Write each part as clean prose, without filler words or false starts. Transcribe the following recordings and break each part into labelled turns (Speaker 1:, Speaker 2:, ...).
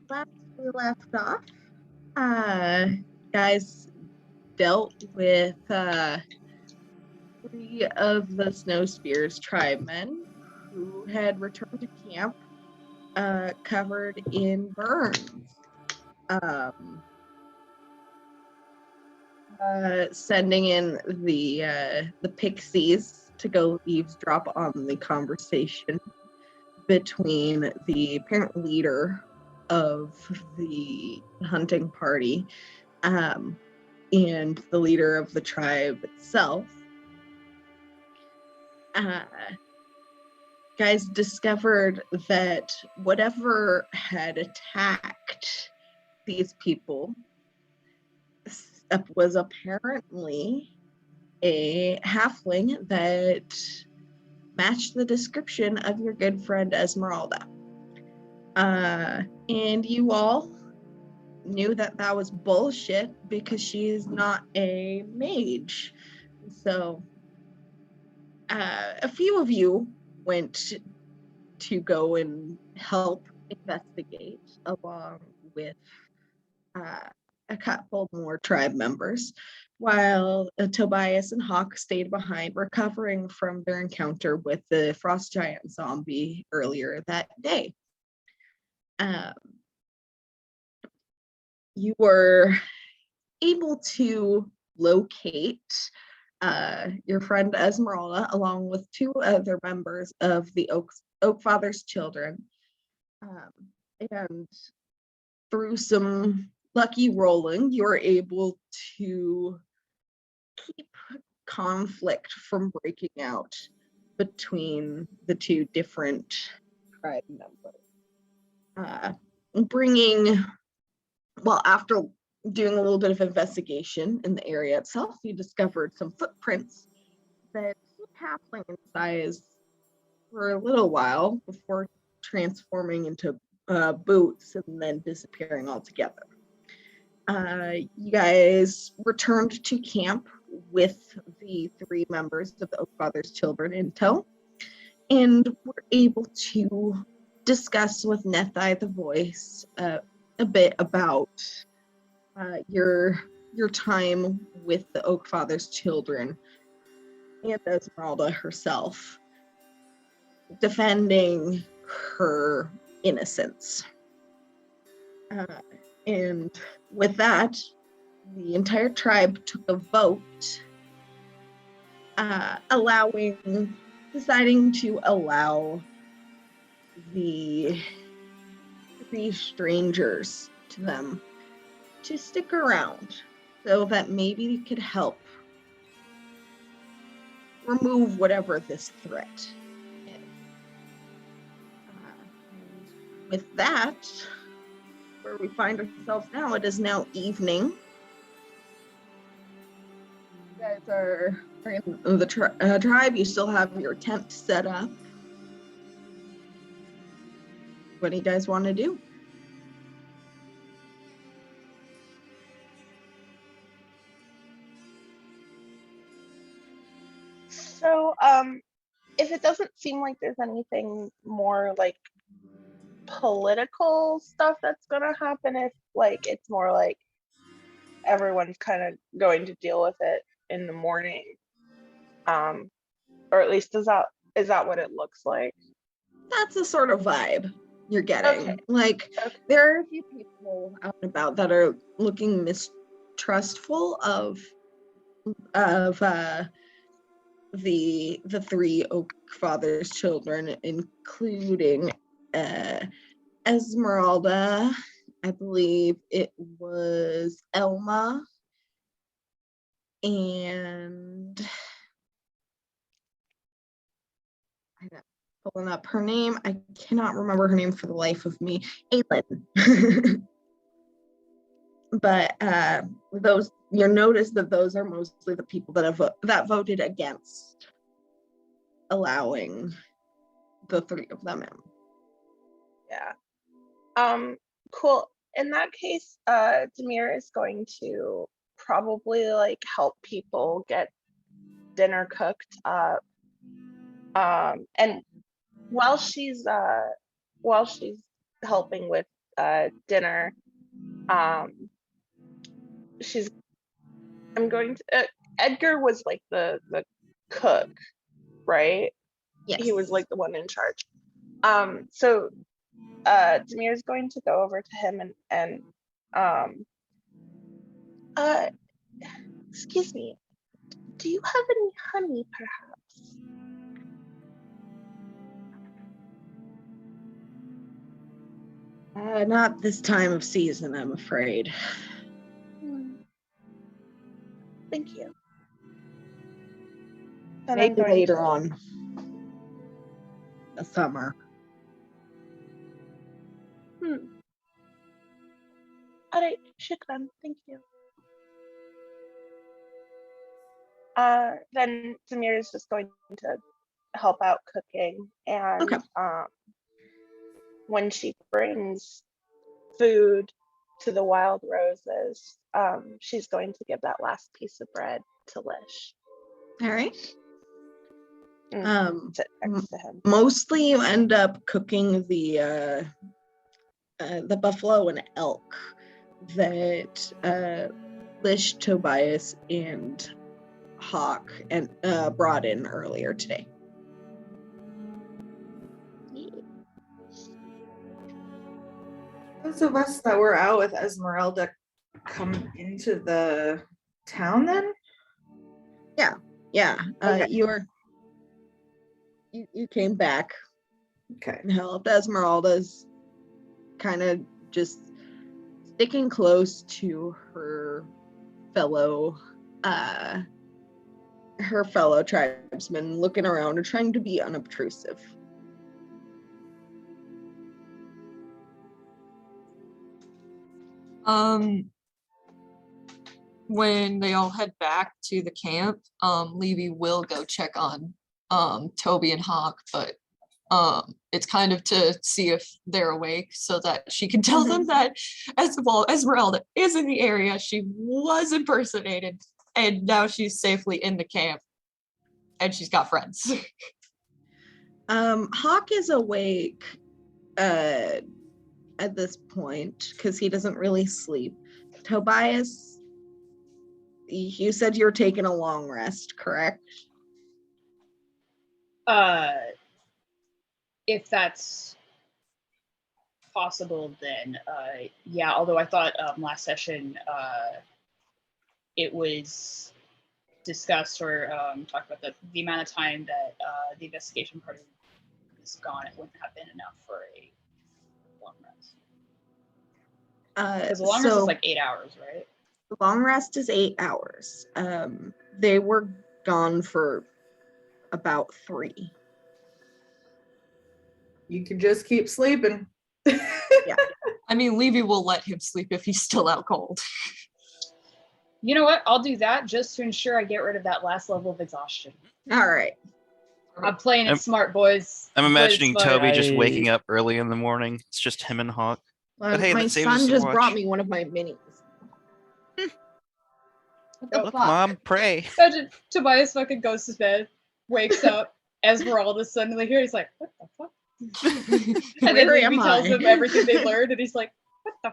Speaker 1: Last we left off, guys dealt with 3 of the Snow Spears tribemen who had returned to camp covered in burns. Sending in the pixies to go eavesdrop on the conversation between the apparent leader of the hunting party and the leader of the tribe itself. Guys discovered that whatever had attacked these people was apparently a halfling that matched the description of your good friend Esmeralda. And you all knew that that was bullshit because she is not a mage. So a few of you went to go and help investigate along with a couple more tribe members, while Tobias and Hawk stayed behind, recovering from their encounter with the frost giant zombie earlier that day. You were able to locate your friend Esmeralda along with 2 other members of the Oak Father's children, and through some lucky rolling, you were able to keep conflict from breaking out between the 2 different tribe members. After doing a little bit of investigation in the area itself, you discovered some footprints that seemed halfling in size for a little while before transforming into boots and then disappearing altogether. You guys returned to camp with the 3 members of the Oak Father's children in tow, and were able to discuss with Nethai the voice a bit about your time with the Oak Father's children and Esmeralda herself, defending her innocence. And with that, the entire tribe took a vote deciding to allow the 3 strangers to them to stick around so that maybe they could help remove whatever this threat is. With that, where we find ourselves now, it is now evening. You guys are in the tribe. You still have your tent set up. What do you guys want to do?
Speaker 2: So, if it doesn't seem like there's anything more like political stuff that's gonna happen, if like it's more like everyone's kind of going to deal with it in the morning, or at least is that what it looks like?
Speaker 1: That's the sort of vibe you're getting. Okay. There are a few people out and about that are looking mistrustful of the 3 Oak Father's children, including Esmeralda, I believe it was Elma, and I'm pulling up her name. I cannot remember her name for the life of me. Aylin. But those, you'll notice that those are mostly the people that voted against allowing the 3 of them in.
Speaker 2: Yeah. Cool. In that case, Demir is going to probably like help people get dinner cooked up. And while she's while she's helping with dinner, she's I'm going to Edgar was like the cook, right?
Speaker 1: Yes.
Speaker 2: He was like the one in charge. So Demir's going to go over to him and um uh excuse me, do you have any honey perhaps?
Speaker 1: Not this time of season, I'm afraid.
Speaker 2: Thank you. And I'm
Speaker 1: Maybe
Speaker 2: going
Speaker 1: later
Speaker 2: to
Speaker 1: on the summer.
Speaker 2: all right, shukran, thank you. Then Demir is just going to help out cooking, and
Speaker 1: Okay.
Speaker 2: when she brings food to the wild roses, she's going to give that last piece of bread to Lish.
Speaker 1: All right.
Speaker 2: Sit next to him.
Speaker 1: Mostly you end up cooking the buffalo and elk that Lish, Tobias, and Hawk and brought in earlier today.
Speaker 3: Those of us that were out with Esmeralda come into the town then?
Speaker 1: Yeah.
Speaker 3: Okay.
Speaker 1: You came back
Speaker 3: Okay.
Speaker 1: and helped. Esmeralda's kind of just sticking close to her fellow tribesmen, looking around and trying to be unobtrusive.
Speaker 4: When they all head back to the camp, Levy will go check on Toby and Hawk, but it's kind of to see if they're awake so that she can tell them that Esmeralda is in the area. She was impersonated and now she's safely in the camp and she's got friends.
Speaker 1: Hawk is awake at this point because he doesn't really sleep. Tobias, you said you're taking a long rest, correct?
Speaker 5: If that's possible, then yeah. Although I thought last session it was discussed or talked about the amount of time that the investigation part is gone, it wouldn't have been enough for a long rest. Because the long rest is like 8 hours, right?
Speaker 1: The long rest is 8 hours. They were gone for about 3.
Speaker 3: You could just keep sleeping.
Speaker 1: Yeah.
Speaker 4: I mean, Levy will let him sleep if he's still out cold.
Speaker 5: You know what? I'll do that just to ensure I get rid of that last level of exhaustion.
Speaker 1: All right.
Speaker 5: I'm playing it smart, boys.
Speaker 6: I'm imagining Toby just waking
Speaker 7: I-
Speaker 6: up early in the morning. It's just him and Hawk.
Speaker 1: Well,
Speaker 6: But hey,
Speaker 1: my
Speaker 6: that saves us
Speaker 1: son
Speaker 6: some
Speaker 1: just
Speaker 6: watch.
Speaker 1: brought me one of my minis. What the
Speaker 6: Look,
Speaker 1: fuck?
Speaker 6: Mom, pray.
Speaker 5: Imagine Tobias fucking goes to bed, wakes up, Esmeralda suddenly here. He's like, what the fuck? And then
Speaker 1: Where am
Speaker 5: Levy tells
Speaker 1: I?
Speaker 5: him everything they learned, and he's like, what the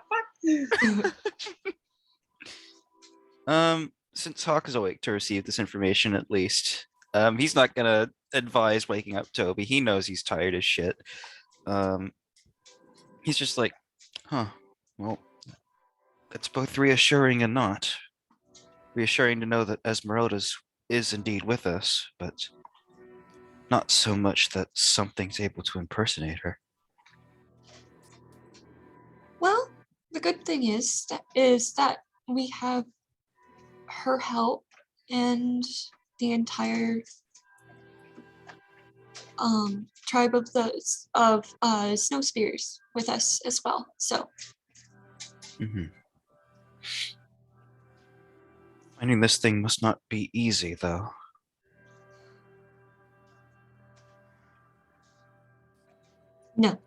Speaker 5: fuck?
Speaker 6: Since Hawk is awake to receive this information at least, he's not gonna advise waking up Toby. He knows he's tired as shit. He's just like, huh, well, it's both reassuring and not. Reassuring to know that Esmeralda is indeed with us, but not so much that something's able to impersonate her.
Speaker 4: Well, the good thing is that we have her help and the entire tribe of snow spears with us as well. So
Speaker 6: Finding this thing must not be easy, though.
Speaker 4: no.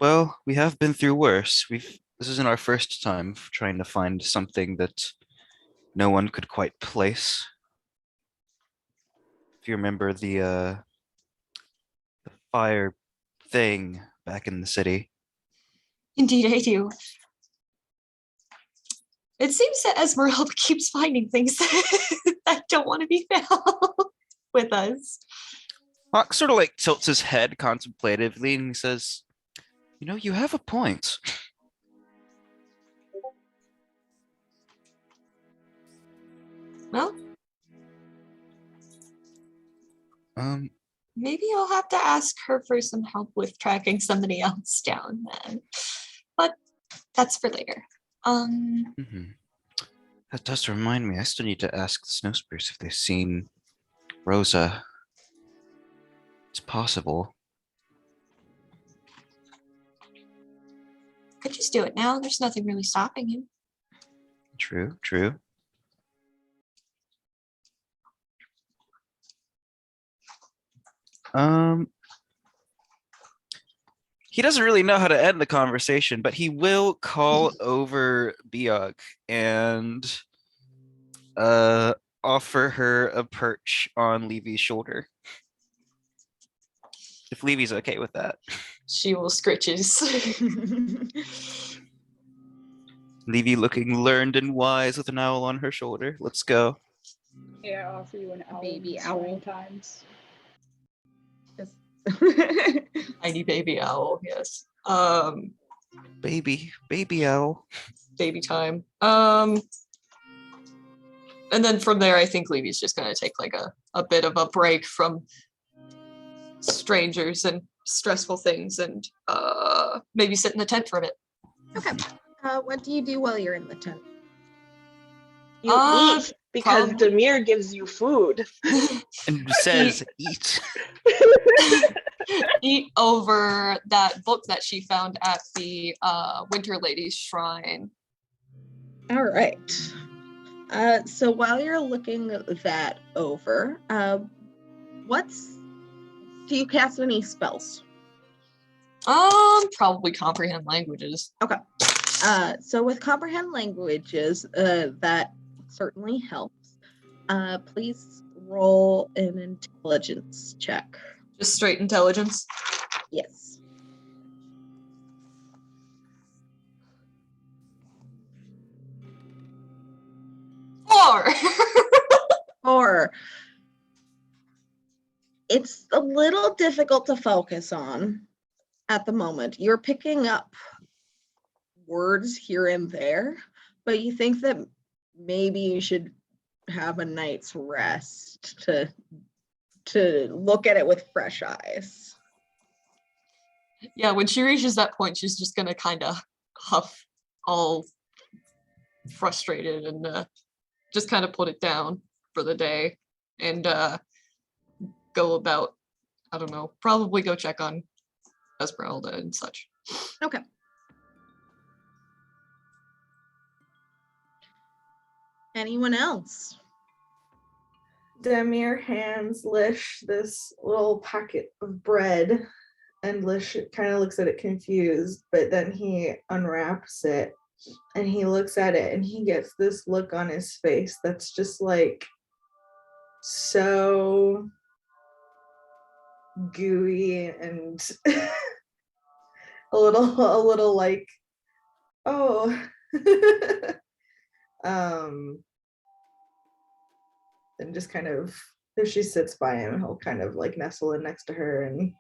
Speaker 6: Well, we have been through worse. This isn't our first time trying to find something that no one could quite place. If you remember the fire thing back in the city.
Speaker 4: Indeed, I do. It seems that Esmeralda keeps finding things that don't want to be found with us.
Speaker 6: Hawk sort of like tilts his head contemplatively and he says, "You know, you have a point."
Speaker 4: Well,
Speaker 6: Um,
Speaker 4: maybe I'll have to ask her for some help with tracking somebody else down then. But that's for later.
Speaker 6: mhm. That does remind me, I still need to ask the Snow Spirits if they've seen Rosa. It's possible.
Speaker 4: Could just do it now. There's nothing really stopping you.
Speaker 6: True, true. He doesn't really know how to end the conversation, but he will call over Biog and offer her a perch on Levy's shoulder. If Levy's okay with that.
Speaker 4: She will scritches.
Speaker 6: Levy looking learned and wise with an owl on her shoulder. Let's go.
Speaker 5: Yeah, I'll offer you an owl.
Speaker 1: Baby
Speaker 5: in
Speaker 1: owl.
Speaker 5: snoring times.
Speaker 1: Just-
Speaker 4: Tiny baby owl, yes.
Speaker 6: Baby owl.
Speaker 4: Baby time. And then from there, I think Levy's just gonna take like a bit of a break from strangers and stressful things and maybe sit in the tent for a bit.
Speaker 1: Okay. What do you do while you're in the tent?
Speaker 2: You eat because
Speaker 4: probably-
Speaker 2: Demir gives you food.
Speaker 6: And says eat.
Speaker 4: Eat over that book that she found at the Winter Lady's Shrine.
Speaker 1: All right. So while you're looking that over, do you cast any spells?
Speaker 4: Probably comprehend languages.
Speaker 1: So with comprehend languages, that certainly helps. Please roll an intelligence check.
Speaker 4: Just straight intelligence.
Speaker 1: Yes.
Speaker 4: Four.
Speaker 1: Or it's a little difficult to focus on at the moment. You're picking up words here and there, but you think that maybe you should have a night's rest to look at it with fresh eyes.
Speaker 4: Yeah, when she reaches that point, she's just gonna kind of huff, all frustrated, and just kind of put it down for the day, and go about, I don't know, probably go check on Esmeralda and such.
Speaker 1: Okay. Anyone else?
Speaker 3: Demir hands Lish this little packet of bread, and Lish kind of looks at it confused, but then he unwraps it and he looks at it and he gets this look on his face that's just like so gooey and a little like, oh. And just kind of, if she sits by him, he'll kind of like nestle in next to her and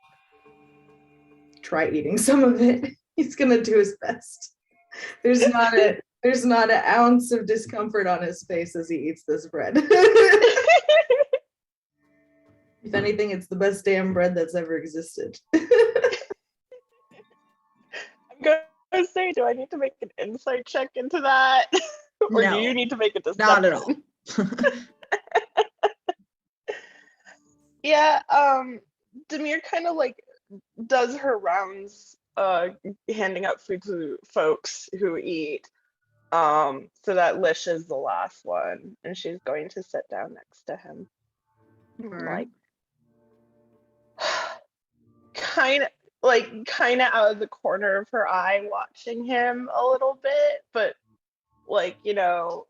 Speaker 3: try eating some of it. He's gonna do his best. There's not an ounce of discomfort on his face as he eats this bread. If anything, it's the best damn bread that's ever existed.
Speaker 2: I'm gonna say, do I need to make an insight check into that? Or
Speaker 1: No,
Speaker 2: do you need to make a deception?
Speaker 1: not at all.
Speaker 2: Yeah, Demir kind of like does her rounds, handing out food to folks who eat. So that Lish is the last one, and she's going to sit down next to him.
Speaker 1: Alright.
Speaker 2: Kind of out of the corner of her eye, watching him a little bit, but like,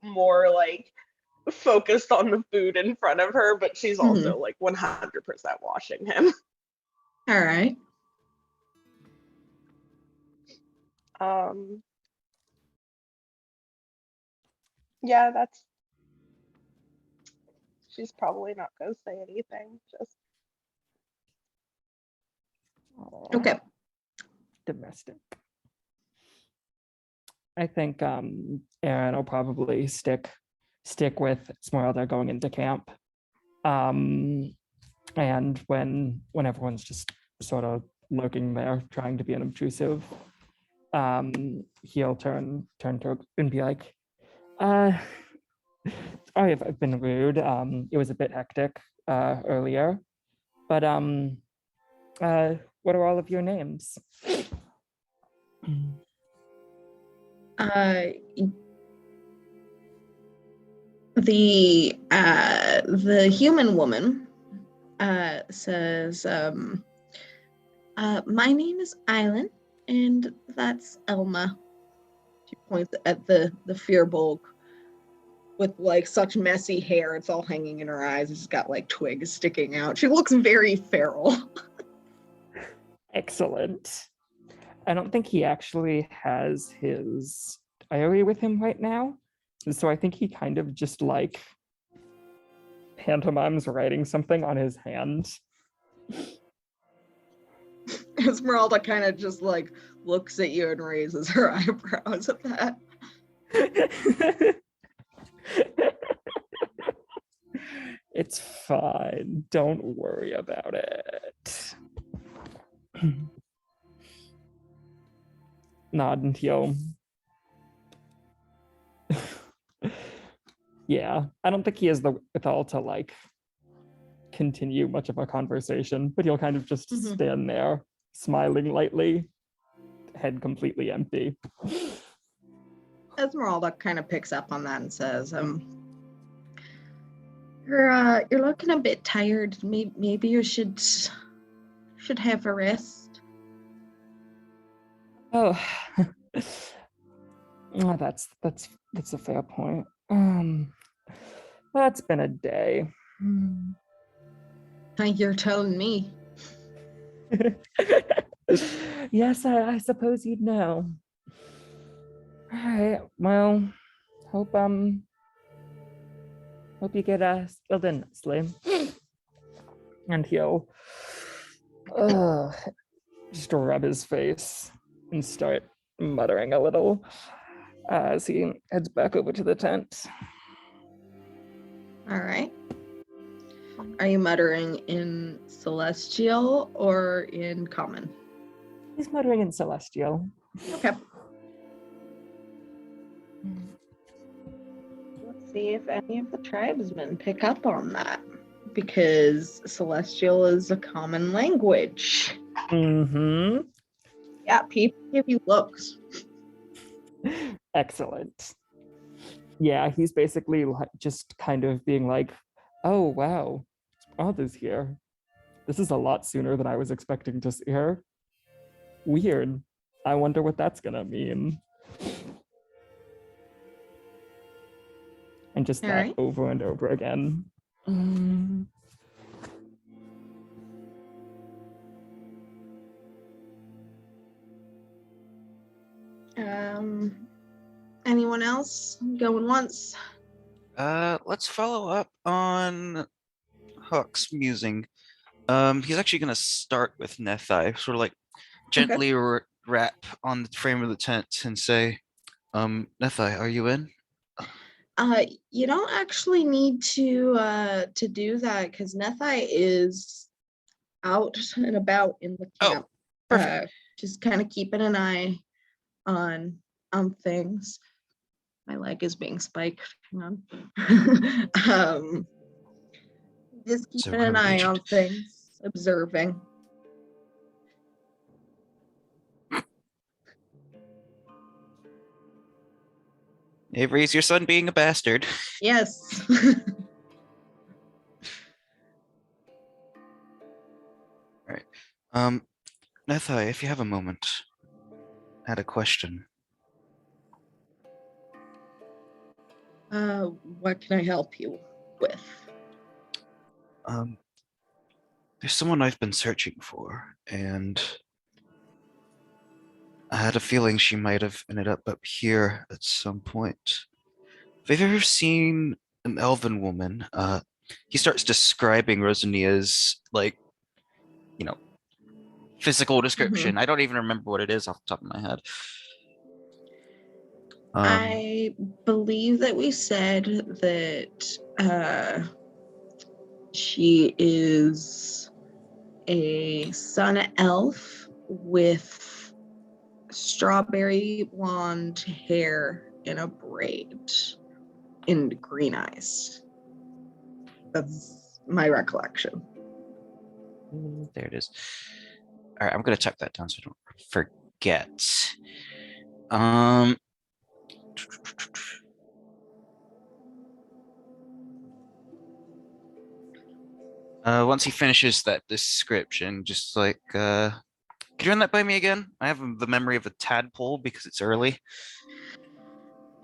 Speaker 2: more like focused on the food in front of her, but she's also like 100% watching him.
Speaker 1: All right.
Speaker 2: Yeah, she's probably not gonna say anything. Just
Speaker 7: Aw,
Speaker 1: Okay.
Speaker 7: domestic. I think Aaron will probably stick with Esmeralda going into camp. And when everyone's just sort of lurking there, trying to be unobtrusive, he'll turn to and be like, sorry if I've been rude. It was a bit hectic earlier, but what are all of your names?
Speaker 1: Uh, the human woman says, my name is Island, and that's Elma. She points at the Fearbulk with like such messy hair, it's all hanging in her eyes. It's got like twigs sticking out. She looks very feral.
Speaker 7: Excellent. I don't think he actually has his diary with him right now. So I think he kind of just like pantomimes writing something on his hand.
Speaker 1: Esmeralda kind of just like looks at you and raises her eyebrows at that.
Speaker 7: It's fine. Don't worry about it. Nod and he'll. Yeah, I don't think he has the wherewithal to like continue much of a conversation, but he'll kind of just stand there, smiling lightly, head completely empty.
Speaker 1: Esmeralda kind of picks up on that and says, you're looking a bit tired. Maybe you should have a rest.
Speaker 7: Oh, oh that's a fair point. That's been a day.
Speaker 1: You're telling me.
Speaker 7: Yes, I suppose you'd know. All right. Well, hope you get spilled in nicely. And he'll just rub his face and start muttering a little as he heads back over to the tent.
Speaker 1: All right. Are you muttering in Celestial or in Common?
Speaker 7: He's muttering in Celestial.
Speaker 1: Okay. Let's see if any of the tribesmen pick up on that, because Celestial is a common language.
Speaker 7: Mm-hmm.
Speaker 1: Yeah, people give you looks.
Speaker 7: Excellent. Yeah, he's basically just kind of being like, oh, wow, Arthur's here. This is a lot sooner than I was expecting to see her. Weird. I wonder what that's gonna mean. And just
Speaker 1: All
Speaker 7: that
Speaker 1: right.
Speaker 7: over and over again.
Speaker 1: Anyone else going once?
Speaker 6: Let's follow up on Huck's musing. He's actually gonna start with Nethi, sort of like gently rap on the frame of the tent and say, Nethi, are you in?
Speaker 1: You don't actually need to do that because Nethi is out and about in the camp.
Speaker 6: Perfect.
Speaker 1: Just kind of keeping an eye on things. My leg is being spiked. Hang on. Just
Speaker 6: So
Speaker 1: keeping an eye on
Speaker 6: impatient.
Speaker 1: things, observing.
Speaker 6: Avery's your son being a bastard.
Speaker 1: Yes.
Speaker 6: Nethi, if you have a moment, I had a question.
Speaker 1: What can I help you with?
Speaker 6: there's someone I've been searching for, and I had a feeling she might have ended up here at some point. Have you ever seen an elven woman? He starts describing Rosania's, like, you know, physical description. I don't even remember what it is off the top of my head.
Speaker 1: I believe that we said that she is a sun elf with strawberry blonde hair and a braid and green eyes. That's my recollection.
Speaker 6: There it is. All right, I'm gonna type that down so I don't forget. Once he finishes that description, just like, can you run that by me again? I have the memory of a tadpole because it's early.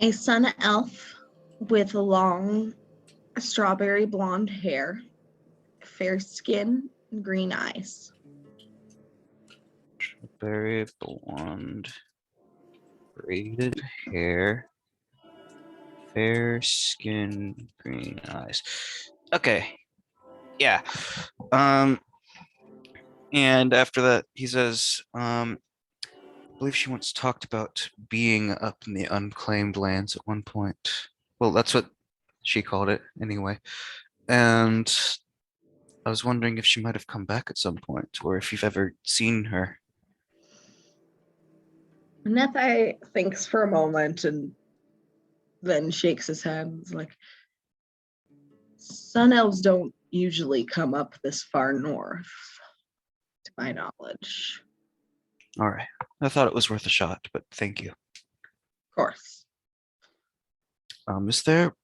Speaker 1: A sun elf with long strawberry blonde hair, fair skin, and green eyes.
Speaker 6: Very blonde, braided hair, fair skin, green eyes. Okay, yeah. And after that, he says, I believe she once talked about being up in the unclaimed lands at one point. Well, that's what she called it anyway. And I was wondering if she might have come back at some point, or if you've ever seen her.
Speaker 1: Nethai thinks for a moment and then shakes his head and is like, sun elves don't usually come up this far north, to my knowledge.
Speaker 6: All right. I thought it was worth a shot, but thank you.
Speaker 1: Of course.
Speaker 6: Is there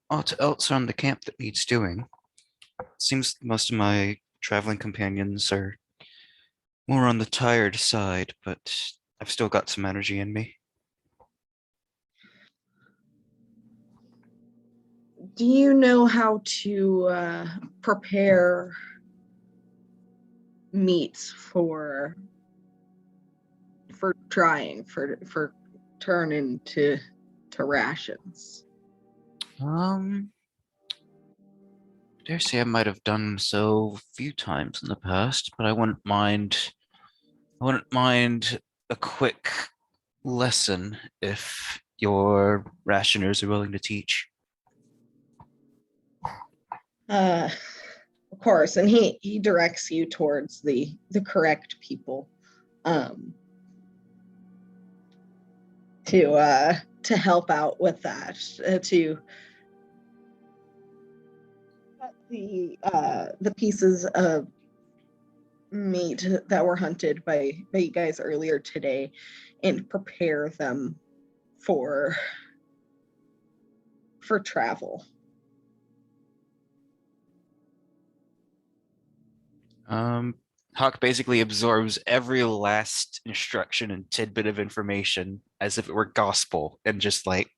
Speaker 6: aught else around the camp that needs doing? Seems most of my traveling companions are more on the tired side, but I've still got some energy in me.
Speaker 1: Do you know how to prepare meats for trying for turning to rations?
Speaker 6: Dare say I might have done so a few times in the past, but I wouldn't mind a quick lesson if your rationers are willing to teach.
Speaker 1: Of course, and he directs you towards the correct people to help out with that, to cut the pieces of meat that were hunted by you guys earlier today and prepare them for travel.
Speaker 6: Hawk basically absorbs every last instruction and tidbit of information as if it were gospel and just like,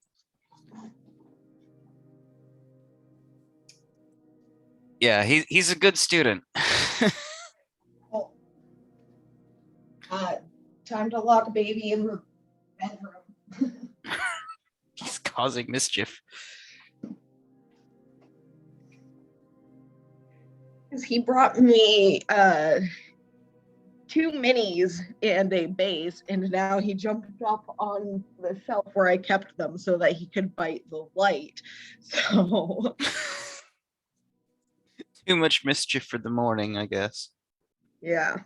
Speaker 6: yeah, he's a good student.
Speaker 1: Oh. Time to lock baby in the bedroom.
Speaker 6: He's causing mischief.
Speaker 1: He brought me 2 minis and a base, and now he jumped up on the shelf where I kept them so that he could bite the light. So
Speaker 6: Too much mischief for the morning, I guess.
Speaker 1: yeah.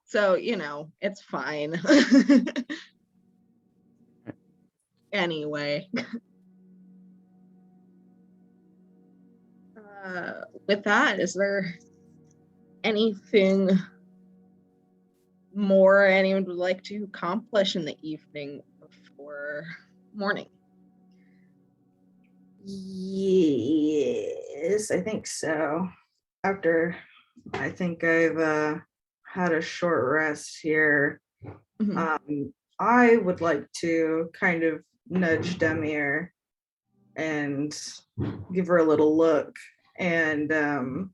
Speaker 1: So, it's fine. Anyway. With that, is there anything more anyone would like to accomplish in the evening before morning?
Speaker 3: Yes, I think so. After I think I've had a short rest here, I would like to kind of nudge Demir and give her a little look and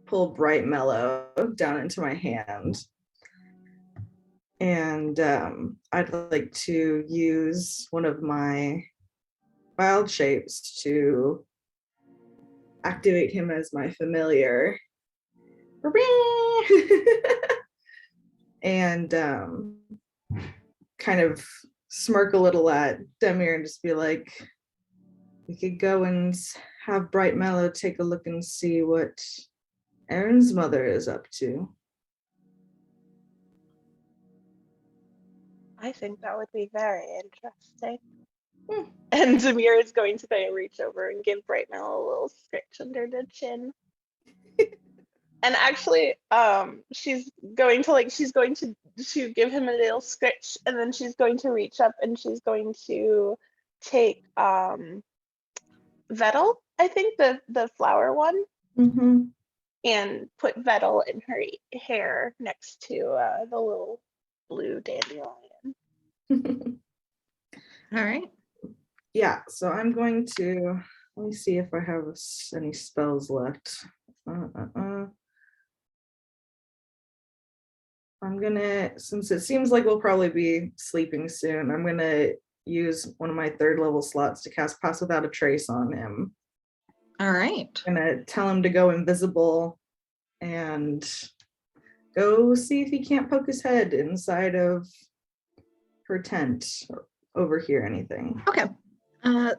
Speaker 3: pull Bright Mellow down into my hand. And I'd like to use one of my wild shapes to activate him as my familiar. And kind of smirk a little at Demir and just be like, we could go and have Bright Mellow take a look and see what Aaron's mother is up to.
Speaker 2: I think that would be very interesting. And Zamir is going to kind of reach over and give Bright Mellow a little scratch under the chin. And actually, she's going to give him a little scratch, and then she's going to reach up and she's going to take Vettel, I think the flower one,
Speaker 3: Mm-hmm.
Speaker 2: and put Vettel in her hair next to the little blue dandelion.
Speaker 1: All right.
Speaker 3: Yeah, so I'm going to, let me see if I have any spells left. I'm gonna, since it seems like we'll probably be sleeping soon, I'm gonna use one of my 3rd level slots to cast Pass Without a Trace on him.
Speaker 1: All right.
Speaker 3: I'm gonna tell him to go invisible and go see if he can't poke his head inside of her tent or overhear anything.
Speaker 1: Okay.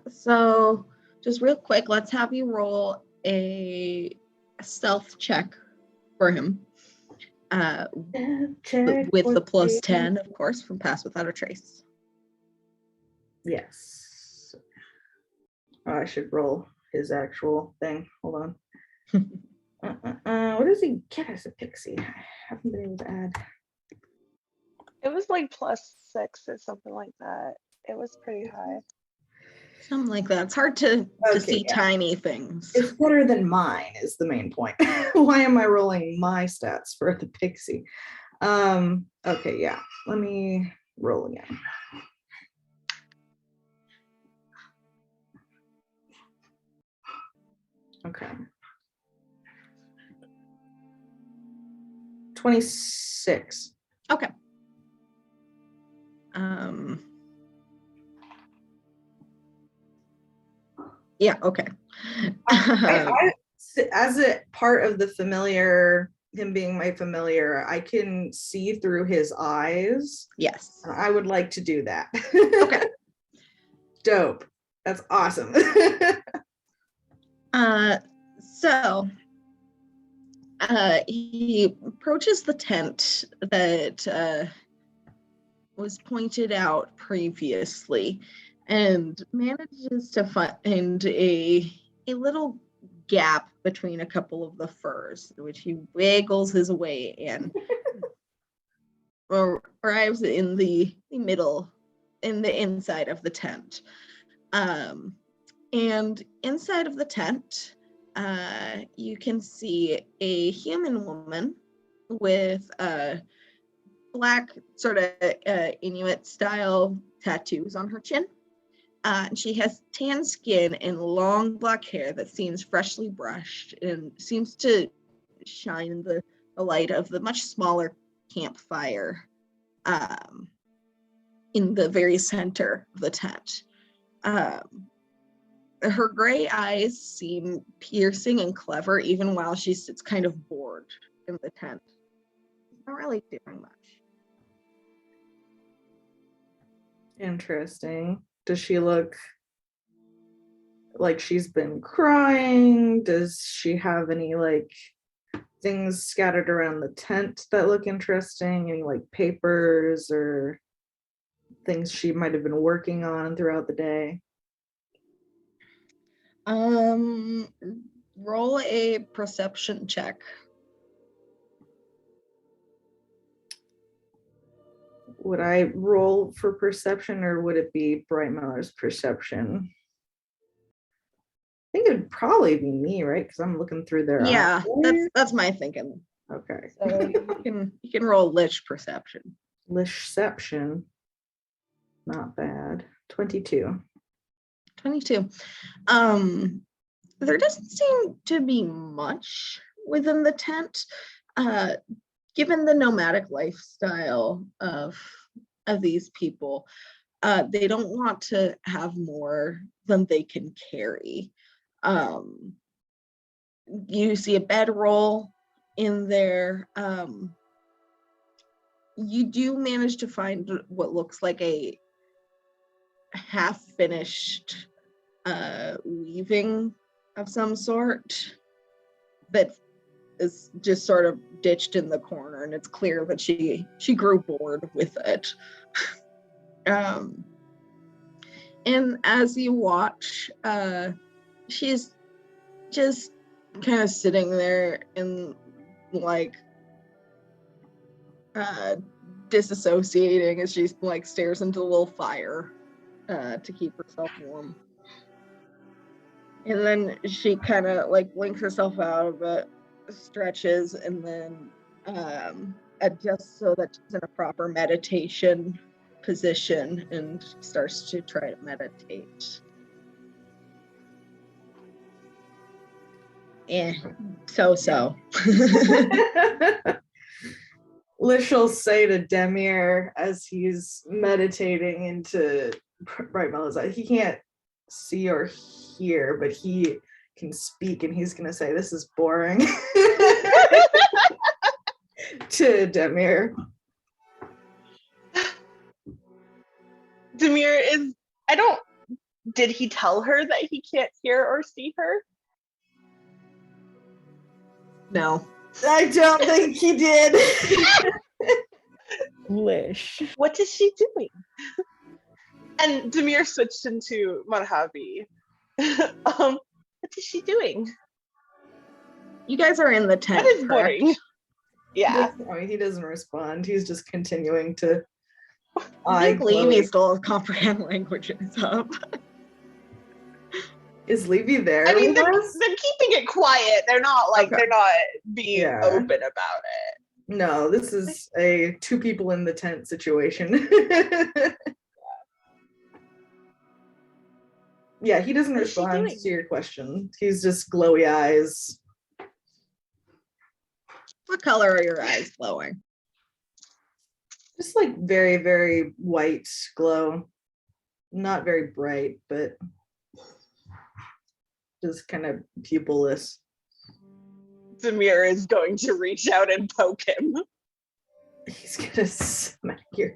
Speaker 1: So just real quick, let's have you roll a stealth check for him. With the plus 10, of course, from Pass Without a Trace.
Speaker 3: Yes. Oh, I should roll his actual thing. Hold on. What does he get as a pixie? I haven't been able to add.
Speaker 2: It was like +6 or something like that. It was pretty high.
Speaker 1: Something like that. It's hard to see tiny things.
Speaker 3: It's better than mine is the main point. Why am I rolling my stats for the pixie? Okay, yeah. Let me roll again. Okay. 26.
Speaker 1: Okay. Yeah, okay.
Speaker 3: As a part of the familiar, him being my familiar, I can see through his eyes.
Speaker 1: Yes.
Speaker 3: I would like to do that.
Speaker 1: Okay.
Speaker 3: Dope. That's awesome.
Speaker 1: So he approaches the tent that was pointed out previously and manages to find a little gap between a couple of the furs, which he wiggles his way in. Arrives in the middle, in the inside of the tent. And inside of the tent, you can see a human woman with black sort of Inuit style tattoos on her chin. And she has tan skin and long black hair that seems freshly brushed and seems to shine in the light of the much smaller campfire in the very center of the tent. Her gray eyes seem piercing and clever even while she sits kind of bored in the tent. She's not really doing much.
Speaker 3: Interesting. Does she look like she's been crying? Does she have any like things scattered around the tent that look interesting? Any like papers or things she might have been working on throughout the day?
Speaker 1: Roll a perception check.
Speaker 3: Would I roll for perception or would it be Bright Miller's perception? I think it would probably be me, right? Because I'm looking through their
Speaker 1: Yeah,
Speaker 3: eyes.
Speaker 1: that's my thinking.
Speaker 3: Okay.
Speaker 1: So you can roll Lich perception.
Speaker 3: Lichception. Not bad. 22.
Speaker 1: 22. there doesn't seem to be much within the tent, given the nomadic lifestyle of these people. They don't want to have more than they can carry. You see a bedroll in there. You do manage to find what looks like a half-finished weaving of some sort that is just sort of ditched in the corner, and it's clear that she grew bored with it. And as you watch, she's just kind of sitting there and like disassociating as she like stares into the little fire to keep herself warm. And then she kind of like blinks herself out of it, stretches, and then adjusts so that she's in a proper meditation position and starts to try to meditate. So.
Speaker 3: Lish will say to Demir as he's meditating into Bright Mellow's eye, he can't see or hear, but he can speak, and he's gonna say, "This is boring." To Demir.
Speaker 2: Demir is, did he tell her that he can't hear or see her?
Speaker 1: No.
Speaker 3: I don't think he did.
Speaker 7: Lish.
Speaker 2: What is she doing? And Demir switched into Marhavi. What is she doing?
Speaker 1: You guys are in the tent.
Speaker 2: That is
Speaker 1: correct?
Speaker 2: boring. Yeah.
Speaker 3: I mean, he doesn't respond. He's just continuing to
Speaker 1: I think Levy still comprehend languages up.
Speaker 3: Is Levy there?
Speaker 2: I mean, they're
Speaker 3: with us?
Speaker 2: keeping it quiet. They're not like,
Speaker 1: Okay.
Speaker 2: they're not being
Speaker 3: Yeah.
Speaker 2: open about it.
Speaker 3: No, this is a 2 people in the tent situation. Yeah, he doesn't
Speaker 2: What is she
Speaker 3: respond
Speaker 2: doing?
Speaker 3: to your question. He's just glowy eyes.
Speaker 1: What color are your eyes glowing?
Speaker 3: Just like very, very white glow. Not very bright, but just kind of pupilless.
Speaker 2: Demir is going to reach out and poke him.
Speaker 3: He's gonna smack your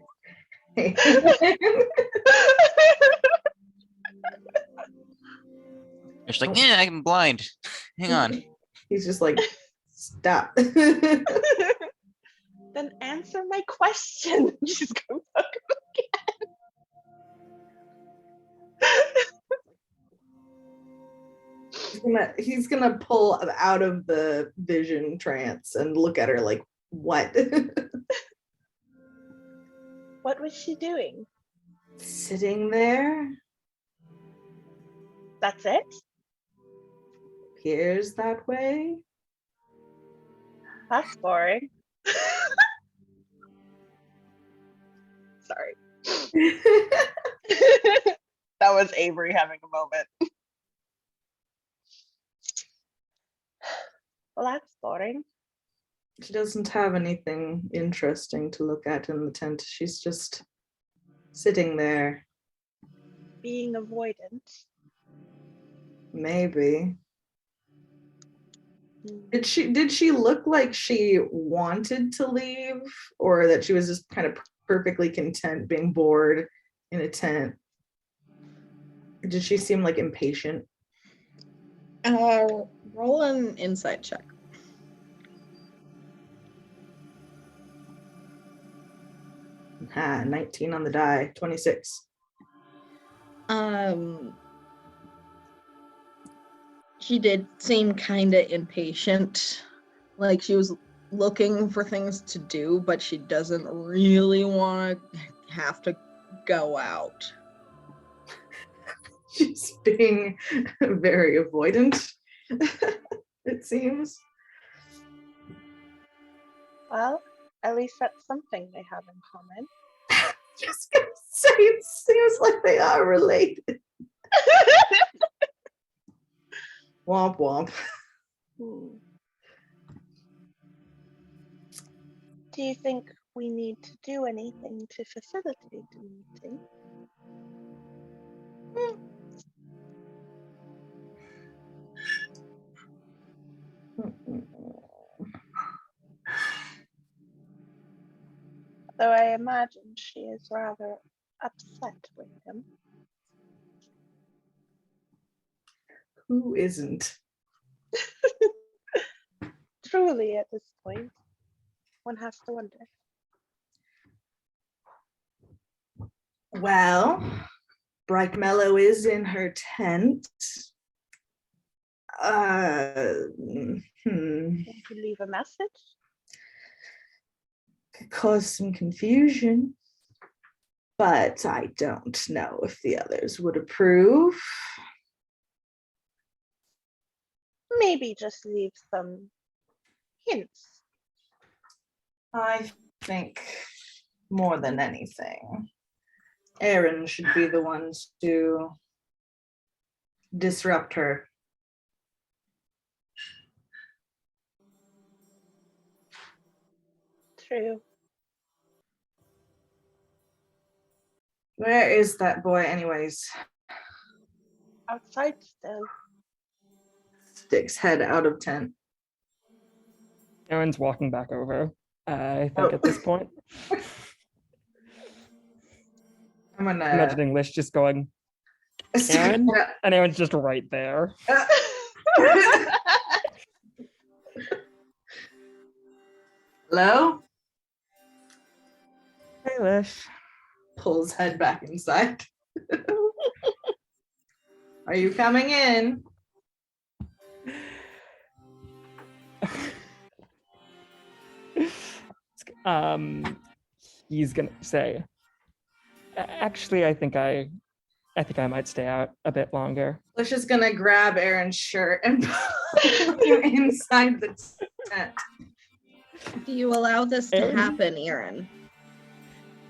Speaker 3: hand.
Speaker 6: She's like, yeah, I'm blind. Hang on.
Speaker 3: He's just like, stop.
Speaker 2: Then answer my question. She's going to poke him again.
Speaker 3: He's gonna pull out of the vision trance and look at her like, what?
Speaker 2: What was she doing?
Speaker 3: Sitting there?
Speaker 2: That's it?
Speaker 3: Appears that way.
Speaker 2: That's boring. Sorry. That was Avery having a moment. Well, that's boring.
Speaker 3: She doesn't have anything interesting to look at in the tent. She's just sitting there.
Speaker 2: Being avoidant.
Speaker 3: Maybe. Did she look like she wanted to leave, or that she was just kind of perfectly content being bored in a tent? Did she seem like impatient?
Speaker 1: Roll an insight check.
Speaker 3: Ah, 19 on the die, 26.
Speaker 1: She did seem kind of impatient, like she was looking for things to do, but she doesn't really want to have to go out.
Speaker 3: She's being very avoidant, it seems.
Speaker 2: Well, at least that's something they have in common.
Speaker 3: Just gonna say, it seems like they are related. Womp womp.
Speaker 2: Hmm. Do you think we need to do anything to facilitate the meeting? Though I imagine she is rather upset with him.
Speaker 3: Who isn't?
Speaker 2: Truly, at this point, one has to wonder.
Speaker 3: Well, Bright Mellow is in her tent.
Speaker 2: Can you leave a message?
Speaker 3: Could cause some confusion, but I don't know if the others would approve.
Speaker 2: Maybe just leave some hints.
Speaker 3: I think more than anything, Aaron should be the ones to disrupt her.
Speaker 2: True.
Speaker 3: Where is that boy anyways?
Speaker 2: Outside still.
Speaker 3: Sticks head out of tent.
Speaker 7: Aaron's walking back over, I think, at this point.
Speaker 3: I'm gonna
Speaker 7: Imagining Lish just going, Aaron? And Aaron's just right there.
Speaker 3: Hello?
Speaker 7: Hey, Lish.
Speaker 3: Pulls head back inside. Are you coming in?
Speaker 7: He's gonna say, actually, I think I might stay out a bit longer.
Speaker 3: Lish is gonna grab Aaron's shirt and pull him inside the tent.
Speaker 1: Do you allow this to
Speaker 7: Aaron?
Speaker 1: happen, Aaron?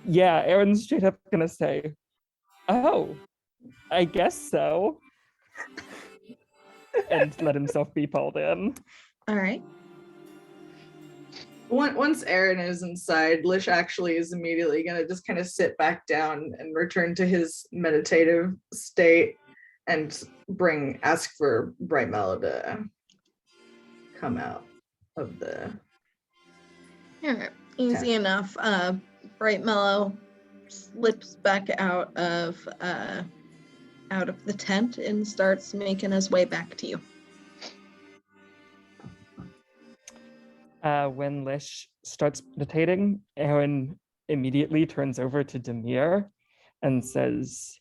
Speaker 7: Yeah, Aaron's straight up gonna say, oh, I guess so. And let himself be pulled in.
Speaker 1: All right.
Speaker 3: Once Aaron is inside, Lish actually is immediately going to just kind of sit back down and return to his meditative state and ask for Bright Mellow to come out of the...
Speaker 1: All right. Easy enough. Bright Mellow slips back out of the tent and starts making his way back to you.
Speaker 7: When Lish starts meditating, Aaron immediately turns over to Demir and says,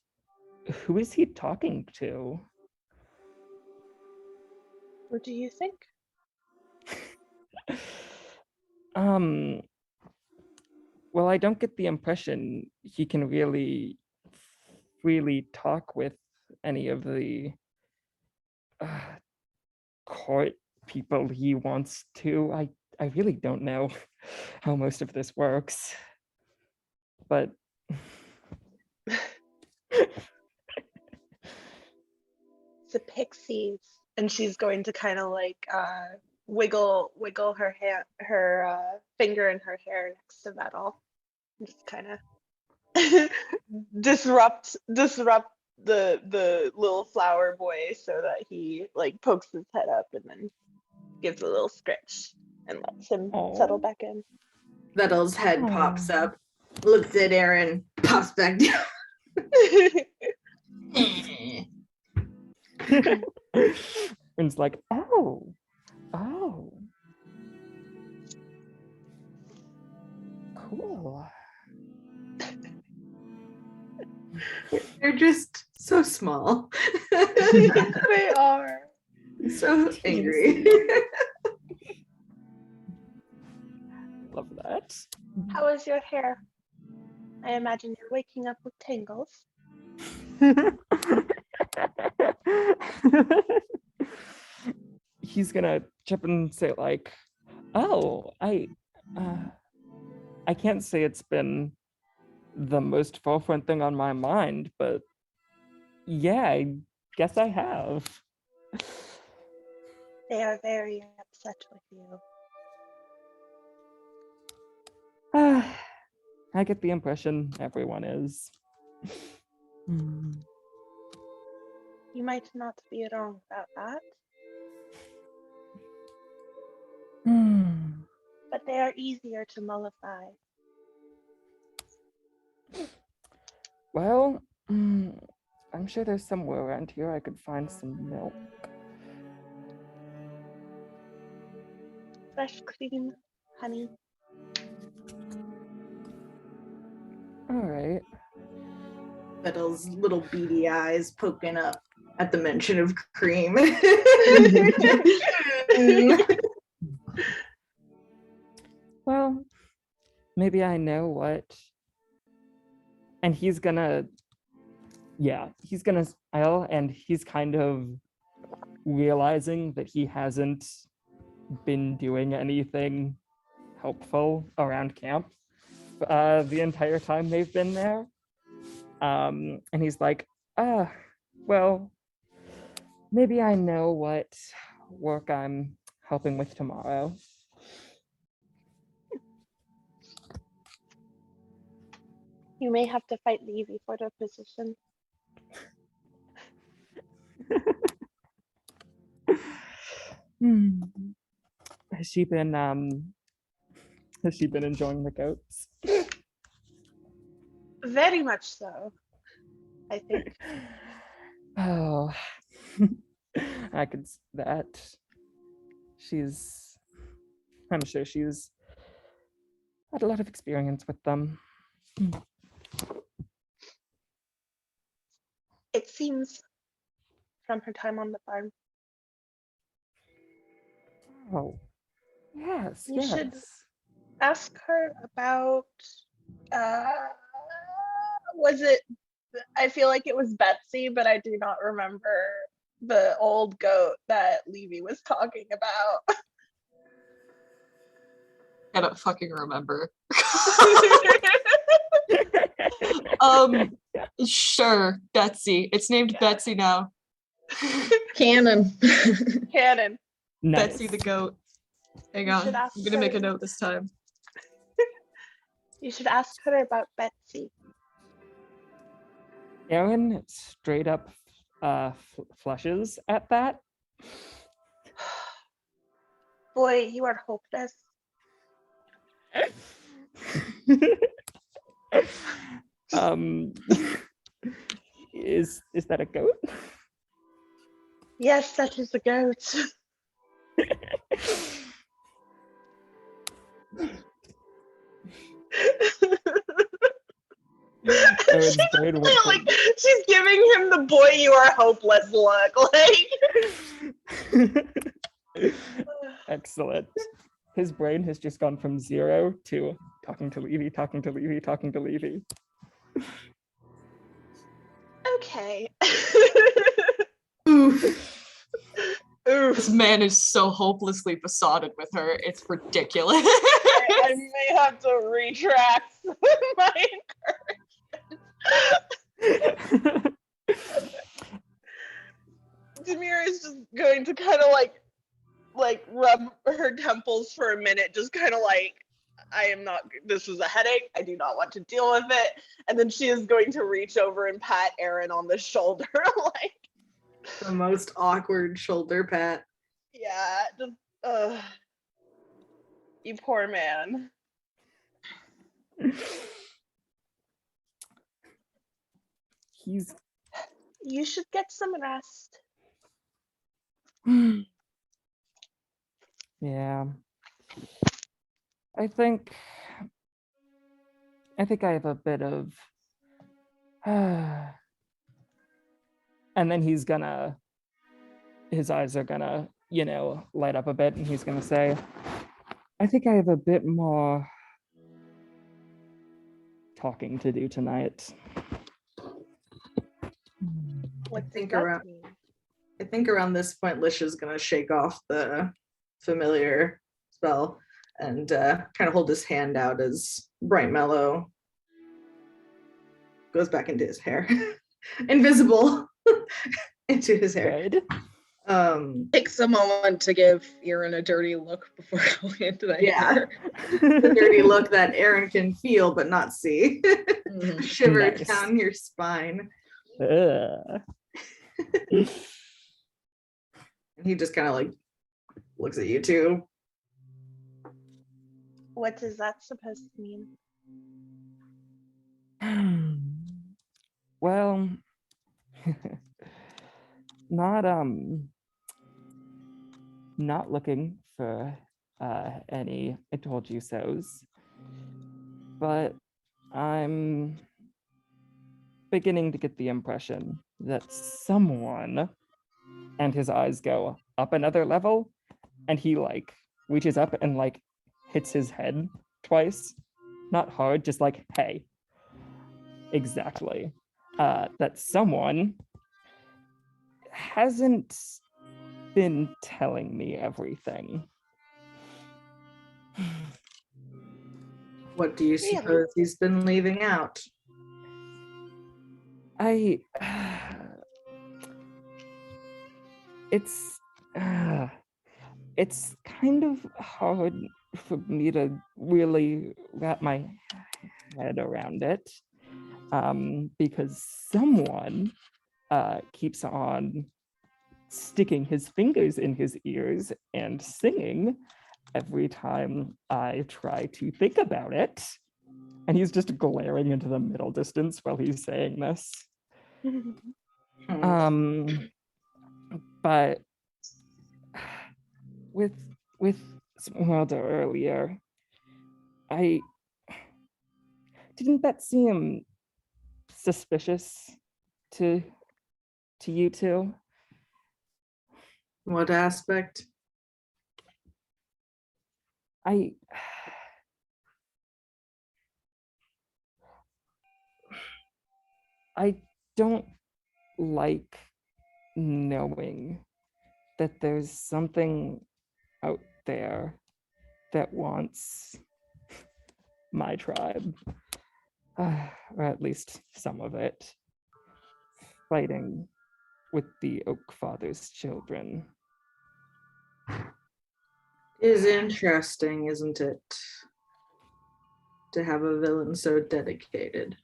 Speaker 7: who is he talking to?
Speaker 2: What do you think?
Speaker 7: Well, I don't get the impression he can really freely talk with any of the court people he wants to. I really don't know how most of this works. But
Speaker 2: The pixies. And she's going to kind of like wiggle her hand, her finger in her hair next to Metal. Just kind of disrupt the little flower boy so that he like pokes his head up and then gives a little scratch and lets him settle back in.
Speaker 3: Vettle's head pops up, looks at Aaron, pops back down.
Speaker 7: Aaron's like, oh. Cool.
Speaker 3: They're just so small.
Speaker 2: They are.
Speaker 3: So angry.
Speaker 7: Love that.
Speaker 2: How is your hair? I imagine you're waking up with tangles.
Speaker 7: He's gonna chip and say like, oh, I can't say it's been the most forefront thing on my mind, but yeah, I guess I have.
Speaker 2: They are very upset with you.
Speaker 7: I get the impression everyone is. Hmm.
Speaker 2: You might not be wrong about that,
Speaker 7: Hmm.
Speaker 2: but they are easier to mollify.
Speaker 7: Well, I'm sure there's somewhere around here I could find some milk.
Speaker 2: Fresh cream, honey.
Speaker 7: All right.
Speaker 3: Fiddle's little beady eyes poking up at the mention of cream.
Speaker 7: Well, maybe I know what. And he's gonna smile, and he's kind of realizing that he hasn't been doing anything helpful around camp the entire time they've been there. And he's like, well, maybe I know what work I'm helping with tomorrow.
Speaker 2: You may have to fight Levy for the position.
Speaker 7: Has she been enjoying the goats?
Speaker 2: Very much so, I think.
Speaker 7: Oh, I could see that. I'm sure she's had a lot of experience with them.
Speaker 2: It seems from her time on the farm.
Speaker 7: Oh, yes,
Speaker 2: You
Speaker 7: yes.
Speaker 2: should ask her about, was it, I feel like it was Betsy, but I do not remember the old goat that Levy was talking about.
Speaker 4: I don't fucking remember. Sure, Betsy. It's named Betsy now.
Speaker 1: Canon.
Speaker 2: Cannon.
Speaker 7: Nice.
Speaker 4: Betsy the goat. Hang
Speaker 2: You
Speaker 4: on.
Speaker 2: should ask
Speaker 4: I'm gonna make a
Speaker 2: her.
Speaker 4: note this time.
Speaker 2: You should ask her about Betsy.
Speaker 7: Aaron straight up flushes at that.
Speaker 2: Boy, you are hopeless.
Speaker 7: Is that a goat?
Speaker 2: Yes, that is a goat.
Speaker 7: Aaron's
Speaker 2: She's
Speaker 7: brain
Speaker 2: really,
Speaker 7: went
Speaker 2: like, she's giving him the boy you are hopeless look. Like,
Speaker 7: Excellent. His brain has just gone from 0 to talking to Levy, talking to Levy, talking to Levy.
Speaker 2: okay.
Speaker 3: Oof.
Speaker 4: This man is so hopelessly besotted with her. It's ridiculous.
Speaker 2: I may have to retract my encouragement. Demir is just going to kind of like rub her temples for a minute, just kind of like, I am not, this is a headache. I do not want to deal with it. And then she is going to reach over and pat Aaron on the shoulder. Like,
Speaker 3: The most awkward shoulder pat.
Speaker 2: yeah, just, you poor man. You should get some rest.
Speaker 7: Yeah. I think I have a bit of and then his eyes are gonna, light up a bit, and he's gonna say, I think I have a bit more talking to do tonight.
Speaker 2: What
Speaker 3: think
Speaker 2: does that
Speaker 3: around-
Speaker 2: mean?
Speaker 3: I think around this point, Lisha's gonna shake off the familiar spell and kind of hold his hand out as Bright Mellow goes back into his hair. Invisible into his hair.
Speaker 7: Good.
Speaker 1: Takes a moment to give Aaron a dirty look before going into the
Speaker 3: Yeah.
Speaker 1: hammer.
Speaker 3: The dirty look that Aaron can feel but not see.
Speaker 1: Mhm.
Speaker 3: Shiver
Speaker 7: Nice.
Speaker 3: down your spine.
Speaker 7: Ugh.
Speaker 3: And he just kind of like looks at you too.
Speaker 2: What is that supposed to mean?
Speaker 7: Well, not not looking for any I told you so's, but I'm beginning to get the impression that someone, and his eyes go up another level, and he like reaches up and like hits his head twice, not hard, just like, hey, exactly. That someone hasn't been telling me everything.
Speaker 3: What do you
Speaker 2: Really?
Speaker 3: suppose he's been leaving out?
Speaker 7: I it's it's kind of hard for me to really wrap my head around it, because someone keeps on sticking his fingers in his ears and singing every time I try to think about it. And he's just glaring into the middle distance while he's saying this. But with Smolder earlier, I didn't that seem suspicious to you two?
Speaker 3: What aspect?
Speaker 7: I don't like knowing that there's something out there that wants my tribe, or at least some of it, fighting with the Oak Father's children.
Speaker 3: Is interesting, isn't it? To have a villain so dedicated.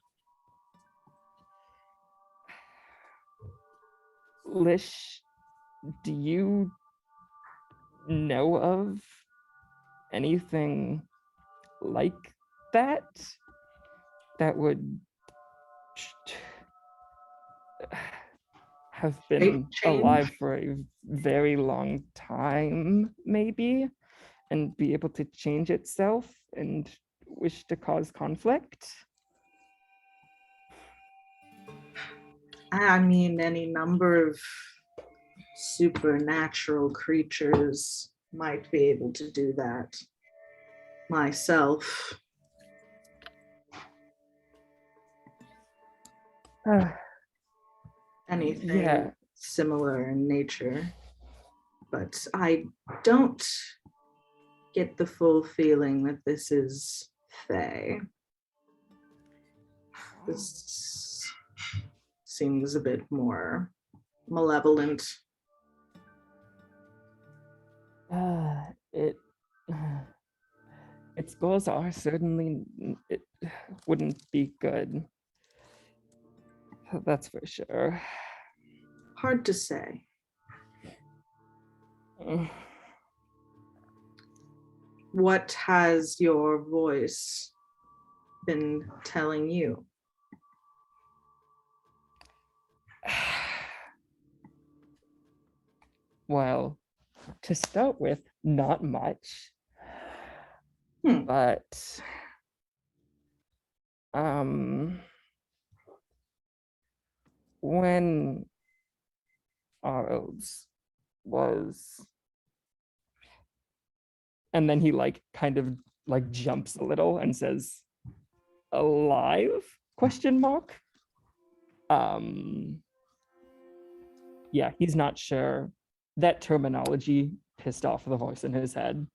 Speaker 7: Lish, do you know of anything like that would have been
Speaker 3: Change?
Speaker 7: alive for a very long time, maybe, and be able to change itself and wish to cause conflict?
Speaker 3: I mean, any number of supernatural creatures might be able to do that. Myself. Anything
Speaker 7: Yeah.
Speaker 3: similar in nature. But I don't get the full feeling that this is Fae. This seems a bit more malevolent.
Speaker 7: It its goals are certainly, it wouldn't be good. That's for sure.
Speaker 3: Hard to say. What has your voice been telling you?
Speaker 7: Well, to start with, not much. But when Arles was, and then he like kind of like jumps a little and says, alive, question mark. Yeah, he's not sure. That terminology pissed off the voice in his head.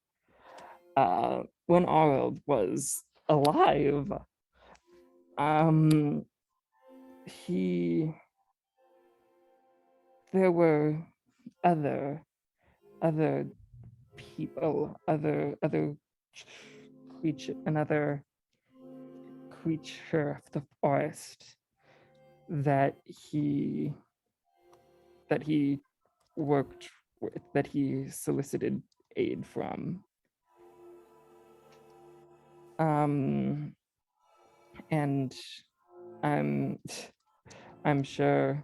Speaker 7: When Arnold was alive, there were other people, other another creature of the forest that he worked with, that he solicited aid from. And I'm sure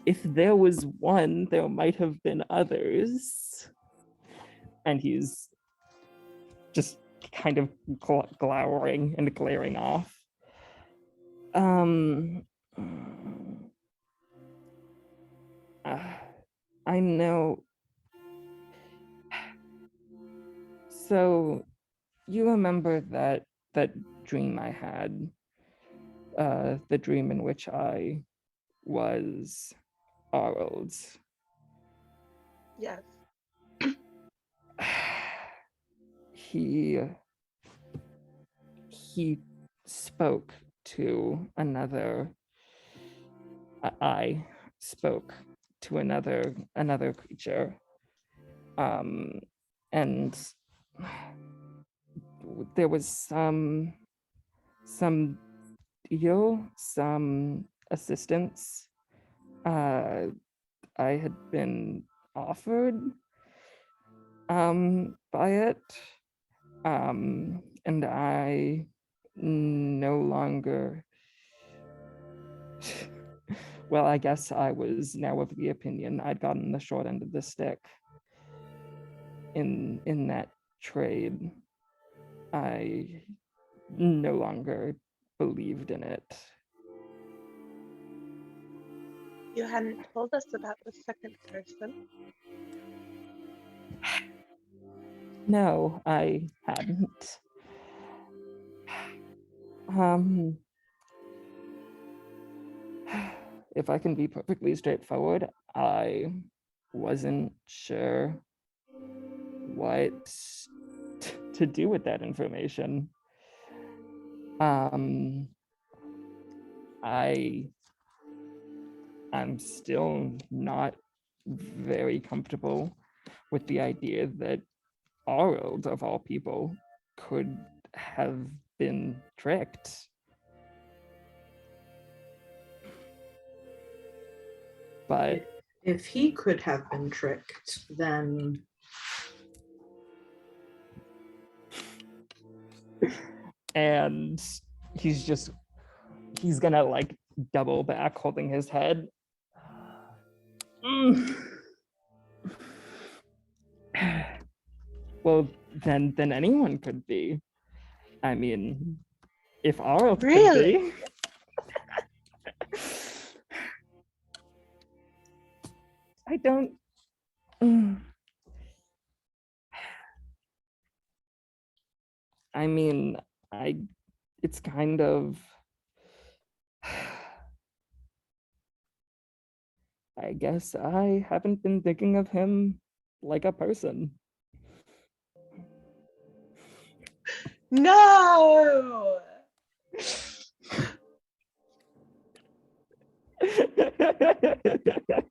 Speaker 7: if there was one, there might have been others. And he's just kind of glowering and glaring off. I know. So you remember that dream I had, the dream in which I was Arnold.
Speaker 2: Yes.
Speaker 7: He spoke to another. I spoke to another creature, and there was some deal, some assistance I had been offered by it, and I no longer. Well, I guess I was now of the opinion I'd gotten the short end of the stick in that trade. I no longer believed in it.
Speaker 2: You hadn't told us about the second person.
Speaker 7: No, I hadn't. If I can be perfectly straightforward, I wasn't sure what to do with that information. I'm still not very comfortable with the idea that Arnold, of all people, could have been tricked. But
Speaker 3: if he could have been tricked, then
Speaker 7: and he's gonna like double back, holding his head. Well, then anyone could be. I mean, if Arnold
Speaker 2: Really?
Speaker 7: could be. I don't. I mean, it's kind of. I guess I haven't been thinking of him like a person.
Speaker 2: No.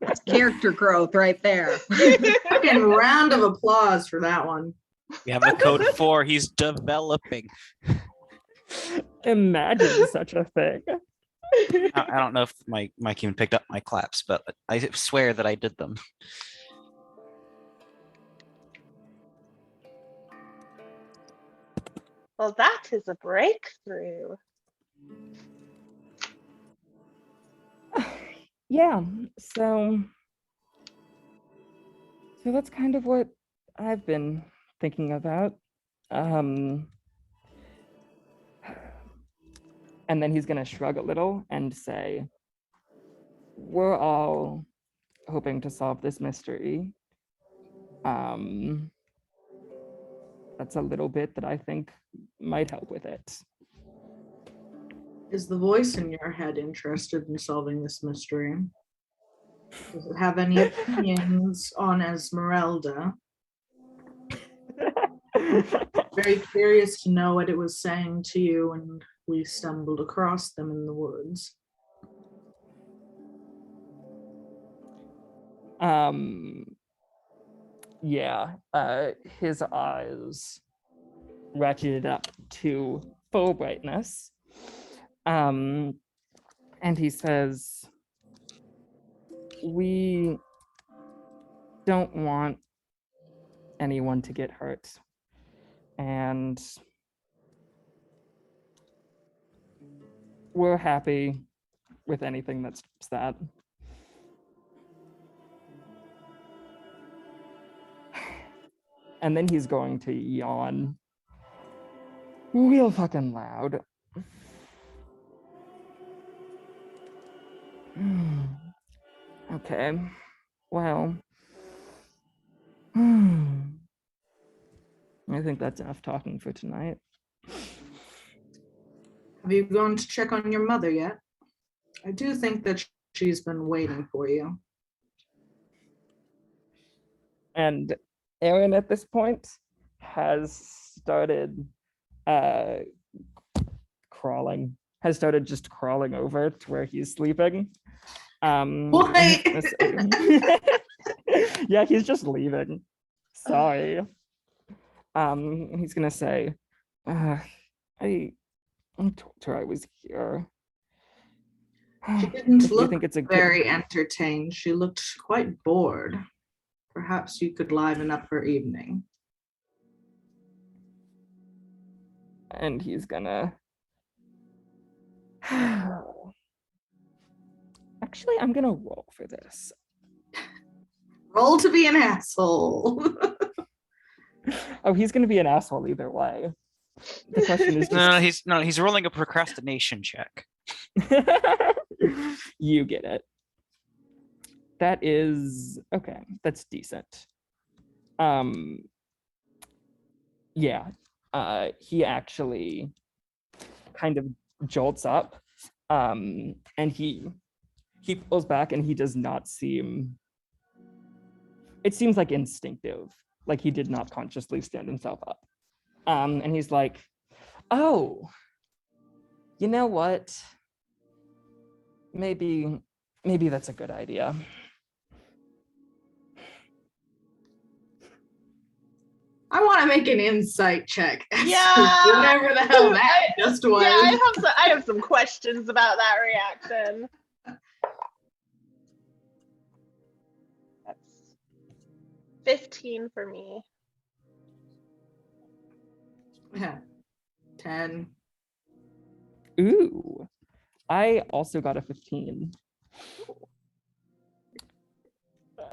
Speaker 1: That's character growth right there.
Speaker 3: fucking round of applause for that one.
Speaker 8: We have a code 4. He's developing.
Speaker 7: Imagine such a thing.
Speaker 6: I don't know if my mic even picked up my claps, but I swear that I did them.
Speaker 2: Well, that is a breakthrough.
Speaker 7: Yeah, so that's kind of what I've been thinking about. And then he's gonna shrug a little and say, we're all hoping to solve this mystery. That's a little bit that I think might help with it.
Speaker 3: Is the voice in your head interested in solving this mystery? Does it have any opinions on Esmeralda? Very curious to know what it was saying to you when we stumbled across them in the woods.
Speaker 7: Yeah, his eyes ratcheted up to full brightness. And he says, we don't want anyone to get hurt. And we're happy with anything that stops that. And then he's going to yawn real fucking loud. Okay, well, I think that's enough talking for tonight.
Speaker 3: Have you gone to check on your mother yet? I do think that she's been waiting for you.
Speaker 7: And Aaron at this point has started crawling, has started just crawling over to where he's sleeping.
Speaker 3: What?
Speaker 7: Yeah, he's just leaving. Sorry. He's gonna say, I told her I was here.
Speaker 3: She didn't
Speaker 7: If you
Speaker 3: look
Speaker 7: think it's a
Speaker 3: very entertained. She looked quite bored. Perhaps you could liven up her evening.
Speaker 7: And he's gonna actually, I'm gonna roll for this.
Speaker 3: Roll to be an asshole.
Speaker 7: Oh, he's gonna be an asshole either way. The question is just
Speaker 6: he's rolling a procrastination check.
Speaker 7: you get it. That is okay. That's decent. Yeah. He actually kind of jolts up. And he pulls back and he does not seem. It seems like instinctive, like he did not consciously stand himself up. And he's like, oh, you know what? Maybe that's a good idea.
Speaker 3: I want to make an insight check.
Speaker 2: Yeah.
Speaker 3: Whatever the hell that just was.
Speaker 2: Yeah, I have some questions about that reaction. That's 15 for me.
Speaker 3: Yeah. 10.
Speaker 7: Ooh. I also got a 15.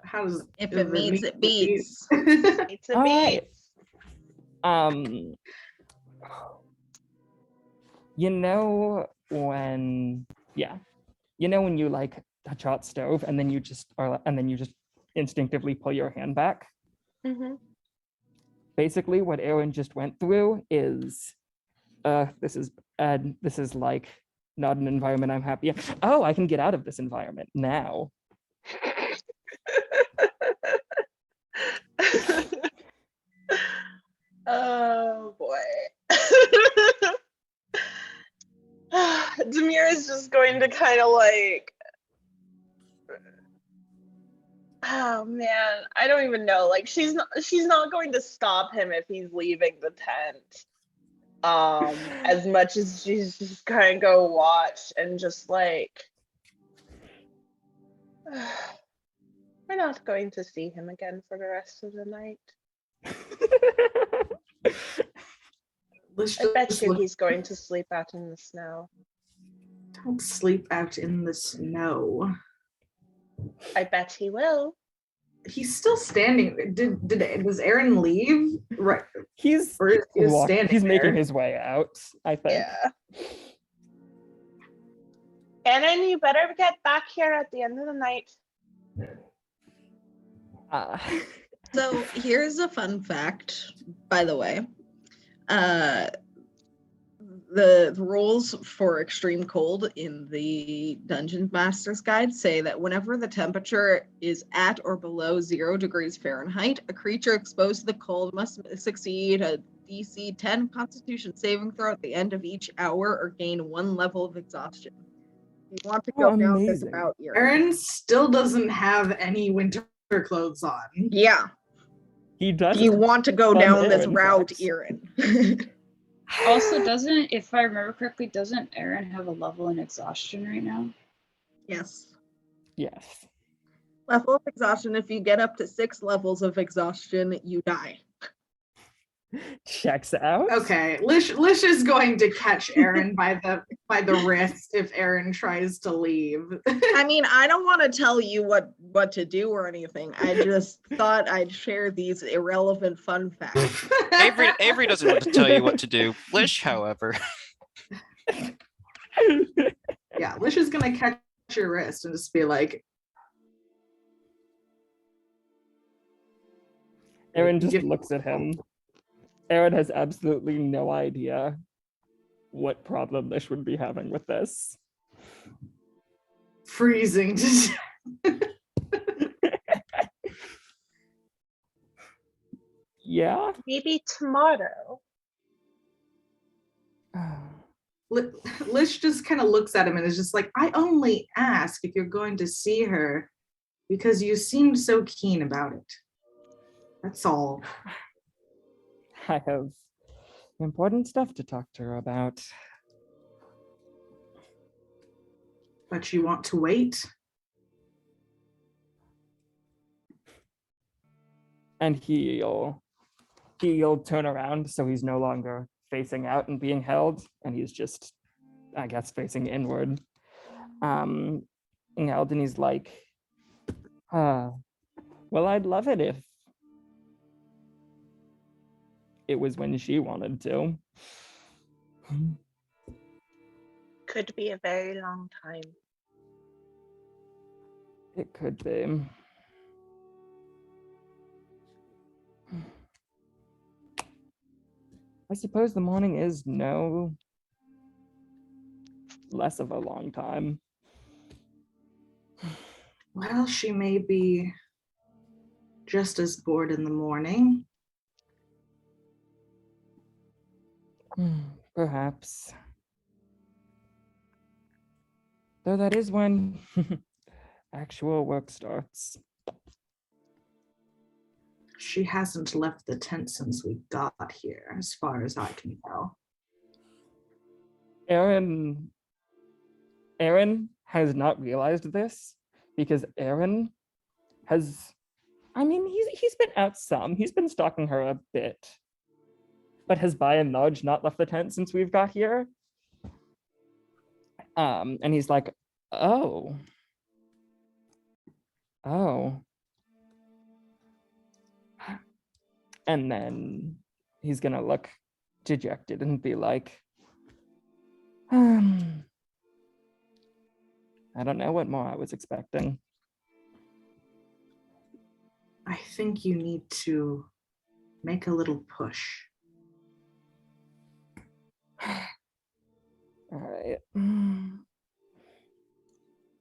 Speaker 3: How does
Speaker 1: If it means it beats.
Speaker 2: It's a
Speaker 7: All
Speaker 2: beat.
Speaker 7: right. You know when you like touch hot stove and then you just instinctly pull your hand back.
Speaker 2: Mm-hmm.
Speaker 7: Basically, what Aaron just went through is, this is like not an environment I'm happy. Oh, I can get out of this environment now.
Speaker 2: Oh boy. Demir is just going to kind of like, oh man, I don't even know. Like she's not going to stop him if he's leaving the tent. As much as she's just going to go watch and just like, we're not going to see him again for the rest of the night. I bet you he's going to sleep out in the snow.
Speaker 3: Don't sleep out in the snow.
Speaker 2: I bet he will.
Speaker 3: He's still standing. Does Aaron leave? Right.
Speaker 7: He's
Speaker 3: standing.
Speaker 7: He's making
Speaker 3: there.
Speaker 7: his way out, I think.
Speaker 2: Yeah. Aaron, you better get back here at the end of the night.
Speaker 1: So here's a fun fact, by the way. The rules for extreme cold in the Dungeon Master's Guide say that whenever the temperature is at or below 0 degrees Fahrenheit, a creature exposed to the cold must succeed a DC 10 Constitution saving throw at the end of each hour or gain 1 level of exhaustion. If you want to go down this
Speaker 7: amazing.
Speaker 1: route,
Speaker 3: Aaron still doesn't have any winter winter clothes on.
Speaker 1: Yeah.
Speaker 7: He does.
Speaker 1: Do you want to go
Speaker 7: Fun
Speaker 1: down this
Speaker 7: errand
Speaker 1: route,
Speaker 7: facts.
Speaker 1: Erin?
Speaker 5: Also, doesn't, if I remember correctly, doesn't Aaron have a level in exhaustion right now?
Speaker 1: Yes.
Speaker 7: Yes.
Speaker 1: Level of exhaustion. If you get up to 6 levels of exhaustion, you die.
Speaker 7: Checks out.
Speaker 3: Okay, Lish is going to catch Aaron by the wrist if Aaron tries to leave.
Speaker 1: I mean, I don't want to tell you what to do or anything. I just thought I'd share these irrelevant fun facts.
Speaker 6: Avery doesn't want to tell you what to do. Lish, however.
Speaker 3: Yeah, Lish is gonna catch your wrist and just be like,
Speaker 7: Aaron just
Speaker 3: Give-
Speaker 7: looks at him. Aaron has absolutely no idea what problem Lish would be having with this.
Speaker 3: freezing.
Speaker 7: Yeah.
Speaker 2: Maybe tomorrow.
Speaker 3: Lish just kind of looks at him and is just like, I only ask if you're going to see her because you seemed so keen about it. That's all.
Speaker 7: I have important stuff to talk to her about.
Speaker 3: But you want to wait?
Speaker 7: And he'll turn around so he's no longer facing out and being held, and he's just, I guess, facing inward. Held, and he's like, well, I'd love it if it was when she wanted to.
Speaker 2: Could be a very long time.
Speaker 7: It could be. I suppose the morning is no less of a long time.
Speaker 3: Well, she may be just as bored in the morning.
Speaker 7: Perhaps. Though that is when actual work starts.
Speaker 3: She hasn't left the tent since we got here, as far as I can tell.
Speaker 7: Aaron has not realized this because Aaron has, I mean, he's been out some. He's been stalking her a bit, but has by and large not left the tent since we've got here. And he's like, oh. And then he's gonna look dejected and be like, I don't know what more I was expecting.
Speaker 3: I think you need to make a little push.
Speaker 7: All right.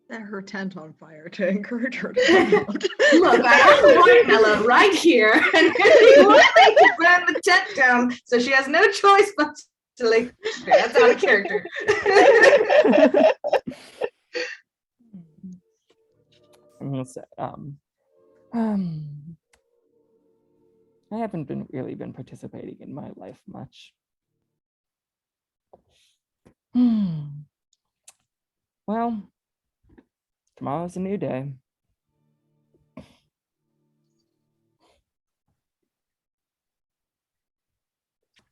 Speaker 1: Set her tent on fire to encourage her to come out.
Speaker 3: Look, I have a watermelon right here, and you want me to burn the tent down, so she has no choice but to like. That's out of character.
Speaker 7: I'm gonna say, I haven't really been participating in my life much. Well, tomorrow's a new day.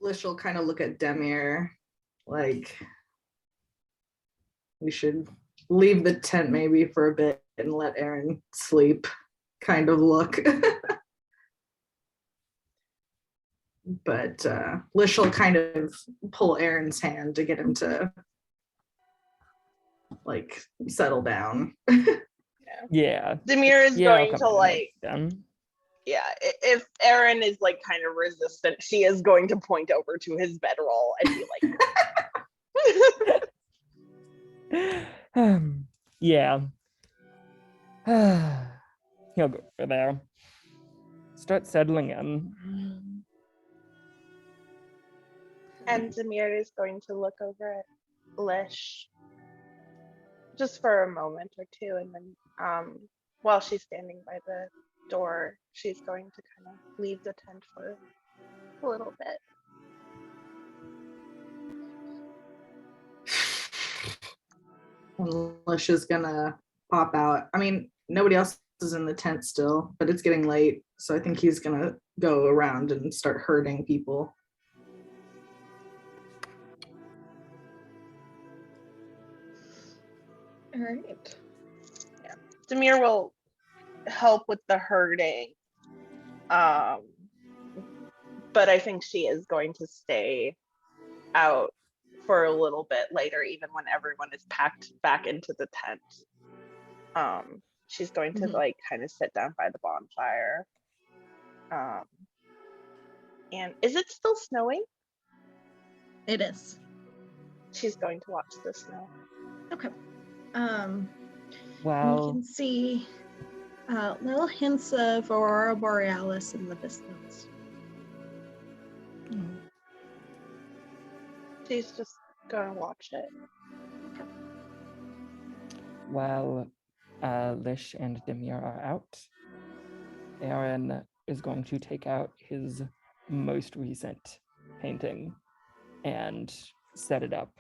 Speaker 3: Lish will kind of look at Demir like we should leave the tent maybe for a bit and let Aaron sleep kind of look. But Lish will kind of pull Aaron's hand to get him to like settle down.
Speaker 7: Yeah.
Speaker 2: Demir is
Speaker 7: Yeah, I'll
Speaker 2: going
Speaker 7: come
Speaker 2: to
Speaker 7: in
Speaker 2: like,
Speaker 7: then.
Speaker 2: yeah, if Aaron is like kind of resistant, she is going to point over to his bedroll and be like,
Speaker 7: Yeah. He'll go over there. Start settling in.
Speaker 2: and Demir is going to look over at Lish just for a moment or two, and then while she's standing by door, she's going to kind of leave the tent for a little bit.
Speaker 3: Alicia's gonna pop out. I mean, nobody else is in the tent still, but it's getting late, so I think he's gonna go around and start herding people.
Speaker 1: All right.
Speaker 2: Demir will help with the herding. But I think she is going to stay out for a little bit later, even when everyone is packed back into the tent. She's going to like kind of sit down by the bonfire. And is it still snowing?
Speaker 1: It is.
Speaker 2: She's going to watch the snow.
Speaker 1: Okay. And you
Speaker 7: Well,
Speaker 1: can see little hints of aurora borealis in the distance.
Speaker 2: She's just gonna watch it.
Speaker 7: while Lish and Demir are out, Aaron is going to take out his most recent painting and set it up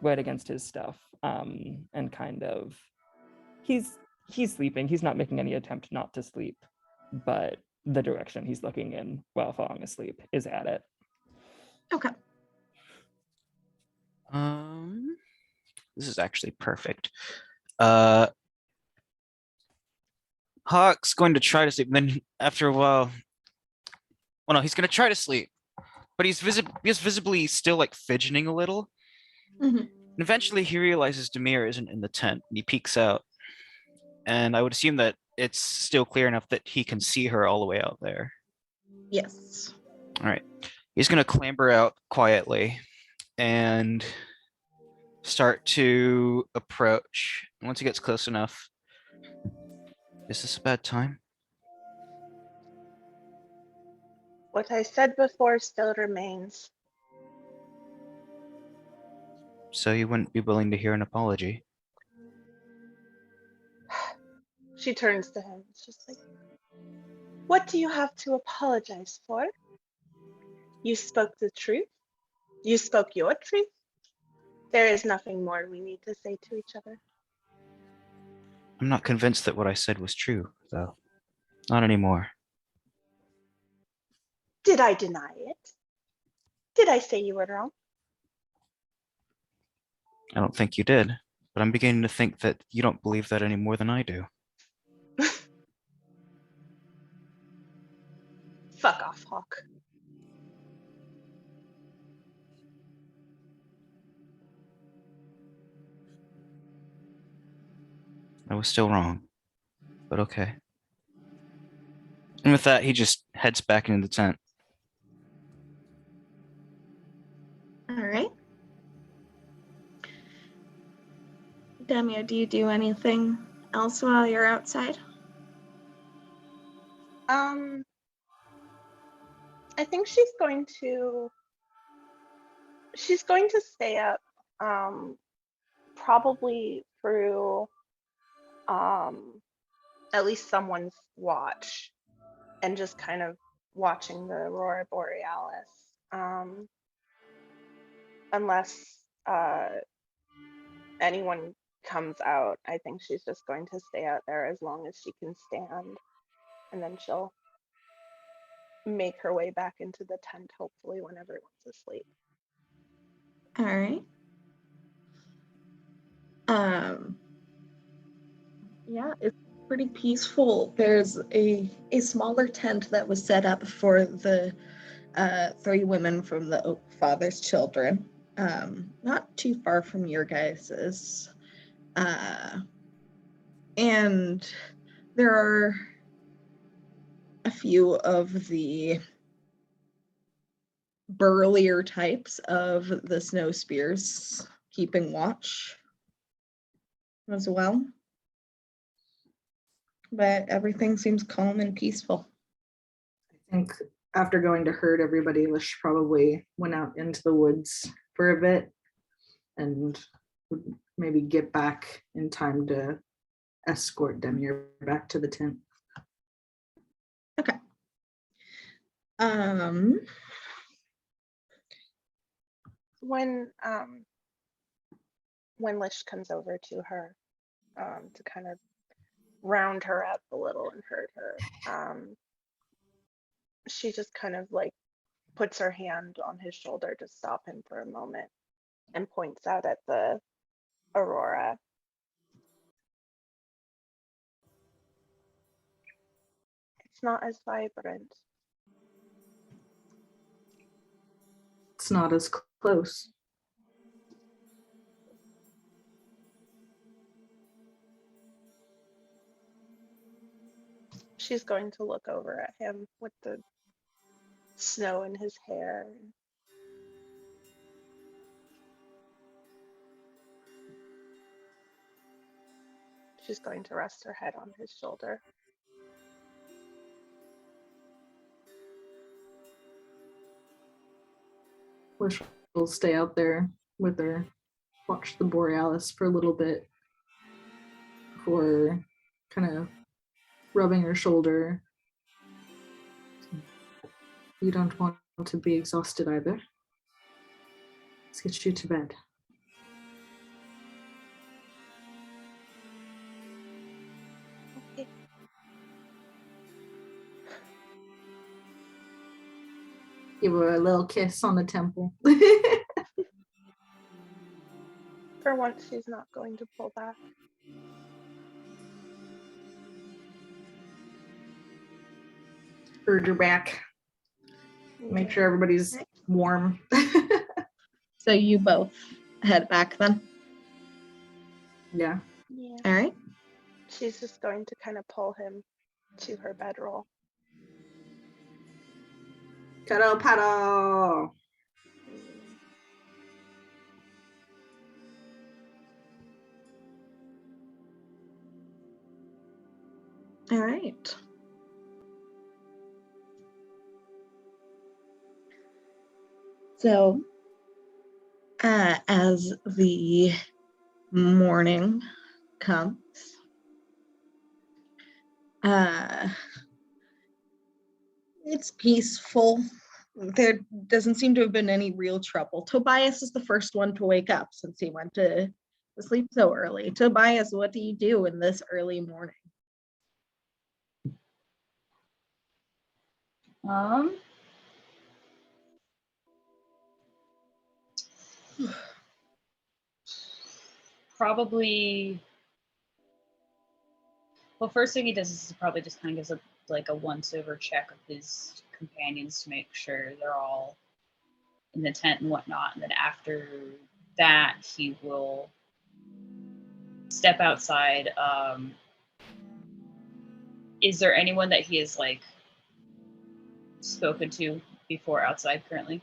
Speaker 7: right against his stuff, and kind of he's sleeping. He's not making any attempt not to sleep, but the direction he's looking in while falling asleep is at it.
Speaker 1: Okay.
Speaker 6: This is actually perfect. Hawk's going to try to sleep, and then after a while, well, no, he's going to try to sleep, but he's visibly still like fidgeting a little.
Speaker 1: Mhm.
Speaker 6: And eventually, he realizes Demir isn't in the tent, and he peeks out. And I would assume that it's still clear enough that he can see her all the way out there.
Speaker 1: Yes.
Speaker 6: All right, he's going to clamber out quietly and start to approach. And once he gets close enough, is this a bad time?
Speaker 2: What I said before still remains.
Speaker 6: So you wouldn't be willing to hear an apology?
Speaker 2: She turns to him. It's just like, what do you have to apologize for? You spoke the truth. You spoke your truth. There is nothing more we need to say to each other.
Speaker 6: I'm not convinced that what I said was true, though. Not anymore.
Speaker 2: Did I deny it? Did I say you were wrong?
Speaker 6: I don't think you did, but I'm beginning to think that you don't believe that any more than I do.
Speaker 2: Fuck off, Hawk.
Speaker 6: I was still wrong, but okay. And with that, he just heads back into the tent.
Speaker 1: All right. Demia, do you do anything else while you're outside?
Speaker 2: I think she's going to stay up probably through at least someone's watch and just kind of watching the aurora borealis, unless anyone comes out. I think she's just going to stay out there as long as she can stand, and then she'll make her way back into the tent, hopefully when everyone's asleep.
Speaker 1: All right. Yeah, it's pretty peaceful. There's a smaller tent that was set up for the 3 women from the Oak Father's children, not too far from your guys's. And there are a few of the burlier types of the snow spears keeping watch as well. But everything seems calm and peaceful.
Speaker 3: I think after going to herd everybody, Lish probably went out into the woods for a bit and would maybe get back in time to escort Demir back to the tent.
Speaker 1: Um,
Speaker 2: When Lish comes over to her to kind of round her up a little and hurt her, she just kind of like puts her hand on his shoulder to stop him for a moment and points out at the aurora. It's not as vibrant.
Speaker 3: It's not as close.
Speaker 2: She's going to look over at him with the snow in his hair. She's going to rest her head on his shoulder.
Speaker 3: Wish will stay out there with her, watch the borealis for a little bit before kind of rubbing her shoulder. You don't want to be exhausted either. Let's get you to bed.
Speaker 2: Okay.
Speaker 3: Give her a little kiss on the temple.
Speaker 2: For once, she's not going to pull back.
Speaker 3: Herd her back. Make sure everybody's warm.
Speaker 1: so you both head back then.
Speaker 3: Yeah.
Speaker 2: Yeah.
Speaker 1: All right.
Speaker 2: She's just going to kind of pull him to her bedroll.
Speaker 3: Cuddle paddle.
Speaker 1: All right. So, as the morning comes, it's peaceful. There doesn't seem to have been any real trouble. Tobias is the first one to wake up since he went to sleep so early. Tobias, what do you do in this early morning?
Speaker 5: Probably. Well, first thing he does is probably just kind of gives a once-over check of his companions to make sure they're all in the tent and whatnot. And then after that, he will step outside. Is there anyone that he has spoken to before outside currently?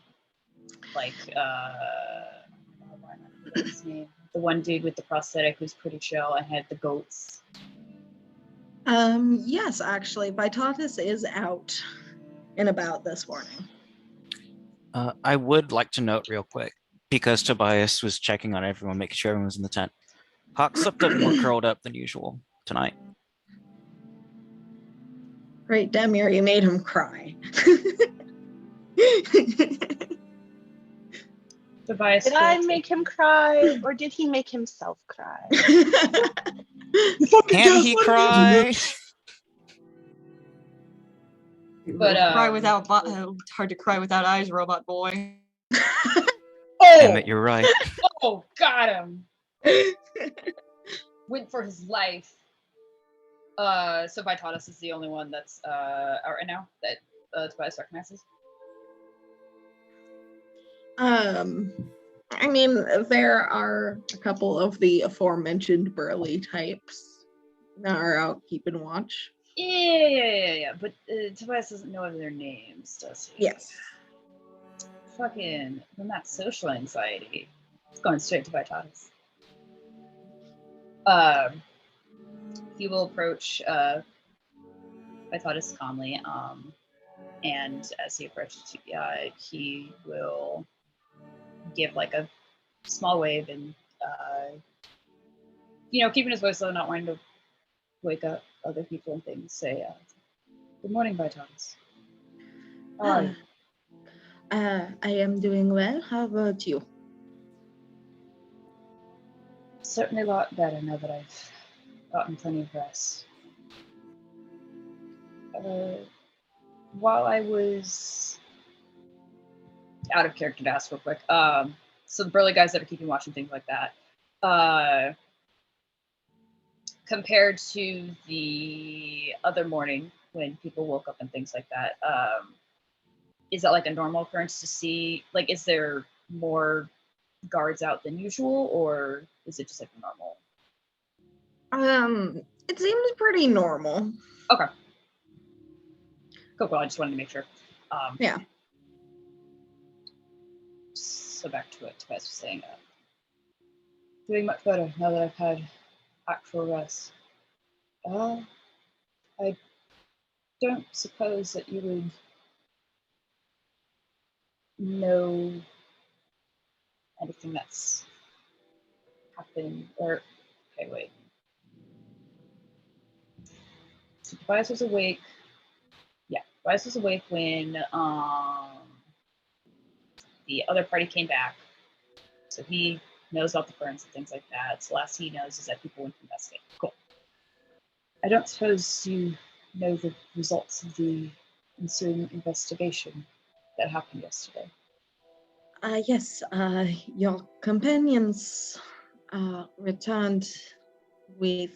Speaker 5: Why not forget his name? The one dude with the prosthetic who's pretty chill and had the goats.
Speaker 1: Yes, actually, Vitatis is out and about this morning.
Speaker 6: I would like to note real quick, because Tobias was checking on everyone, making sure everyone was in the tent. Hawk slept up more curled up than usual tonight.
Speaker 1: Great, Demir, you made him cry.
Speaker 5: Tobias,
Speaker 2: Did I make him cry, or did he make himself cry?
Speaker 6: Can't he cry?
Speaker 5: But
Speaker 4: Cry without it's hard to cry without eyes, robot boy.
Speaker 6: Emmett, you're right.
Speaker 5: Oh, got him. Went for his life. So Vitalis is the only one that's out right now that Tobias recognizes.
Speaker 1: I mean, there are a couple of the aforementioned burly types that are out keeping watch.
Speaker 5: Yeah. But Tobias doesn't know their names, does he?
Speaker 1: Yes.
Speaker 5: Fucking, then that's social anxiety. It's going straight to Vitalis. He will approach Vitalis calmly, and as he approaches, he will give a small wave and, keeping his voice low, not wanting to wake up other people and things, say, "Good morning, Vitalis." Hi.
Speaker 1: I am doing well. How about you?
Speaker 5: Certainly a lot better now that I've gotten plenty of rest. While I was out of character to ask real quick, so the burly guys that are keeping watch and things like that, compared to the other morning when people woke up and things like that, is that like a normal occurrence to see? Like, is there more guards out than usual, or is it just like normal?
Speaker 1: It seems pretty normal.
Speaker 5: Okay. Cool. I just wanted to make sure.
Speaker 1: Yeah.
Speaker 5: So back to what Tess was saying. Doing much better now that I've had actual rest. I don't suppose that you would know anything that's happened, or okay, wait. So Tobias was awake. Yeah, Tobias was awake when the other party came back. So he knows about the ferns and things like that. So last he knows is that people went to investigate. Cool. I don't suppose you know the results of the ensuing investigation that happened yesterday.
Speaker 1: Yes, your companions returned with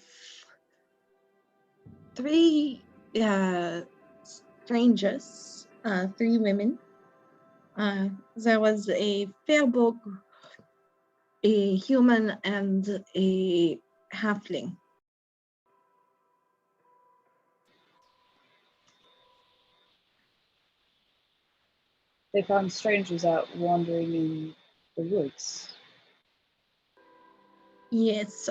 Speaker 1: three strangers, three women. There was a Fairbog, a human, and a halfling.
Speaker 5: They found strangers out wandering in the woods.
Speaker 1: Yes,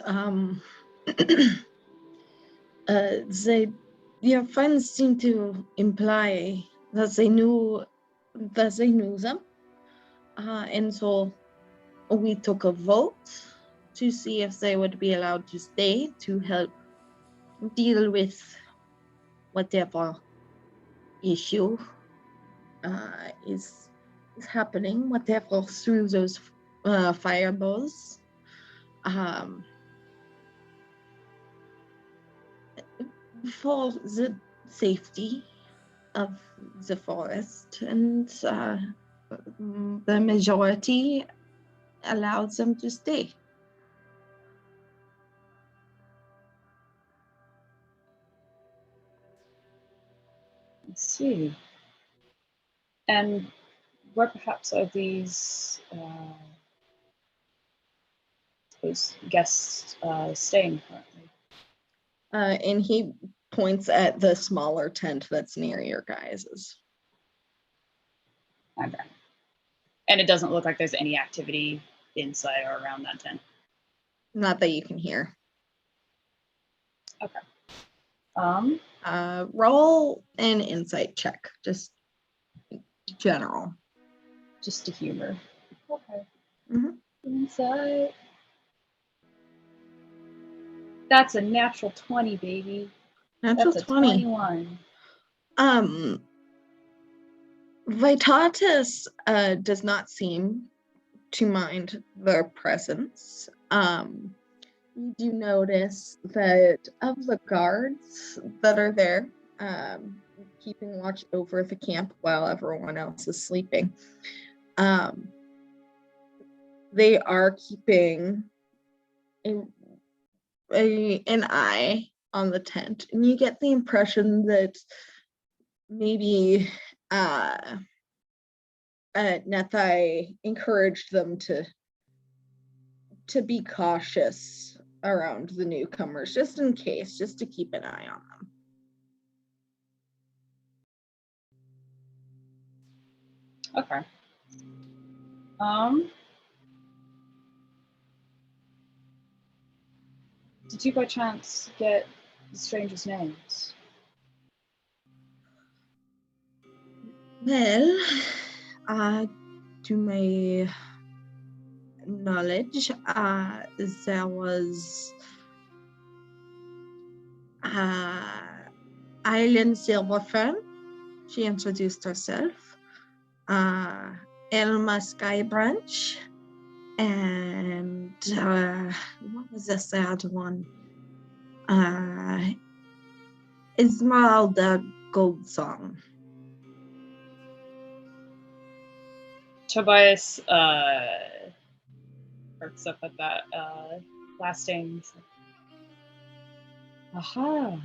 Speaker 1: your friends seem to imply that they knew them, and so we took a vote to see if they would be allowed to stay to help deal with whatever issue is happening, whatever through those fireballs. For the safety of the forest, and the majority allowed them to stay.
Speaker 5: Let's see. And where perhaps are these guests staying currently?
Speaker 1: And he points at the smaller tent that's near your guys's.
Speaker 5: Okay. And it doesn't look like there's any activity inside or around that tent.
Speaker 1: Not that you can hear.
Speaker 5: Okay.
Speaker 1: Roll an insight check, just general.
Speaker 5: Just to humor. Okay.
Speaker 1: Mm-hmm.
Speaker 5: Insight. That's a natural 20, baby.
Speaker 1: Natural
Speaker 5: That's a
Speaker 1: 20.
Speaker 5: 21.
Speaker 1: Vitatis does not seem to mind their presence. You do notice that of the guards that are there, keeping watch over the camp while everyone else is sleeping, they are keeping an eye on the tent, and you get the impression that maybe Nethai encouraged them to be cautious around the newcomers, just in case, just to keep an eye on them.
Speaker 5: Okay. Did you by chance get the strangers' names?
Speaker 1: Well, to my knowledge, there was Island Silverfern, she introduced herself. Elma Skybranch. And what was the sad one? Esmeralda Goldsong.
Speaker 5: Tobias perks up at that last name. Aha.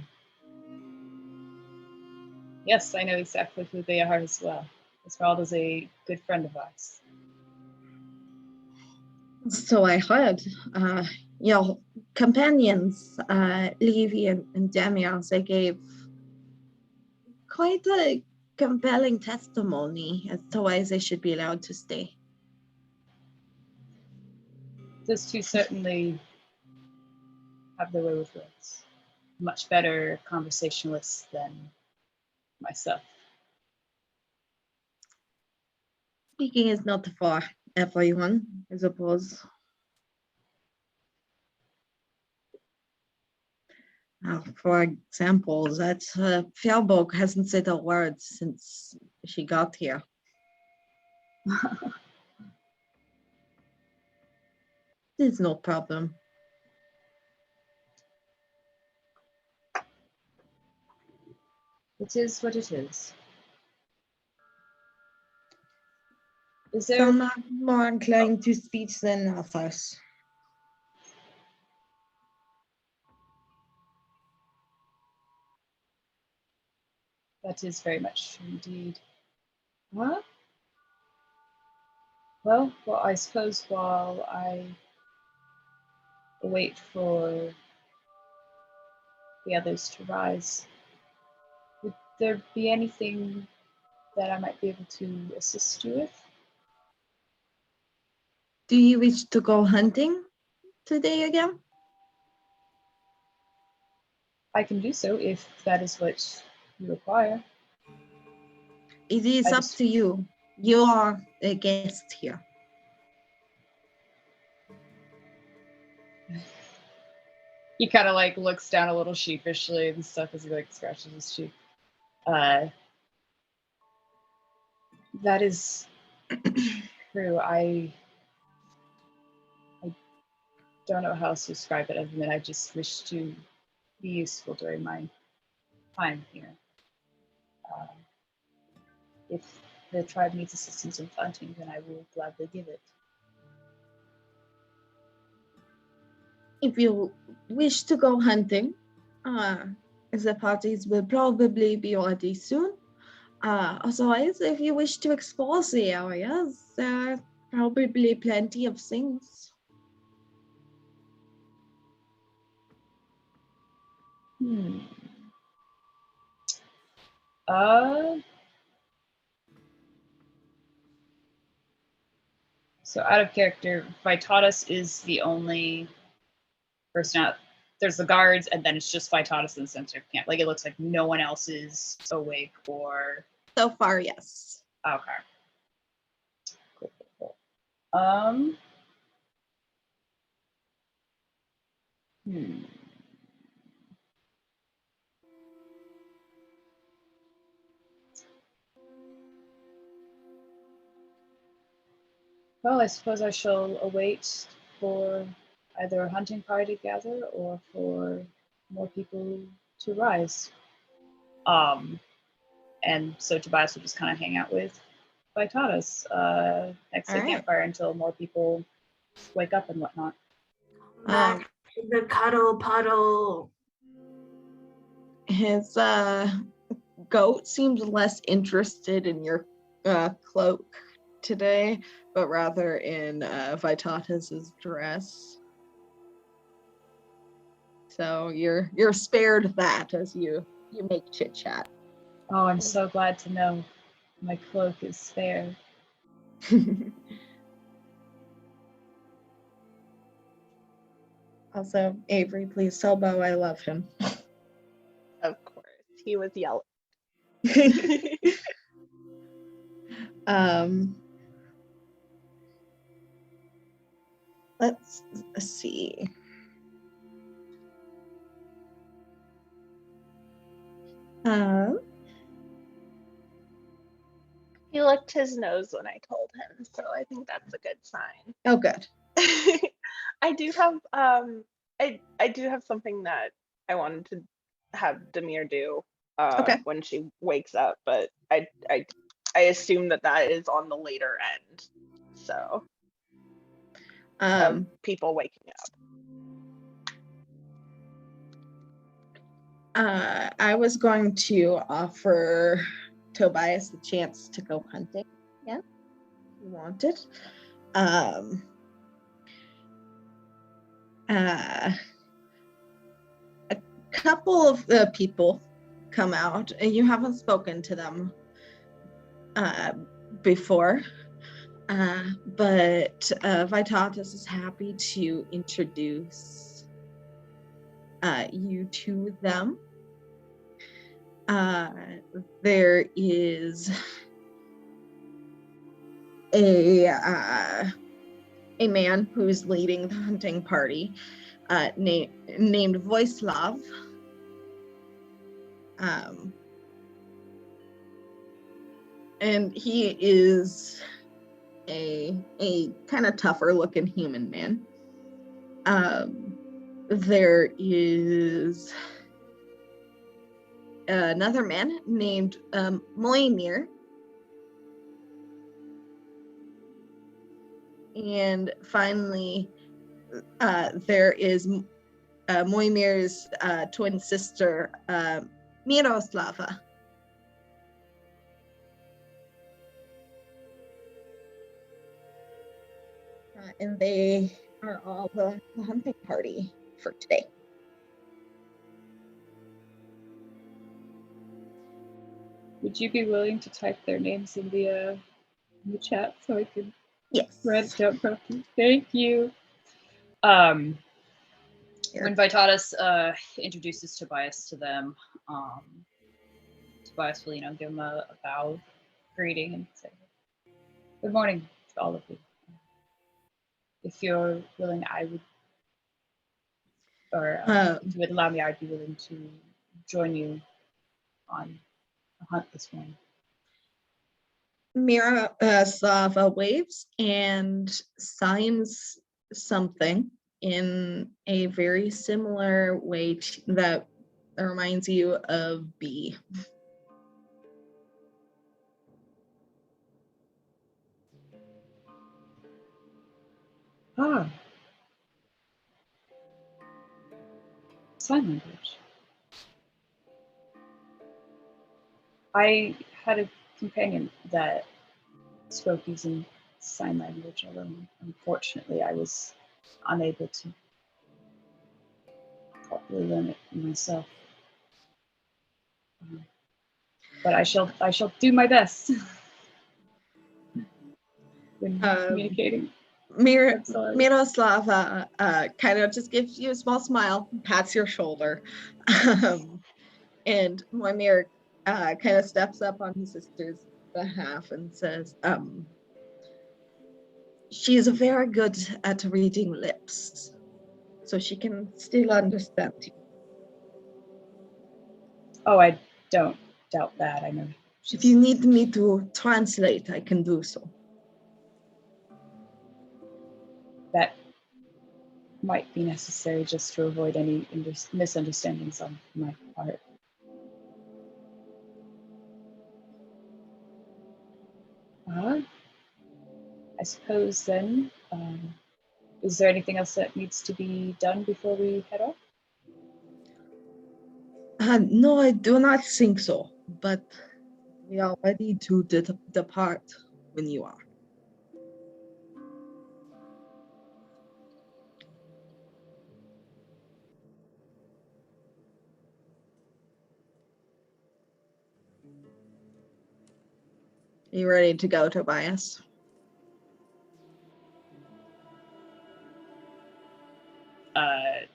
Speaker 5: Yes, I know exactly who they are as well. Esmeralda's a good friend of ours.
Speaker 1: So I heard. Your companions, Levy and Damian, they gave quite a compelling testimony as to why they should be allowed to stay.
Speaker 5: Those two certainly have their way with words. Much better conversationalists than myself.
Speaker 1: Speaking is not for everyone, I suppose. For example, that Fjellborg hasn't said a word since she got here. There's no problem.
Speaker 5: It is what it is. Is there...
Speaker 1: Some are more inclined to speech than others.
Speaker 5: That is very much true indeed. Huh? Well, I suppose while I wait for the others to rise, would there be anything that I might be able to assist you with?
Speaker 1: Do you wish to go hunting today again?
Speaker 5: I can do so if that is what you require.
Speaker 1: It is up to you. You are a guest here.
Speaker 5: He kind of like looks down a little sheepishly and stuff as he like scratches his cheek. That is true. I don't know how else to describe it other than I just wish to be useful during my time here. If the tribe needs assistance in hunting, then I will gladly give it.
Speaker 1: If you wish to go hunting, the parties will probably be ready soon. Otherwise, if you wish to explore the areas, there are probably plenty of things.
Speaker 5: So out of character, Vitatus is the only person out. There's the guards, and then it's just Vitatus in the center of camp. Like it looks like no one else is awake or.
Speaker 1: So far, yes.
Speaker 5: Okay. Cool. Well, I suppose I shall await for either a hunting party to gather or for more people to rise. And so Tobias will just kind of hang out with Vitatus next to the campfire until more people wake up and whatnot.
Speaker 3: Back to the cuddle puddle.
Speaker 1: His goat seems less interested in your cloak today, but rather in Vitatus's dress. So you're spared that as you make chit chat.
Speaker 5: Oh, I'm so glad to know my cloak is spared.
Speaker 1: Also, Avery, please tell Bo I love him.
Speaker 2: Of course, he was yelling.
Speaker 1: Let's see.
Speaker 2: He licked his nose when I told him, so I think that's a good sign.
Speaker 1: Oh, good.
Speaker 2: I do have I do have something that I wanted to have Demir do
Speaker 1: Okay.
Speaker 2: when she wakes up, but I assume that is on the later end. So people waking up.
Speaker 1: I was going to offer Tobias the chance to go hunting. Yeah, he wanted. A couple of the people come out, and you haven't spoken to them before. But Vitatus is happy to introduce you to them. There is a man who's leading the hunting party, named Voislav. And he is a kind of tougher looking human man. There is another man named Moimir. And finally, there is Moimir's twin sister, Miroslava. And they are all the hunting party for today.
Speaker 5: Would you be willing to type their names in the chat so I can
Speaker 1: Yes.
Speaker 5: write it down properly? Thank you. When Vitatus introduces Tobias to them, Tobias will, give him a bow, greeting, and say, "Good morning to all of you. If you're willing, I would, or if you would allow me, I'd be willing to join you on a hunt this morning."
Speaker 1: Miroslava waves and signs something in a very similar way that reminds you of B.
Speaker 5: Ah. Sign language. I had a companion that spoke using sign language, although unfortunately I was unable to properly learn it myself. But I shall do my best when communicating.
Speaker 1: Miroslava kind of just gives you a small smile, pats your shoulder, and Moimir kind of steps up on his sister's behalf and says, she is very good at reading lips, so she can still understand you.
Speaker 5: Oh, I don't doubt that. I know.
Speaker 1: If you need me to translate, I can do so.
Speaker 5: That might be necessary just to avoid any misunderstandings on my part. I suppose then, is there anything else that needs to be done before we head off?
Speaker 1: No, I do not think so, but we are ready to depart when you are. Are you ready to go, Tobias?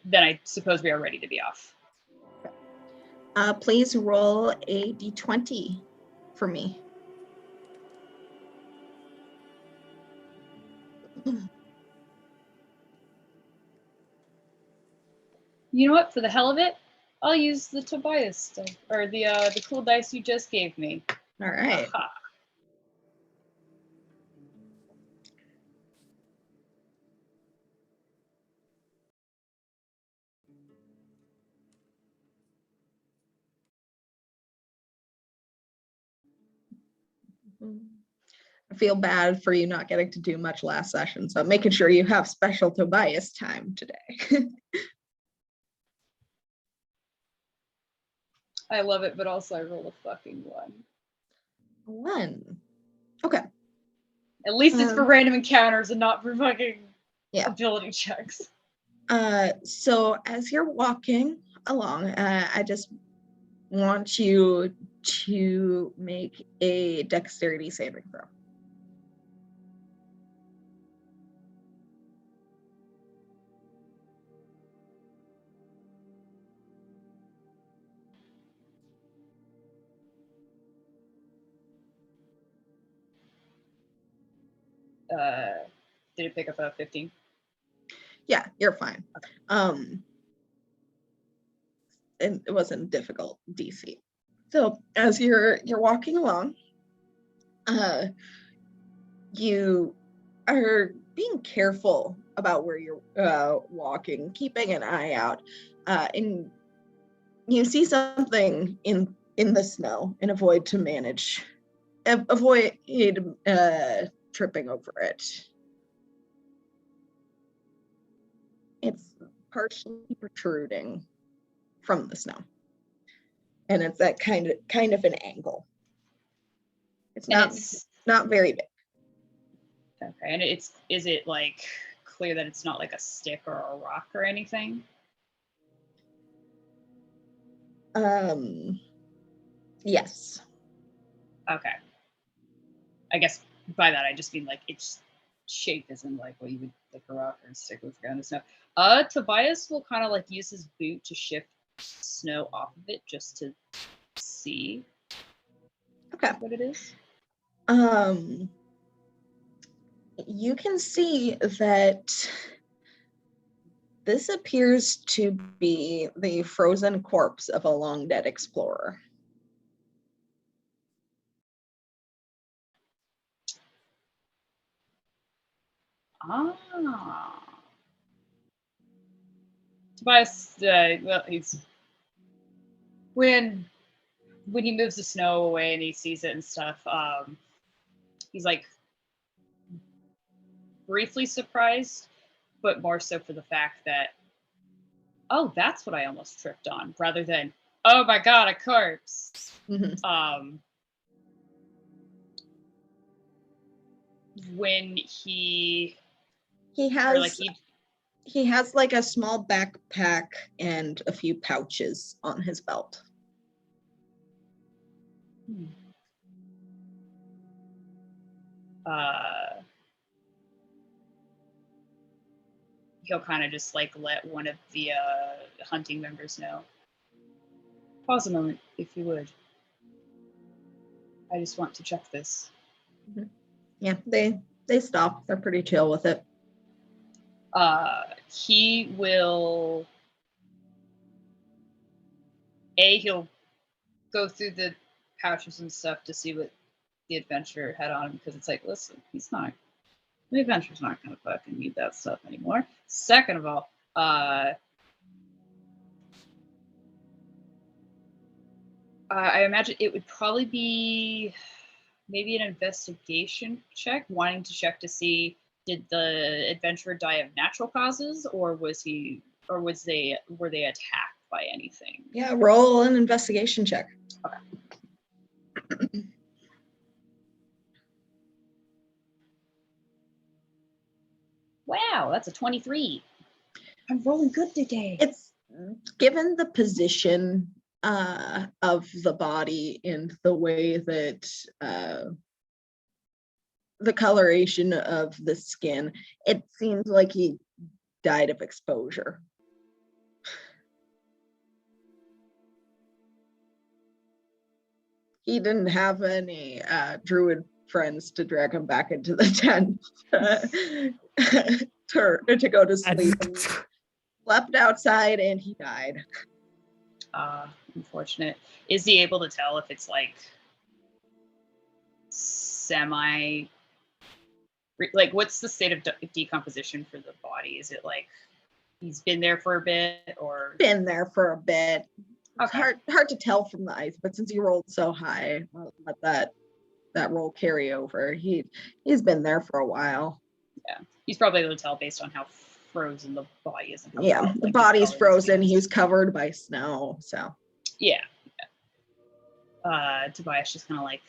Speaker 5: Then I suppose we are ready to be off.
Speaker 1: Please roll a d20 for me.
Speaker 5: You know what? For the hell of it, I'll use the Tobias stuff, or the cool dice you just gave me.
Speaker 1: All right.
Speaker 5: Aha.
Speaker 1: I feel bad for you not getting to do much last session, so I'm making sure you have special Tobias time today.
Speaker 5: I love it, but also I rolled a fucking 1.
Speaker 1: 1. Okay.
Speaker 5: At least it's for random encounters and not for fucking
Speaker 1: Yeah.
Speaker 5: ability checks.
Speaker 1: So as you're walking along, I just want you to make a dexterity saving throw.
Speaker 5: Did it pick up a 15?
Speaker 1: Yeah, you're fine. And it wasn't difficult DC. So as you're walking along, you are being careful about where you're walking, keeping an eye out, and you see something in the snow and avoid tripping over it. It's partially protruding from the snow, and it's that kind of an angle. It's not very big.
Speaker 5: Okay, and is it like clear that it's not like a stick or a rock or anything?
Speaker 1: Yes.
Speaker 5: Okay. I guess by that I just mean like its shape isn't like what you would like a rock or a stick with ground and snow. Tobias will kind of like use his boot to shift snow off of it just to see what it is.
Speaker 1: You can see that this appears to be the frozen corpse of a long dead explorer.
Speaker 5: Tobias, well, he's when he moves the snow away and he sees it and stuff, he's like briefly surprised, but more so for the fact that, oh, that's what I almost tripped on, rather than, oh my god, a corpse.
Speaker 1: Mm-hmm.
Speaker 5: When he
Speaker 1: has like a small backpack and a few pouches on his belt.
Speaker 5: He'll kind of just like let one of the hunting members know. Pause a moment, if you would. I just want to check this.
Speaker 1: Mm-hmm. Yeah, they stop. They're pretty chill with it.
Speaker 5: He will. He'll go through the pouches and stuff to see what the adventurer had on him, because it's like, listen, the adventurer's not gonna fucking need that stuff anymore. Second of all, I imagine it would probably be maybe an investigation check, wanting to check to see, did the adventurer die of natural causes, or were they attacked by anything?
Speaker 1: Yeah, roll an investigation check.
Speaker 5: Okay. Wow, that's a 23. I'm rolling good today.
Speaker 1: It's given the position of the body and the way that the coloration of the skin, it seems like he died of exposure. He didn't have any druid friends to drag him back into the tent to go to sleep. Slept outside and he died.
Speaker 5: Unfortunate. Is he able to tell if it's like semi, like what's the state of decomposition for the body? Is it like he's been there for a bit, or
Speaker 1: been there for a bit?
Speaker 5: Okay.
Speaker 1: Hard to tell from the ice, but since you rolled so high, I'll let that that role carry over. He's been there for a while.
Speaker 5: He's probably able to tell based on how frozen the body is. And how
Speaker 1: Yeah,
Speaker 5: well,
Speaker 1: the
Speaker 5: like,
Speaker 1: body's
Speaker 5: colors
Speaker 1: frozen.
Speaker 5: changed.
Speaker 1: He was covered by snow. So
Speaker 5: Yeah. Tobias just kind of like,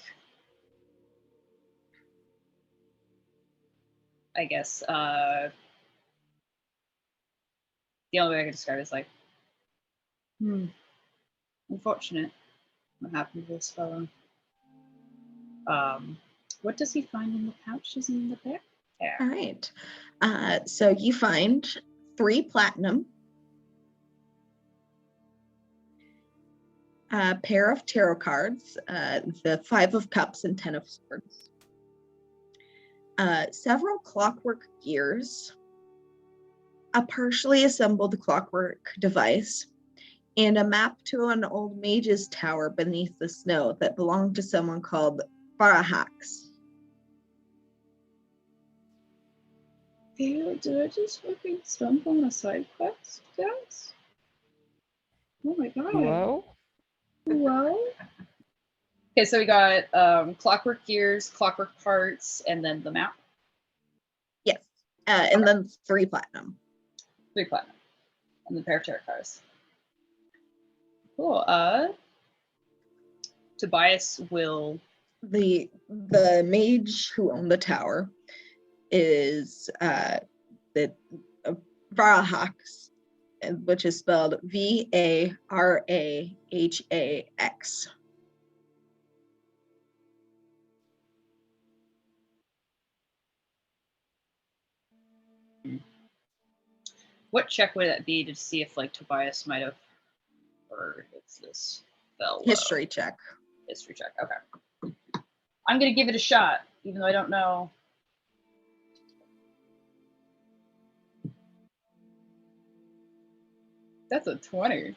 Speaker 5: I guess, the only way I can describe it is like, unfortunate what happened to this fellow. What does he find in the pouches in the back there?
Speaker 1: all right. So you find 3 platinum, a pair of tarot cards, the 5 of cups and 10 of swords, several clockwork gears, a partially assembled clockwork device, and a map to an old mage's tower beneath the snow that belonged to someone called Barahax.
Speaker 5: Hey, did I just fucking stumble on a side quest, guys? Oh my god.
Speaker 7: Well,
Speaker 5: Well. Okay, so we got clockwork gears, clockwork parts, and then the map.
Speaker 1: Yes, and then 3 platinum.
Speaker 5: 3 platinum. And the pair of tarot cards. Cool. Tobias will.
Speaker 1: The mage who owned the tower is the Varahax, which is spelled Varahx.
Speaker 5: What check would that be to see if like Tobias might have heard of this fellow?
Speaker 1: History check.
Speaker 5: History check. Okay. I'm gonna give it a shot, even though I don't know. That's a 20. It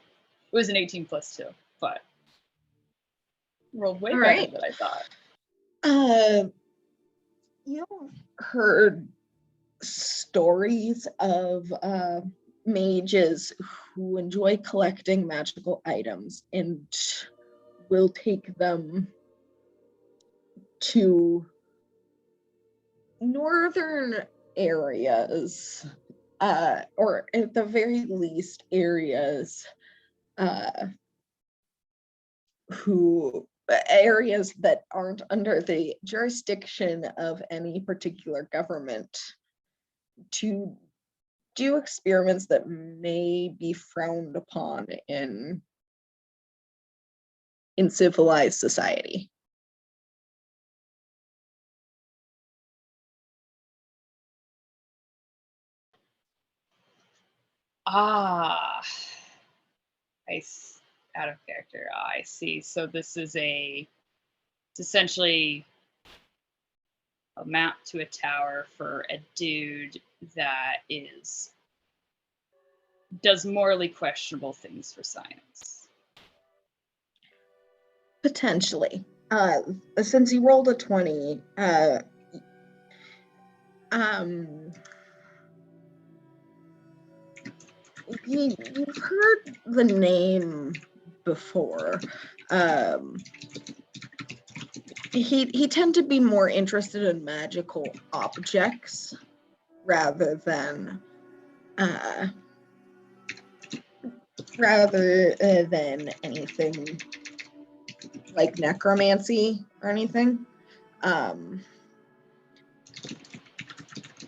Speaker 5: was an 18 plus 2, but rolled way
Speaker 1: All
Speaker 5: better
Speaker 1: right.
Speaker 5: than I thought.
Speaker 1: You've heard stories of mages who enjoy collecting magical items and will take them to northern areas, or at the very least areas areas that aren't under the jurisdiction of any particular government, to do experiments that may be frowned upon in civilized society.
Speaker 5: Ah, out of character. I see. So this is it's essentially a map to a tower for a dude that does morally questionable things for science.
Speaker 1: Potentially. Since you rolled a 20, you've heard the name before. He tend to be more interested in magical objects rather than anything like necromancy or anything.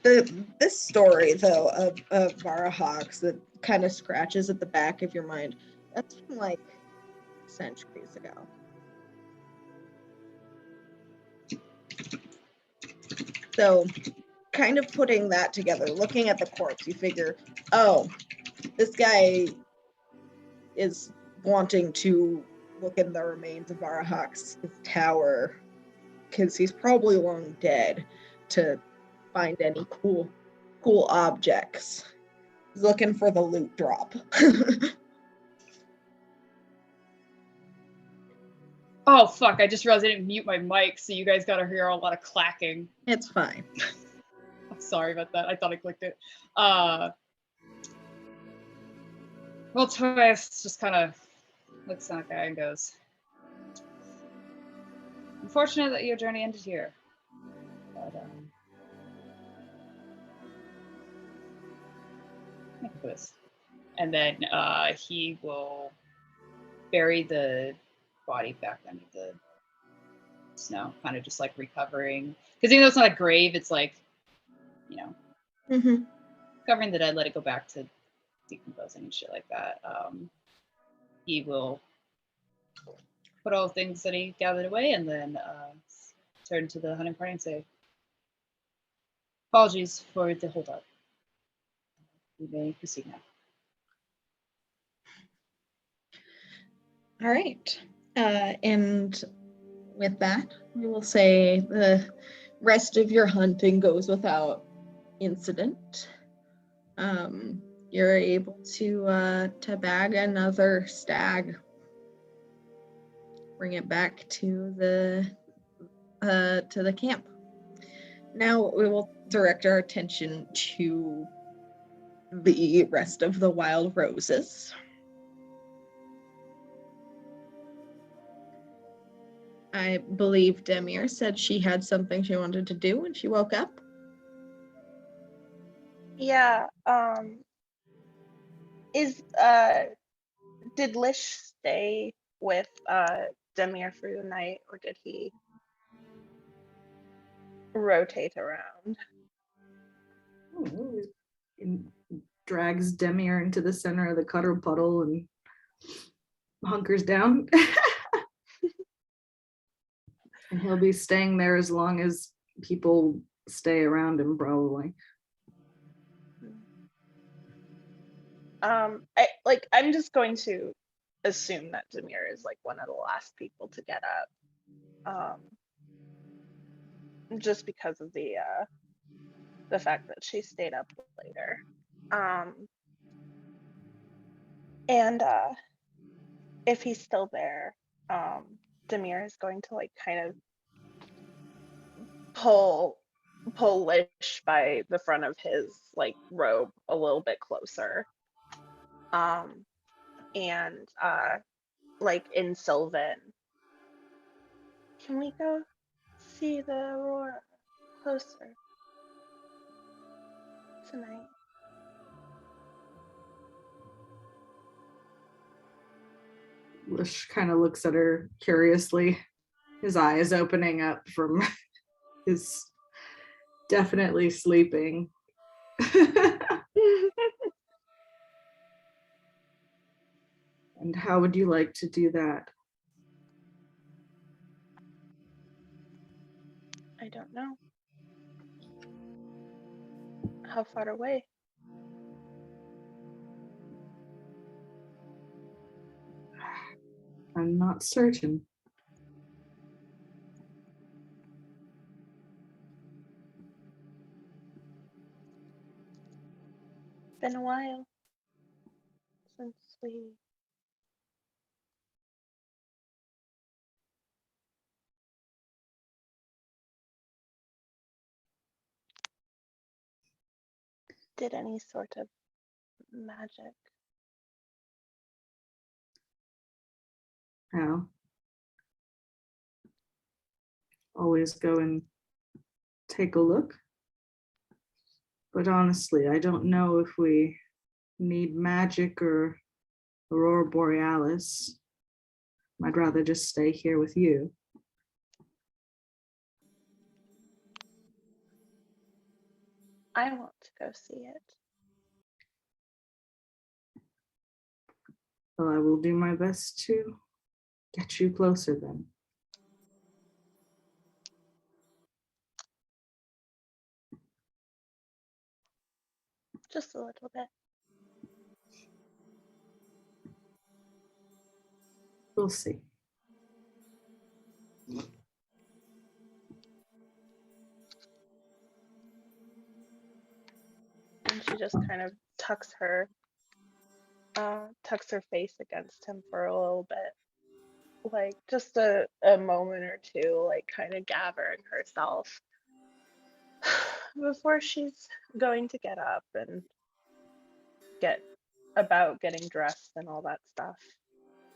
Speaker 1: This story though of Varahax that kind of scratches at the back of your mind, that's from like centuries ago. So kind of putting that together, looking at the corpse, you figure, oh, this guy is wanting to look in the remains of Varahax's tower because he's probably long dead, to find any cool objects. He's looking for the loot drop.
Speaker 5: Oh fuck, I just realized I didn't mute my mic, so you guys gotta hear a lot of clacking.
Speaker 1: It's fine.
Speaker 5: I'm sorry about that. I thought I clicked it. Well, Tobias just kind of looks at that guy and goes, Unfortunate that your journey ended here. But make a this. And then he will bury the body back under the snow, kind of just like recovering. Because even though it's not a grave, it's like, you know,
Speaker 1: Mm-hmm.
Speaker 5: covering the dead, let it go back to decomposing and shit like that. He will put all the things that he gathered away and then turn to the hunting party and say, apologies for the holdup. We may proceed now.
Speaker 1: All right. And with that, we will say the rest of your hunting goes without incident. You're able to bag another stag, bring it back to the camp. Now we will direct our attention to the rest of the wild roses. I believe Demir said she had something she wanted to do when she woke up.
Speaker 2: Yeah. Did Lish stay with Demir for the night, or did he rotate around?
Speaker 3: And drags Demir into the center of the cutter puddle and hunkers down. And he'll be staying there as long as people stay around him, probably.
Speaker 2: I'm just going to assume that Demir is like one of the last people to get up. Just because of the fact that she stayed up later. And if he's still there, Demir is going to like kind of pull Lish by the front of his like robe a little bit closer. And like in Sylvan, can we go see the aurora closer tonight?
Speaker 3: Lish kind of looks at her curiously, his eyes opening up from his definitely sleeping. And how would you like to do that?
Speaker 2: I don't know. How far away?
Speaker 3: I'm not certain.
Speaker 2: Been a while since we did any sort of magic.
Speaker 3: How? Always go and take a look. But honestly, I don't know if we need magic or aurora borealis. I'd rather just stay here with you.
Speaker 2: I want to go see it.
Speaker 3: Well, I will do my best to get you closer then.
Speaker 2: Just a little bit.
Speaker 3: We'll see.
Speaker 2: And she just kind of tucks her face against him for a little bit. Like just a moment or two, like kind of gathering herself before she's going to get up and get about getting dressed and all that stuff,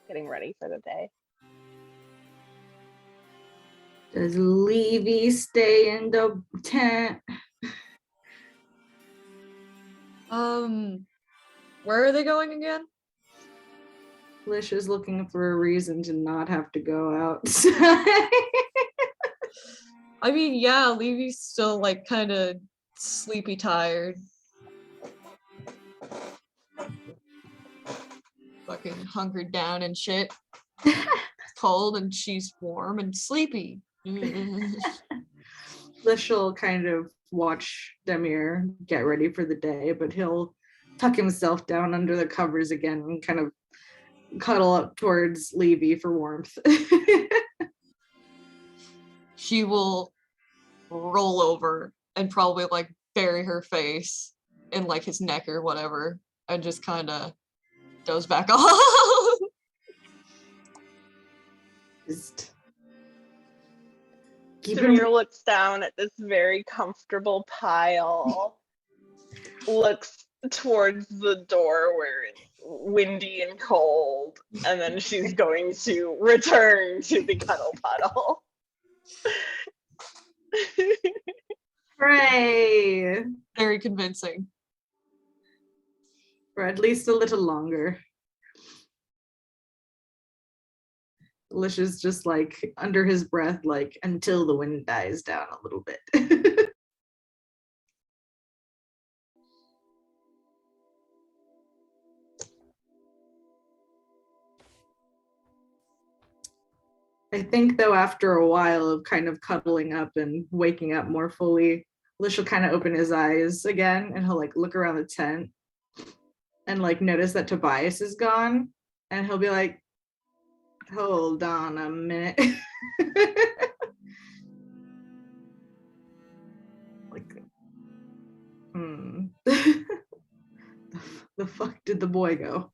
Speaker 2: getting ready for the day.
Speaker 3: Does Levy stay in the tent?
Speaker 4: Where are they going again?
Speaker 3: Lish is looking for a reason to not have to go outside.
Speaker 4: I mean, yeah, Levy's still like kind of sleepy tired. Fucking hunkered down and shit. It's cold and she's warm and sleepy.
Speaker 3: Lish will kind of watch Demir get ready for the day, but he'll tuck himself down under the covers again and kind of cuddle up towards Levy for warmth.
Speaker 4: She will roll over and probably like bury her face in like his neck or whatever and just kind of doze back off.
Speaker 3: Just keep him.
Speaker 2: Demir looks down at this very comfortable pile, looks towards the door where it's windy and cold, and then she's going to return to the cuddle puddle.
Speaker 3: Hooray!
Speaker 4: Very convincing.
Speaker 3: For at least a little longer. Lish is just like under his breath, like until the wind dies down a little bit. I think though after a while of kind of cuddling up and waking up more fully, Lish will kind of open his eyes again and he'll like look around the tent and like notice that Tobias is gone and he'll be like, hold on a minute. Like, the fuck did the boy go?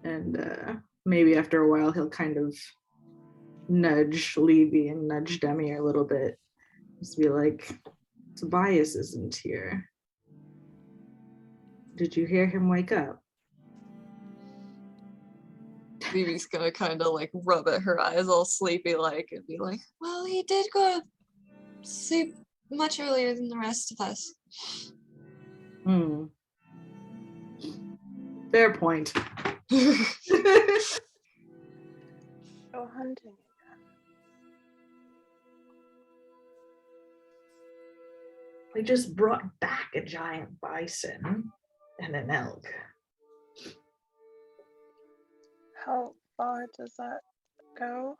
Speaker 3: And maybe after a while he'll kind of nudge Levy and nudge Demi a little bit. Just be like, Tobias isn't here. Did you hear him wake up?
Speaker 4: Levy's gonna kind of like rub at her eyes all sleepy like and be like, well, he did go to sleep much earlier than the rest of us.
Speaker 3: Fair point.
Speaker 2: Go hunting.
Speaker 3: We just brought back a giant bison and an elk.
Speaker 2: How far does that go?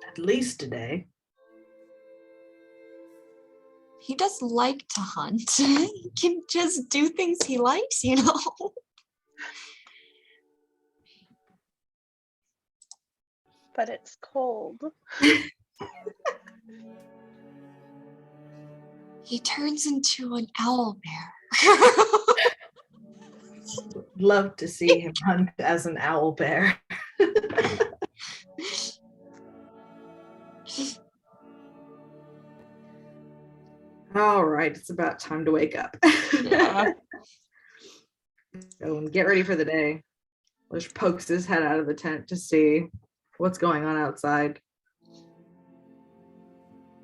Speaker 3: At least today.
Speaker 4: He does like to hunt. He can just do things he likes, you know?
Speaker 2: But it's cold.
Speaker 4: He turns into an owl bear.
Speaker 3: Love to see him hunt as an owl bear. All right, it's about time to wake up.
Speaker 4: Yeah.
Speaker 3: So get ready for the day. Lish pokes his head out of the tent to see what's going on outside.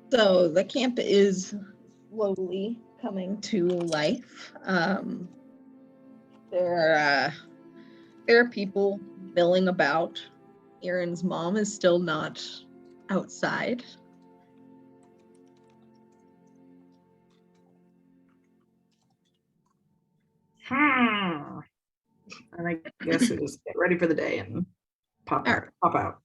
Speaker 1: So the camp is slowly coming to life. There are people milling about. Aaron's mom is still not outside.
Speaker 3: And I guess we just get ready for the day and pop out.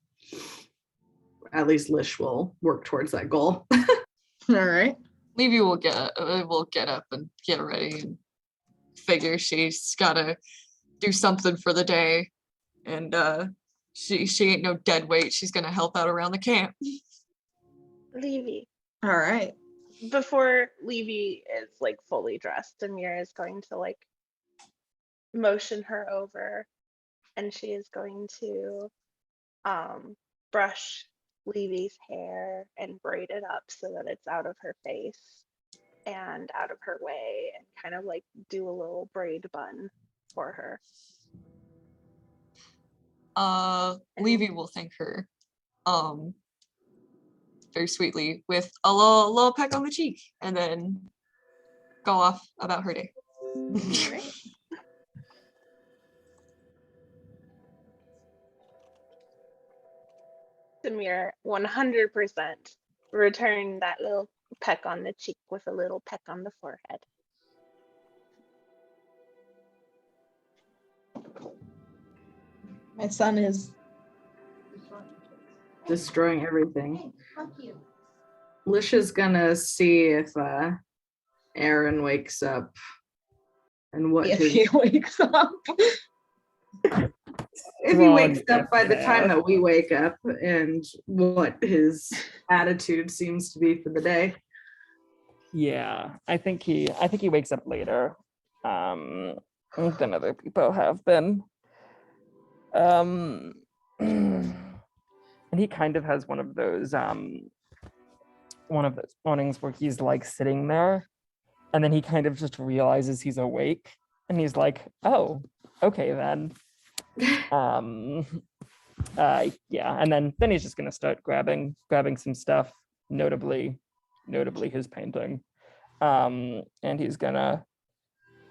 Speaker 3: At least Lish will work towards that goal.
Speaker 1: All right.
Speaker 4: Maybe we'll get up and get ready and figure she's gotta do something for the day. And she ain't no dead weight. She's gonna help out around the camp.
Speaker 2: Levy.
Speaker 1: All right.
Speaker 2: Before Levy is like fully dressed, Amira is going to like motion her over, and she is going to brush Levy's hair and braid it up so that it's out of her face, and out of her way and kind of like do a little braid bun for her.
Speaker 4: Levy will thank her very sweetly with a little peck on the cheek and then go off about her day.
Speaker 2: Right. Demir 100% return that little peck on the cheek with a little peck on the forehead.
Speaker 1: My son is
Speaker 3: Destroying everything. Lisha's gonna see if Aaron wakes up and what
Speaker 1: if
Speaker 3: his
Speaker 1: he wakes up.
Speaker 3: if he
Speaker 7: Wrong
Speaker 3: wakes up by the time
Speaker 7: if.
Speaker 3: that we wake up and what his attitude seems to be for the day.
Speaker 7: Yeah, I think he wakes up later than other people have been. And he kind of has one of those mornings where he's like sitting there and then he kind of just realizes he's awake and he's like, oh, okay then. Yeah, and then he's just gonna start grabbing some stuff, notably his painting. And he's gonna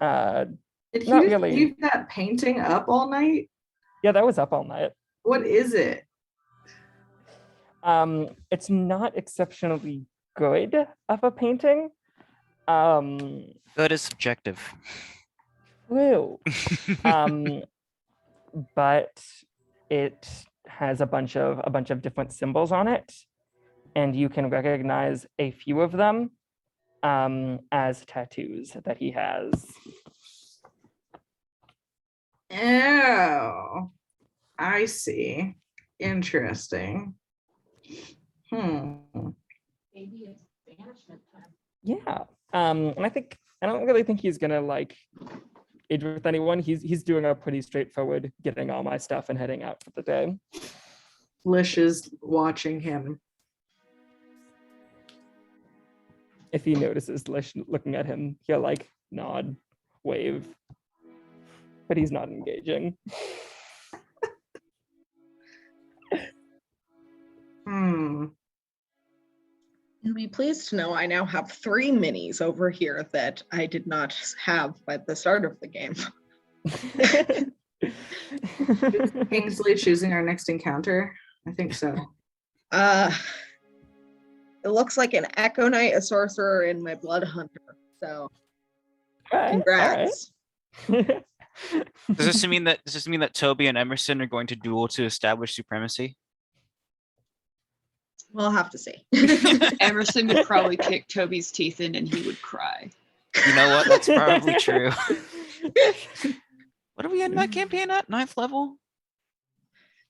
Speaker 3: Did he
Speaker 7: not
Speaker 3: just
Speaker 7: really.
Speaker 3: leave that painting up all night?
Speaker 7: Yeah, that was up all night.
Speaker 3: What is it?
Speaker 7: It's not exceptionally good of a painting.
Speaker 6: Good is subjective.
Speaker 7: True. But it has a bunch of different symbols on it, and you can recognize a few of them as tattoos that he has.
Speaker 3: Oh, I see. Interesting.
Speaker 1: Maybe it's banishment time.
Speaker 7: Yeah. And I don't really think he's gonna like age with anyone. He's doing a pretty straightforward getting all my stuff and heading out for the day.
Speaker 3: Lish is watching him.
Speaker 7: If he notices Lish looking at him, he'll like nod, wave, but he's not engaging.
Speaker 1: You'll be pleased to know I now have 3 minis over here that I did not have by the start of the game.
Speaker 3: Is Kingsley choosing our next encounter? I think so.
Speaker 1: It looks like an Echo Knight, a Sorcerer, and my Blood Hunter. So, congrats.
Speaker 7: Right.
Speaker 6: Does this mean that Toby and Emerson are going to duel to establish supremacy?
Speaker 1: We'll have to see.
Speaker 5: Emerson would probably kick Toby's teeth in and he would cry.
Speaker 6: You know what? That's probably true. What are we in that campaign at? 9th level?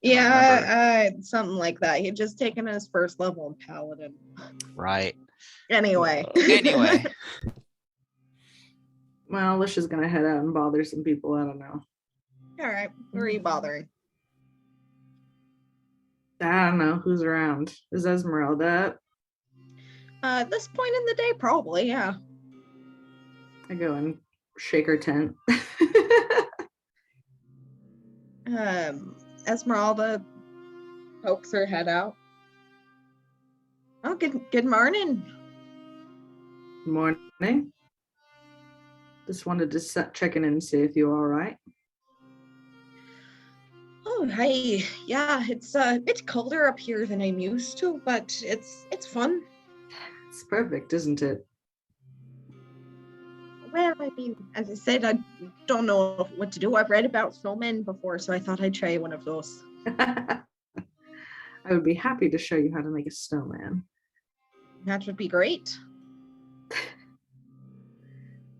Speaker 1: Yeah, something like that. He'd just taken his first level in Paladin.
Speaker 6: Right.
Speaker 1: Anyway.
Speaker 6: Anyway.
Speaker 3: Well, Lish is gonna head out and bother some people. I don't know.
Speaker 1: All right. Who are you bothering?
Speaker 3: I don't know who's around. Is Esmeralda up?
Speaker 1: At this point in the day, probably, yeah.
Speaker 3: I go and shake her tent.
Speaker 1: Esmeralda pokes her head out. Oh, good morning.
Speaker 3: Morning. Just wanted to check in and see if you're all right.
Speaker 1: Oh, hey. Yeah, it's a bit colder up here than I'm used to, but it's fun.
Speaker 3: It's perfect, isn't it?
Speaker 1: Well, I mean, as I said, I don't know what to do. I've read about snowmen before, so I thought I'd try one of those.
Speaker 3: I would be happy to show you how to make a snowman.
Speaker 1: That would be great.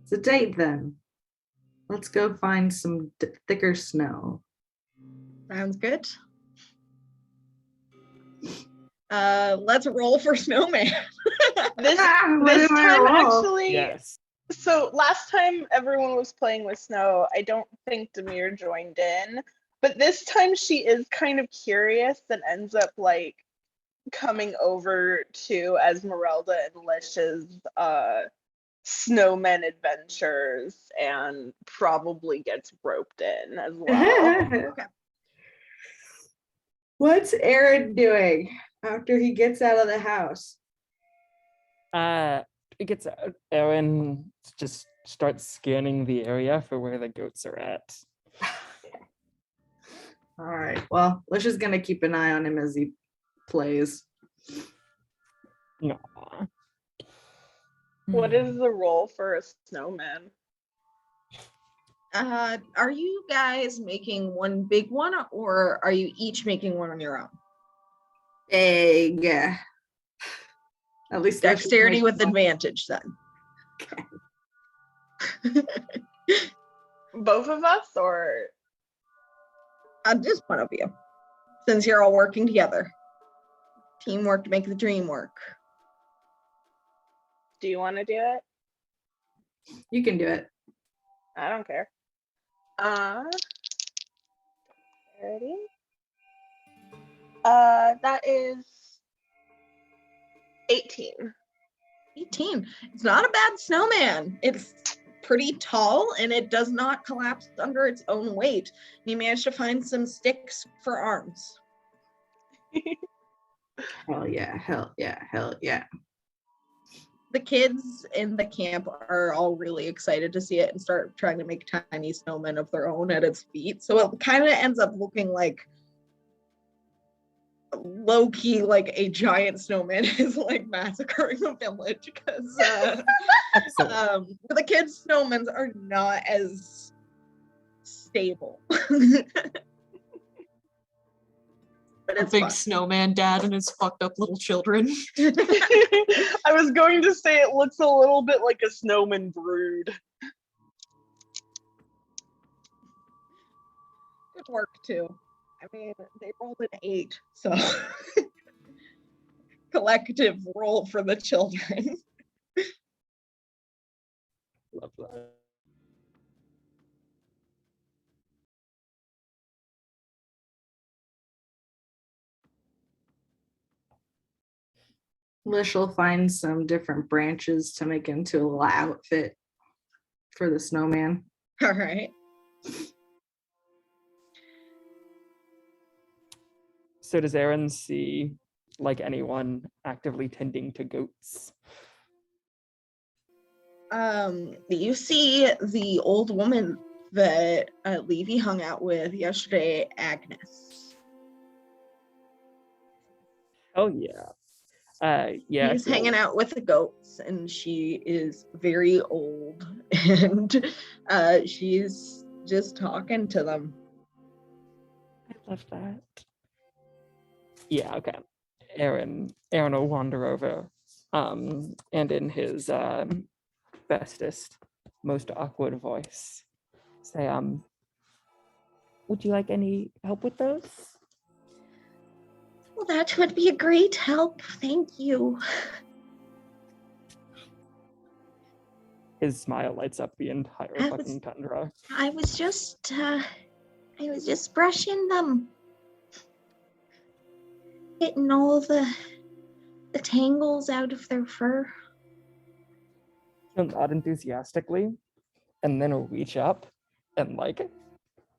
Speaker 3: It's a date then. Let's go find some thicker snow.
Speaker 1: Sounds good. Let's roll for snowman.
Speaker 2: This
Speaker 3: What do I
Speaker 2: time
Speaker 3: roll?
Speaker 2: actually,
Speaker 7: Yes.
Speaker 2: so last time everyone was playing with snow, I don't think Demir joined in, but this time she is kind of curious and ends up like coming over to Esmeralda and Lish's snowmen adventures and probably gets roped in as well.
Speaker 1: Okay.
Speaker 3: What's Aaron doing after he gets out of the house?
Speaker 7: It gets out. Aaron just starts scanning the area for where the goats are at.
Speaker 3: All right. Well, let's just gonna keep an eye on him as he plays.
Speaker 7: Aw.
Speaker 2: What is the role for a snowman?
Speaker 1: Are you guys making one big one, or are you each making one on your own?
Speaker 3: Big. At least I can
Speaker 1: Dexterity
Speaker 3: make
Speaker 1: with
Speaker 3: one.
Speaker 1: advantage, then.
Speaker 2: Both of us, or
Speaker 1: Just one of you, since you're all working together. Teamwork to make the dream work.
Speaker 2: do you want to do it?
Speaker 3: You can do it.
Speaker 2: I don't care. Ready? That is 18.
Speaker 1: 18. It's not a bad snowman. It's pretty tall and it does not collapse under its own weight. You managed to find some sticks for arms.
Speaker 3: Hell yeah, hell yeah, hell yeah.
Speaker 1: The kids in the camp are all really excited to see it and start trying to make tiny snowmen of their own at its feet. So it kind of ends up looking like low-key like a giant snowman is like massacring a village because the kids' snowmen are not as stable. But
Speaker 4: A
Speaker 1: it's
Speaker 4: big
Speaker 1: fun.
Speaker 4: snowman dad and his fucked up little children.
Speaker 2: I was going to say it looks a little bit like a snowman brood.
Speaker 1: Good work too. I mean, they rolled an 8, so collective roll for the children.
Speaker 7: Love that.
Speaker 3: Lish will find some different branches to make into a little outfit for the snowman.
Speaker 1: All right.
Speaker 7: So does Aaron see like anyone actively tending to goats?
Speaker 1: You see the old woman that Levy hung out with yesterday, Agnes.
Speaker 7: Oh yeah. Yeah.
Speaker 1: He's hanging out with the goats, and she is very old, and she's just talking to them.
Speaker 7: I love that. Yeah, okay. Aaron will wander over, and in his bestest, most awkward voice, say, would you like any help with those?
Speaker 1: Well, that would be a great help. Thank you.
Speaker 7: His smile lights up the entire
Speaker 1: I
Speaker 7: fucking
Speaker 1: was-
Speaker 7: tundra.
Speaker 1: I was just brushing them, getting all the tangles out of their fur.
Speaker 7: He'll nod enthusiastically, and then he'll reach up and like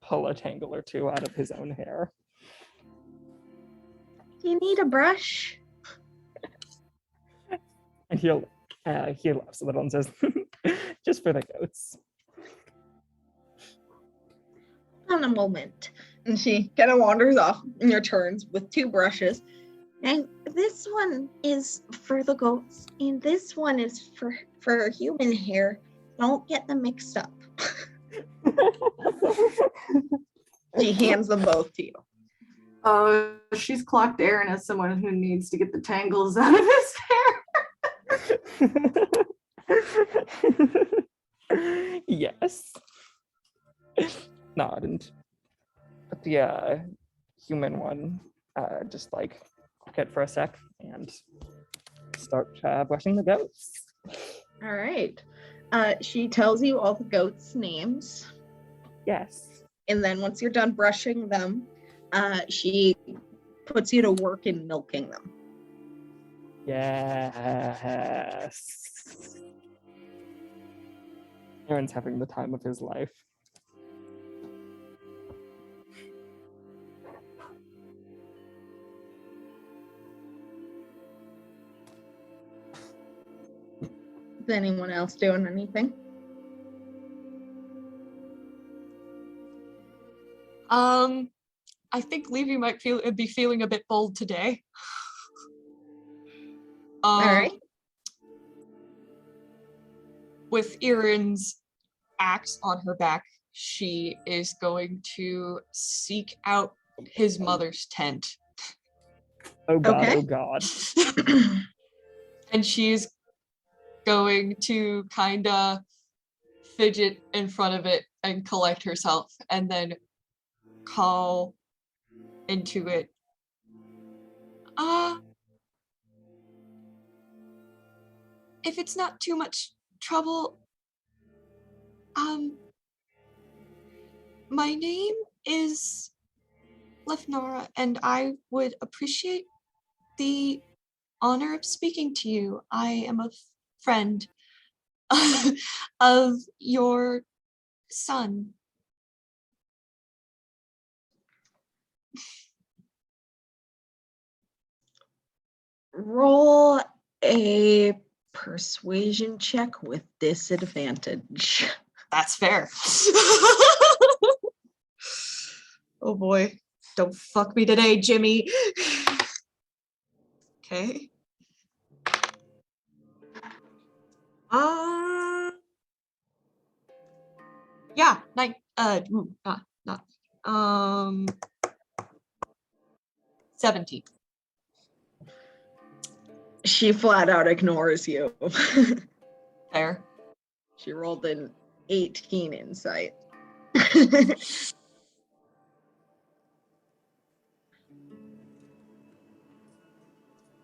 Speaker 7: pull a tangle or two out of his own hair.
Speaker 1: Do you need a brush?
Speaker 7: And he laughs a little and says, just for the goats.
Speaker 1: On a moment. And she kind of wanders off and returns with 2 brushes. And this one is for the goats, and this one is for human hair. Don't get them mixed up. She hands them both to you.
Speaker 3: She's clocked Aaron as someone who needs to get the tangles out of his hair.
Speaker 7: Yes. Nod and the human one just like quiet for a sec and start brushing the goats.
Speaker 1: All right. She tells you all the goats' names.
Speaker 7: Yes.
Speaker 1: And then once you're done brushing them, she puts you to work in milking them.
Speaker 7: Yes. Aaron's having the time of his life.
Speaker 1: Is anyone else doing anything?
Speaker 4: I think Levy might be feeling a bit bold today.
Speaker 1: All right.
Speaker 4: With Erin's axe on her back, she is going to seek out his mother's tent.
Speaker 7: Oh god,
Speaker 1: Okay.
Speaker 7: oh god.
Speaker 4: And she's going to kind of fidget in front of it and collect herself and then call into it. If it's not too much trouble, my name is Lefnara, and I would appreciate the honor of speaking to you. I am a friend of your son.
Speaker 1: Roll a persuasion check with disadvantage.
Speaker 4: That's fair. Oh boy. Don't fuck me today, Jimmy. Okay. Yeah, 17.
Speaker 1: She flat out ignores you.
Speaker 4: Fair.
Speaker 1: She rolled an 18 insight.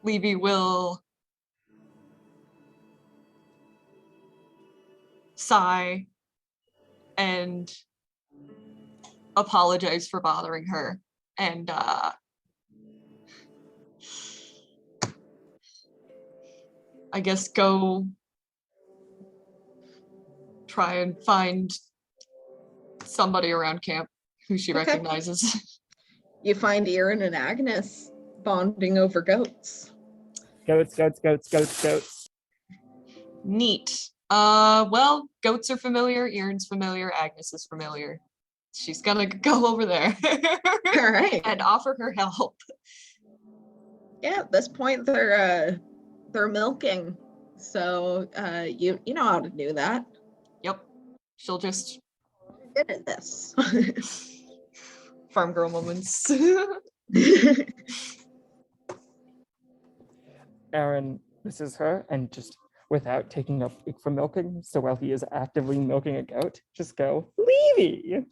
Speaker 4: Levy will sigh and apologize for bothering her, and I guess go try and find somebody around camp who she recognizes.
Speaker 1: You find Erin and Agnes bonding over goats.
Speaker 7: Goats.
Speaker 4: Neat. Well, goats are familiar, Erin's familiar, Agnes is familiar. She's gonna go over there.
Speaker 1: All right.
Speaker 4: And offer her help.
Speaker 1: Yeah, at this point they're milking. So you know how to do that.
Speaker 4: Yep. She'll just
Speaker 1: You're good at this.
Speaker 4: farm girl moments.
Speaker 7: Aaron misses her and just without taking a break from milking, so while he is actively milking a goat, just go, Levy!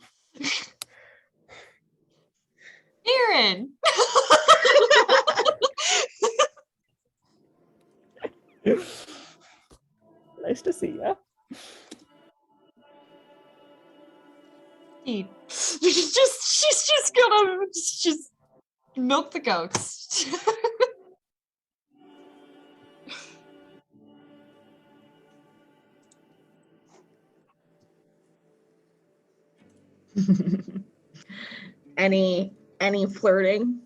Speaker 4: Erin!
Speaker 7: Nice to see ya.
Speaker 4: She's just gonna just milk the goats.
Speaker 1: Any flirting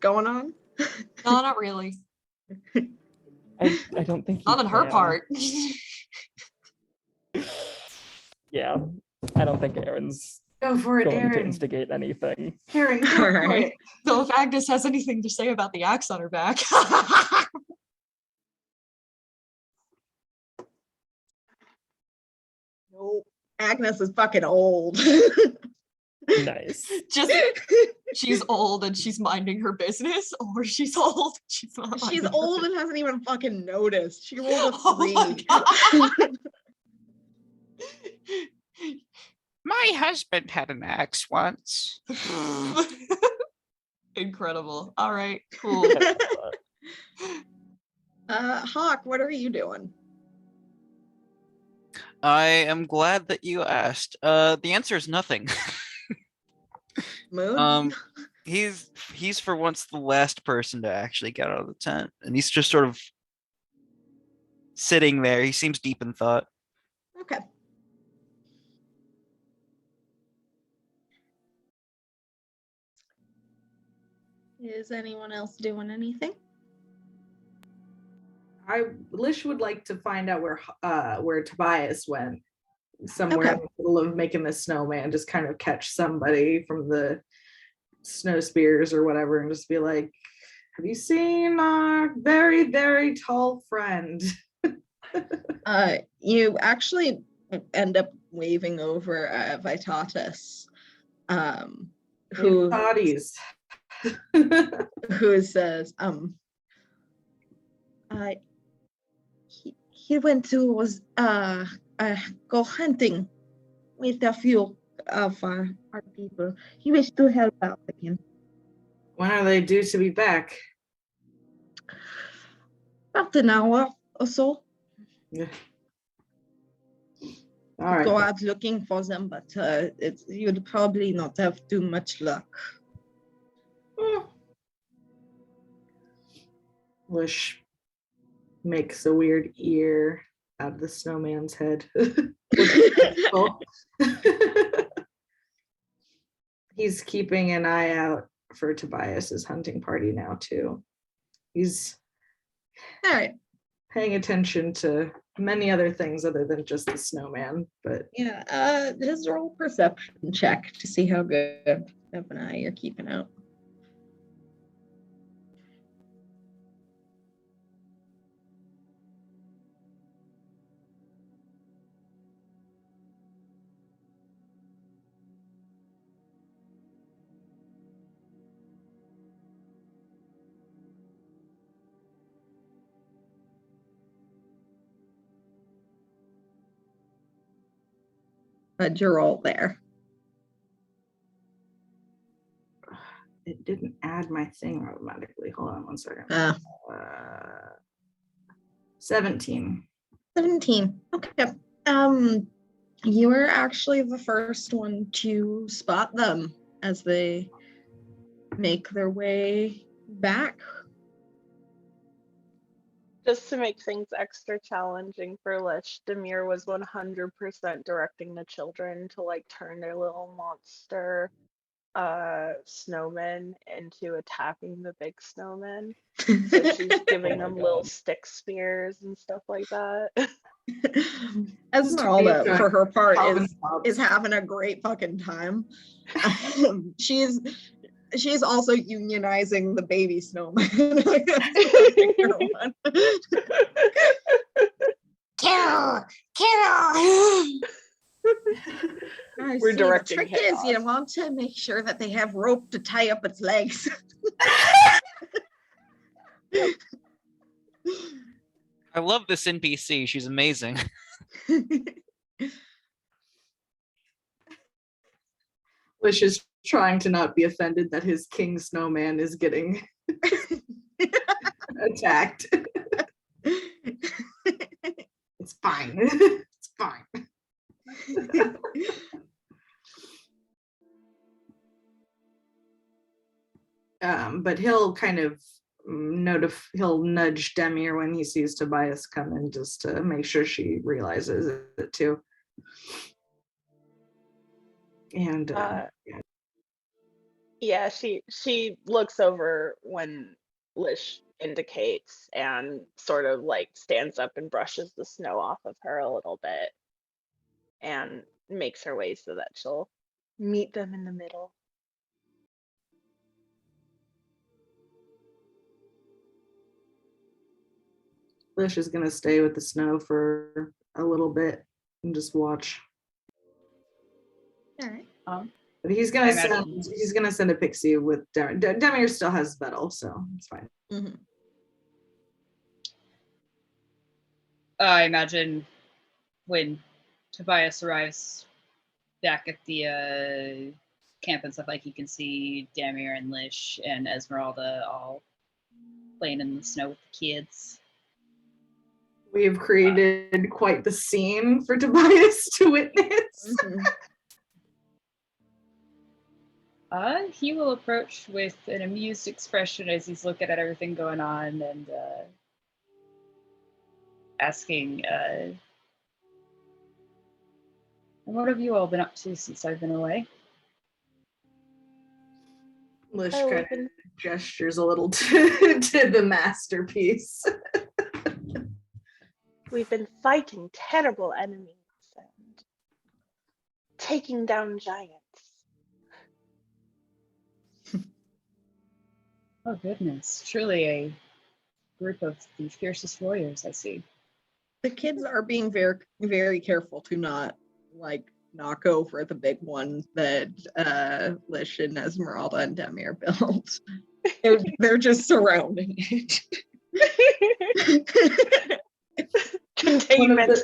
Speaker 1: going on?
Speaker 4: No, not really.
Speaker 7: I don't think
Speaker 4: Not on her part.
Speaker 7: Yeah, I don't think Aaron's
Speaker 3: Go for it,
Speaker 7: going to
Speaker 3: Aaron.
Speaker 7: instigate anything.
Speaker 3: Aaron, go
Speaker 1: All
Speaker 3: for
Speaker 1: right.
Speaker 3: it.
Speaker 4: Though if Agnes has anything to say about the axe on her back.
Speaker 1: Nope. Agnes is fucking old.
Speaker 7: Nice.
Speaker 4: Just she's old and she's minding her business, or she's old. She's not.
Speaker 1: She's
Speaker 4: minding her
Speaker 1: old
Speaker 4: business.
Speaker 1: and hasn't even fucking noticed. She rolled a
Speaker 4: Oh my
Speaker 1: 3.
Speaker 4: God.
Speaker 8: My husband had an axe once.
Speaker 4: Incredible. All right, cool.
Speaker 1: Hawk, what are you doing?
Speaker 6: I am glad that you asked. The answer is nothing.
Speaker 1: Moon?
Speaker 6: He's for once the last person to actually get out of the tent, and he's just sort of sitting there. He seems deep in thought.
Speaker 1: Okay. Is anyone else doing anything?
Speaker 3: Lish would like to find out where Tobias went. Somewhere in the middle of making the snowman, just kind of catch somebody from the snow spears or whatever, and just be like, "Have you seen our very, very tall friend?"
Speaker 1: You actually end up waving over Vitatis, who
Speaker 3: Bodies.
Speaker 1: who says, he went to go hunting with a few of our people. He wished to help out again.
Speaker 3: When are they due to be back?
Speaker 1: About an hour or so.
Speaker 3: Yeah. All right.
Speaker 1: Go out looking for them, but you'd probably not have too much luck.
Speaker 3: Lish makes a weird ear out of the snowman's head. He's keeping an eye out for Tobias's hunting party now too. He's
Speaker 1: All right.
Speaker 3: paying attention to many other things other than just the snowman, but
Speaker 1: Yeah, just roll perception check to see how good of an eye you're keeping out. What'd you roll there?
Speaker 3: it didn't add my thing automatically. Hold on one second. 17.
Speaker 1: 17. Okay. You were actually the first one to spot them as they make their way back.
Speaker 2: Just to make things extra challenging for Lish, Demir was 100% directing the children to like turn their little monster snowmen into attacking the big snowmen. So she's giving them little stick spears and stuff like that.
Speaker 1: Esmeralda, for her part, is having a great fucking time. She's also unionizing the baby snowman.
Speaker 2: Carol! We're directing
Speaker 1: the trick is you want to make sure that they have rope to tie up its legs.
Speaker 6: I love this NPC. She's amazing.
Speaker 3: Lish is trying to not be offended that his king snowman is getting attacked. It's fine. It's fine. But he'll kind of he'll nudge Demir when he sees Tobias come in, just to make sure she realizes it too. And
Speaker 2: yeah, she looks over when Lish indicates and sort of like stands up and brushes the snow off of her a little bit and makes her way so that she'll meet them in the middle.
Speaker 3: Lish is gonna stay with the snow for a little bit and just watch.
Speaker 1: All right.
Speaker 3: But he's gonna send a pixie with Demir. Demir still has Vettel, so it's fine.
Speaker 1: Mm-hmm.
Speaker 5: I imagine when Tobias arrives back at the camp and stuff, like you can see Damir and Lish and Esmeralda all playing in the snow with the kids.
Speaker 3: We have created quite the scene for Tobias to witness.
Speaker 1: Mm-hmm.
Speaker 5: He will approach with an amused expression as he's looking at everything going on and asking, and what have you all been up to since I've been away?
Speaker 3: Lish
Speaker 2: Oh,
Speaker 3: kind
Speaker 2: we've
Speaker 3: of gestures a little to the masterpiece.
Speaker 2: we've been fighting terrible enemies and taking down giants.
Speaker 5: Oh goodness, truly a group of the fiercest warriors I see.
Speaker 1: The kids are being very, very careful to not like knock over the big one that Lish and Esmeralda and Demir built. They're just surrounding it.
Speaker 2: Containment.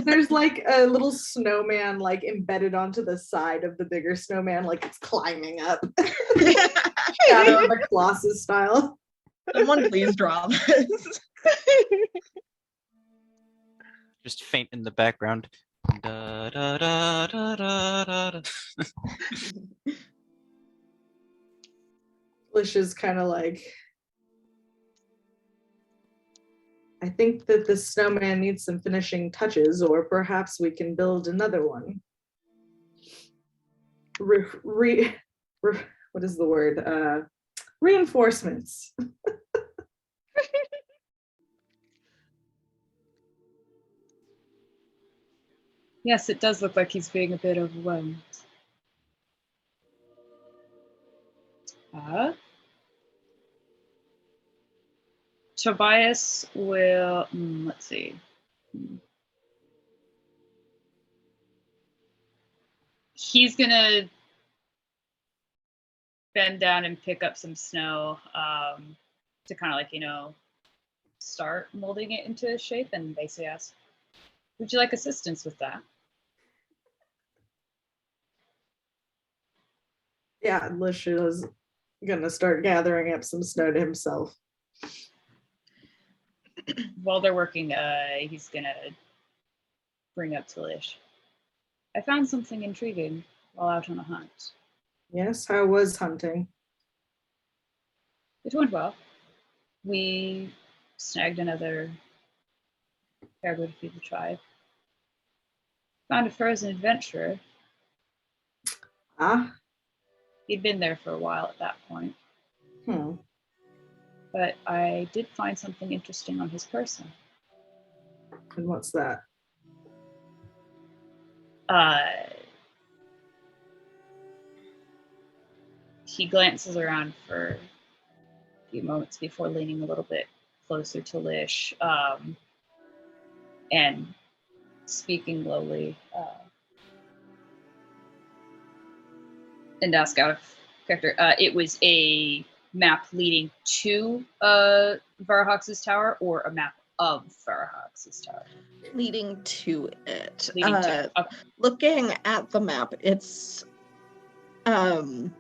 Speaker 3: There's like a little snowman like embedded onto the side of the bigger snowman, like it's climbing up. Shadow of the Colossus style.
Speaker 1: Someone please draw this.
Speaker 6: Just faint in the background. Da, da, da, da, da, da, da.
Speaker 3: Lish is kind of like, I think that the snowman needs some finishing touches, or perhaps we can build another one. What is the word? Reinforcements.
Speaker 5: Yes, it does look like he's being a bit overwhelmed. Tobias will, let's see. He's gonna bend down and pick up some snow to kind of like, start molding it into shape, and basically ask, would you like assistance with that?
Speaker 3: Yeah, Lish is gonna start gathering up some snow to himself.
Speaker 5: While they're working, he's gonna bring up to Lish. I found something intriguing while out on a hunt.
Speaker 3: Yes, how was hunting?
Speaker 5: It went well. We snagged another caribou to feed the tribe. Found a frozen adventurer.
Speaker 3: Ah,
Speaker 5: He'd been there for a while at that point,
Speaker 3: hmm.
Speaker 5: but I did find something interesting on his person.
Speaker 3: And what's that?
Speaker 5: He glances around for a few moments before leaning a little bit closer to Lish and speaking lowly and ask out of character. It was a map leading to Varhox's tower, or a map of Varhox's tower?
Speaker 1: Leading to it.
Speaker 5: Leading to okay.
Speaker 1: Looking at the map, it's kind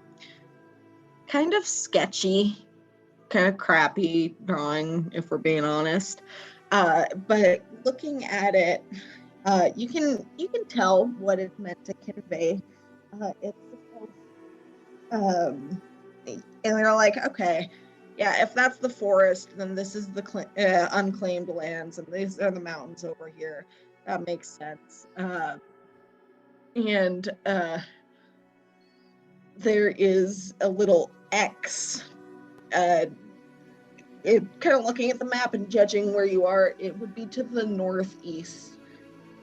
Speaker 1: of sketchy, kind of crappy drawing, if we're being honest. But looking at it, you can tell what it's meant to convey. It's and they're like, okay, yeah, if that's the forest, then this is the unclaimed lands, and these are the mountains over here. That makes sense. And there is a little X. Kind of looking at the map and judging where you are, it would be to the northeast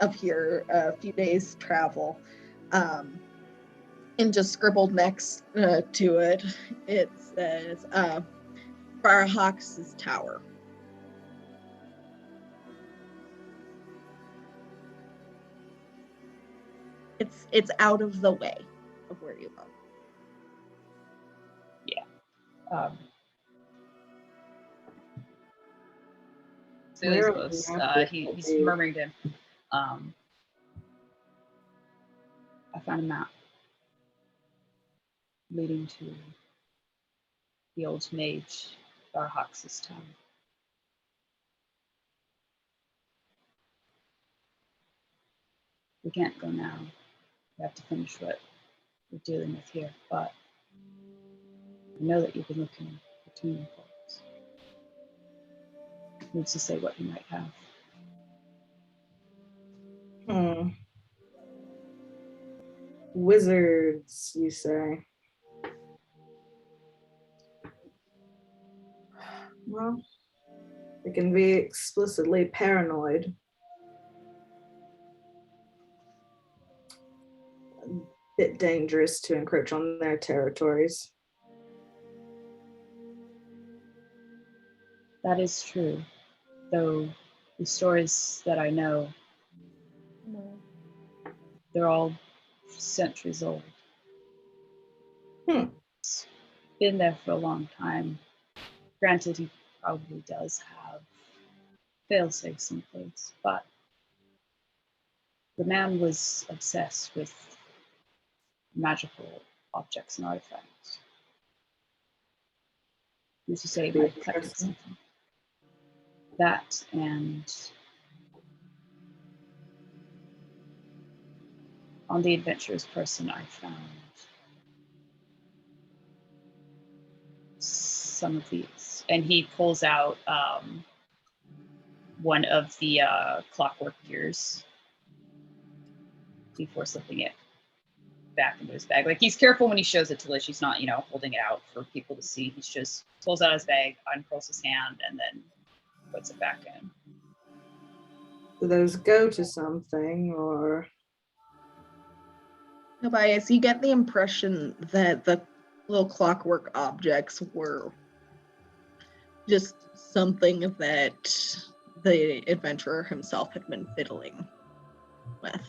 Speaker 1: of here, a few days travel. And just scribbled next to it, it says Varhox's Tower. It's out of the way of where you are.
Speaker 5: Yeah.
Speaker 3: Where
Speaker 5: he's murmuring to him. I found a map leading to the old mage Varhox's town. We can't go now. We have to finish what we're dealing with here, but I know that you've been looking for tuning forks. Who's to say what you might have?
Speaker 3: Wizards, you say? Well, they can be explicitly paranoid. A bit dangerous to encroach on their territories.
Speaker 5: That is true. Though the stories that I know, they're all centuries old. It's been there for a long time. Granted, he probably does have fail-safes in place, but the man was obsessed with magical objects and artifacts. He used to say it might protect something. That and on the adventurous person I found some of these. And he pulls out one of the clockwork gears before slipping it back into his bag. Like, he's careful when he shows it to Lish. He's not, holding it out for people to see. He's just pulls out his bag, uncurls his hand, and then puts it back in.
Speaker 3: Do those go to something, or?
Speaker 1: Tobias, you get the impression that the little clockwork objects were just something that the adventurer himself had been fiddling with.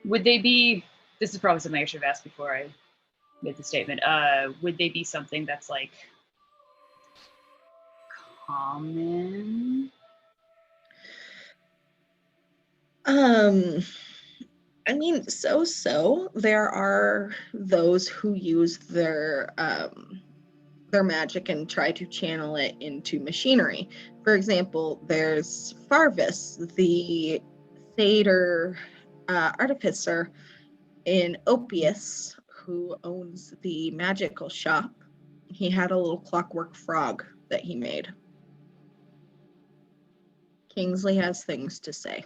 Speaker 5: Would they be, this is probably something I should have asked before I made the statement, would they be something that's like common?
Speaker 1: I mean, so. There are those who use their magic and try to channel it into machinery. For example, there's Farvis, the satyr artificer in Opius, who owns the magical shop. He had a little clockwork frog that he made. Kingsley has things to say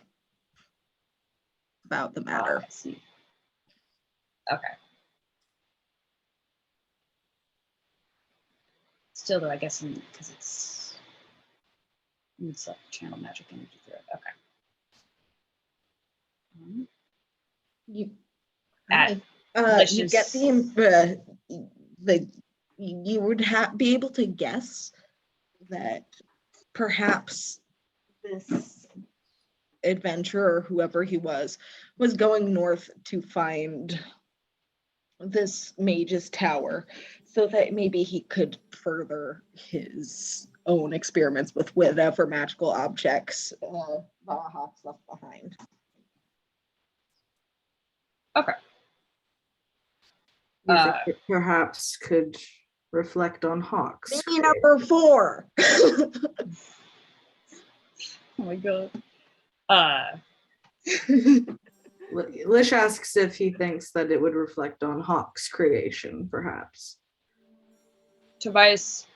Speaker 1: about the matter.
Speaker 5: I see. Okay. Still, though, I guess because it's like channel magic energy through it. Okay.
Speaker 1: You
Speaker 5: Licious-
Speaker 1: get you would be able to guess that perhaps this adventurer, whoever he was going north to find this mage's tower so that maybe he could further his own experiments with whatever magical objects Hawk's left behind.
Speaker 5: Okay.
Speaker 3: You think it perhaps could reflect on Hawks?
Speaker 1: Maybe number 4.
Speaker 5: Oh my god.
Speaker 3: Lish asks if he thinks that it would reflect on Hawk's creation, perhaps.
Speaker 5: Tobias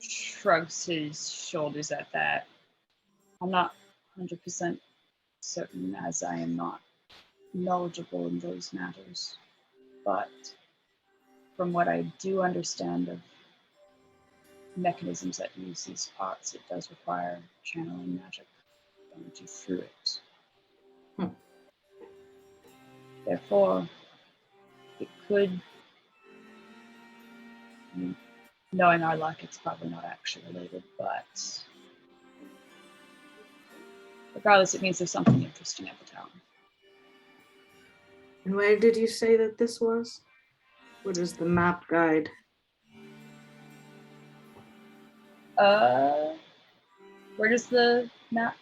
Speaker 5: shrugs his shoulders at that. I'm not 100% certain, as I am not knowledgeable in those matters. But from what I do understand of mechanisms that use these pots, it does require channeling magic energy through it. Therefore, it could, knowing our luck, it's probably not actually related, but regardless, it means there's something interesting at the town.
Speaker 3: And where did you say that this was? What is the map guide?
Speaker 5: Where does the map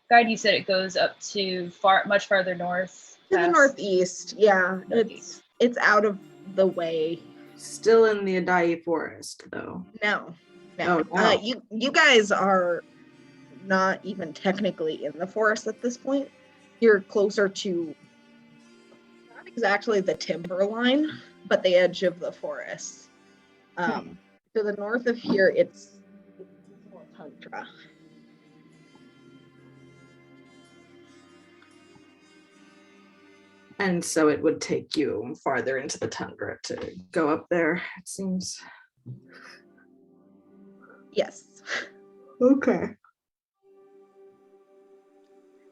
Speaker 5: guide? You said it goes up to much farther north.
Speaker 1: To the northeast, yeah.
Speaker 5: Northeast.
Speaker 1: It's out of the way.
Speaker 3: Still in the Adai forest, though.
Speaker 1: No.
Speaker 3: Oh, wow.
Speaker 1: You guys are not even technically in the forest at this point. You're closer to not exactly the timberline, but the edge of the forest. To the north of here, it's more tundra.
Speaker 3: And so it would take you farther into the tundra to go up there, it seems.
Speaker 1: Yes.
Speaker 3: Okay.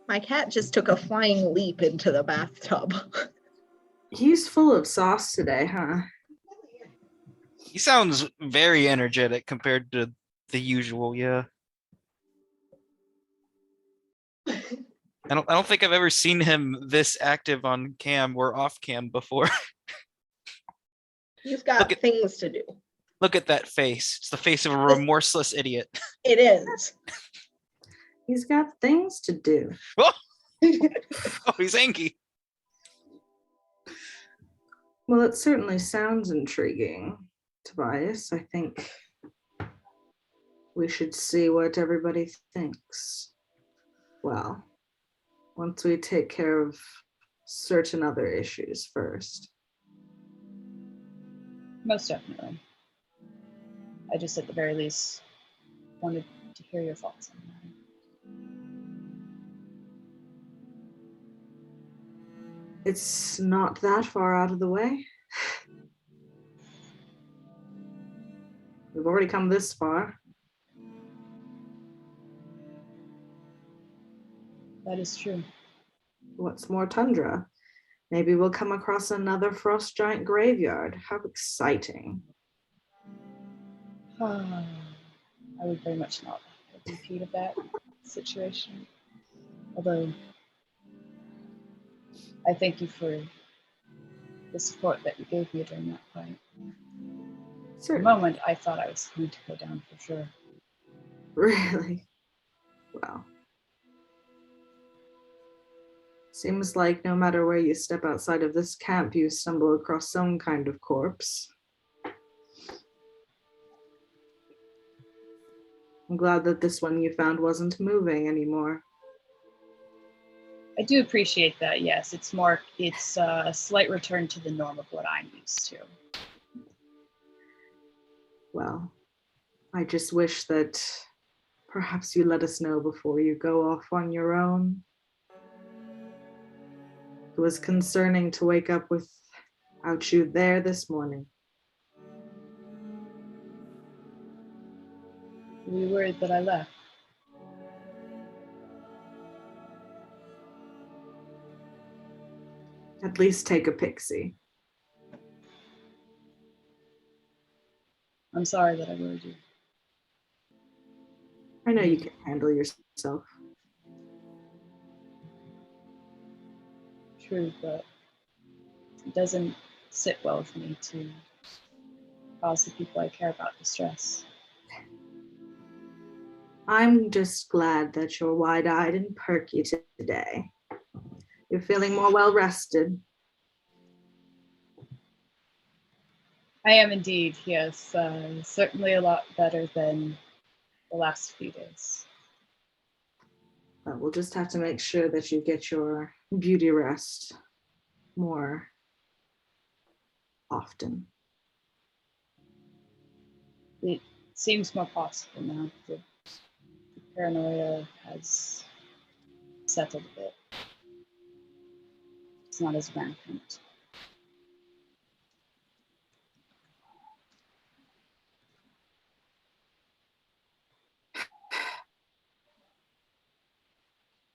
Speaker 1: My cat just took a flying leap into the bathtub.
Speaker 3: He's full of sauce today, huh?
Speaker 6: He sounds very energetic compared to the usual, yeah. I don't think I've ever seen him this active on cam or off cam before.
Speaker 1: He's got
Speaker 6: Look at-
Speaker 1: things to do.
Speaker 6: Look at that face. It's the face of a remorseless idiot.
Speaker 1: It is.
Speaker 3: He's got things to do.
Speaker 6: Oh, he's angry.
Speaker 3: Well, it certainly sounds intriguing, Tobias. I think we should see what everybody thinks. Well, once we take care of certain other issues first.
Speaker 5: Most definitely. I just, at the very least, wanted to hear your thoughts on that.
Speaker 3: It's not that far out of the way. We've already come this far.
Speaker 5: That is true.
Speaker 3: What's more, tundra? Maybe we'll come across another frost giant graveyard. How exciting.
Speaker 5: I would very much not have a repeat of that situation. Although, I thank you for the support that you gave me during that fight. For a moment, I thought I was going to go down for sure.
Speaker 3: Really? Well. Seems like no matter where you step outside of this camp, you stumble across some kind of corpse. I'm glad that this one you found wasn't moving anymore.
Speaker 5: I do appreciate that, yes. It's a slight return to the norm of what I'm used to.
Speaker 3: Well, I just wish that perhaps you let us know before you go off on your own. It was concerning to wake up without you there this morning.
Speaker 5: Were you worried that I left?
Speaker 3: At least take a pixie.
Speaker 5: I'm sorry that I worried you.
Speaker 3: I know you can handle yourself.
Speaker 5: True, but it doesn't sit well with me to cause the people I care about distress.
Speaker 3: I'm just glad that you're wide-eyed and perky today. You're feeling more well-rested.
Speaker 5: I am indeed, yes. Certainly a lot better than the last few days.
Speaker 3: But we'll just have to make sure that you get your beauty rest more often.
Speaker 5: It seems more possible now. The paranoia has settled a bit. It's not as rampant.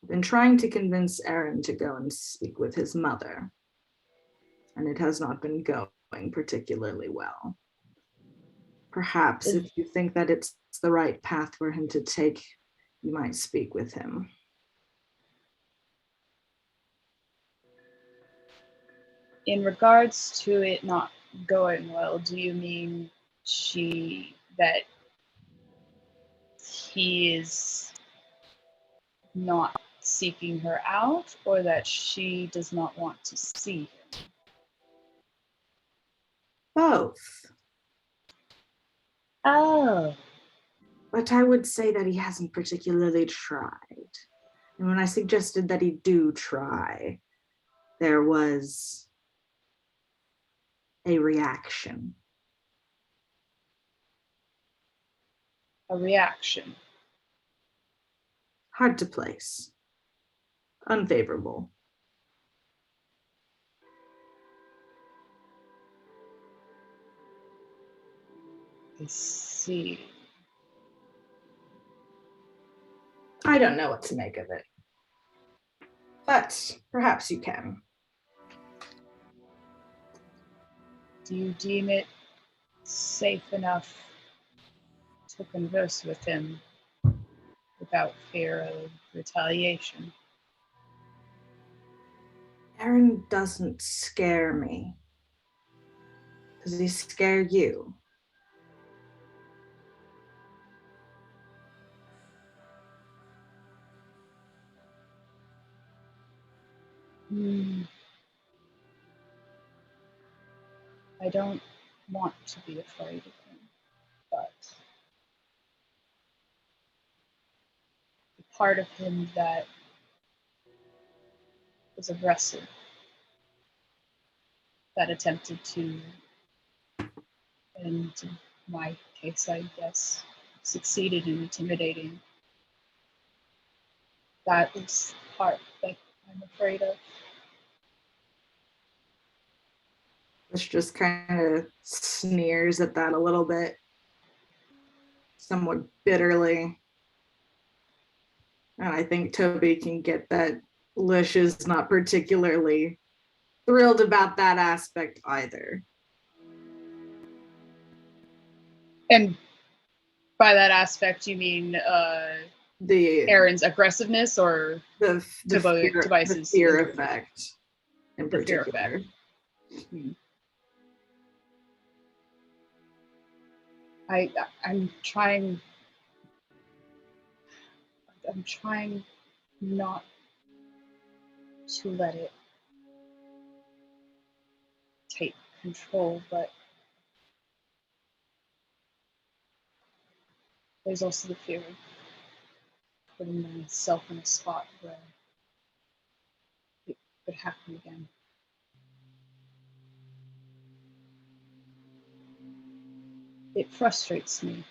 Speaker 3: I've been trying to convince Aaron to go and speak with his mother, and it has not been going particularly well. Perhaps if you think that it's the right path for him to take, you might speak with him.
Speaker 5: In regards to it not going well, do you mean that he is not seeking her out, or that she does not want to see him?
Speaker 3: Both.
Speaker 5: Oh.
Speaker 3: But I would say that he hasn't particularly tried. And when I suggested that he do try, there was a reaction.
Speaker 5: A reaction.
Speaker 3: Hard to place. Unfavorable.
Speaker 5: I see.
Speaker 3: I don't know what to make of it. But perhaps you can.
Speaker 5: Do you deem it safe enough to converse with him without fear of retaliation?
Speaker 3: Aaron doesn't scare me. Does he scare you?
Speaker 5: I don't want to be afraid of him, but the part of him that was aggressive, that attempted to, in my case, I guess, succeeded in intimidating, that is the part that I'm afraid of.
Speaker 3: Which just kind of sneers at that a little bit, somewhat bitterly. And I think Toby can get that Lish is not particularly thrilled about that aspect either.
Speaker 5: And by that aspect, you mean
Speaker 3: The
Speaker 5: Aaron's aggressiveness or
Speaker 3: the
Speaker 5: Tobias's
Speaker 3: fear effect in
Speaker 5: the fear
Speaker 3: particular.
Speaker 5: effect? I'm trying not to let it take control, but there's also the fear of putting myself in a spot where it could happen again. It frustrates me.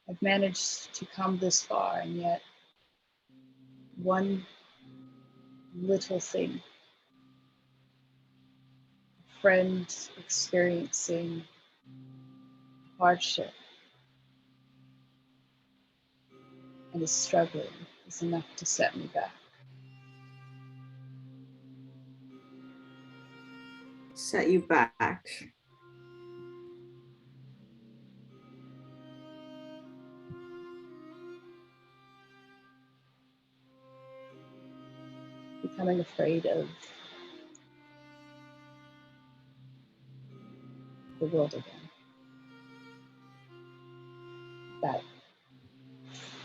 Speaker 5: I've managed to come this far, and yet one little thing, a friend experiencing hardship and is struggling, is enough to set me back.
Speaker 3: Set you back.
Speaker 5: Becoming afraid of the world again. That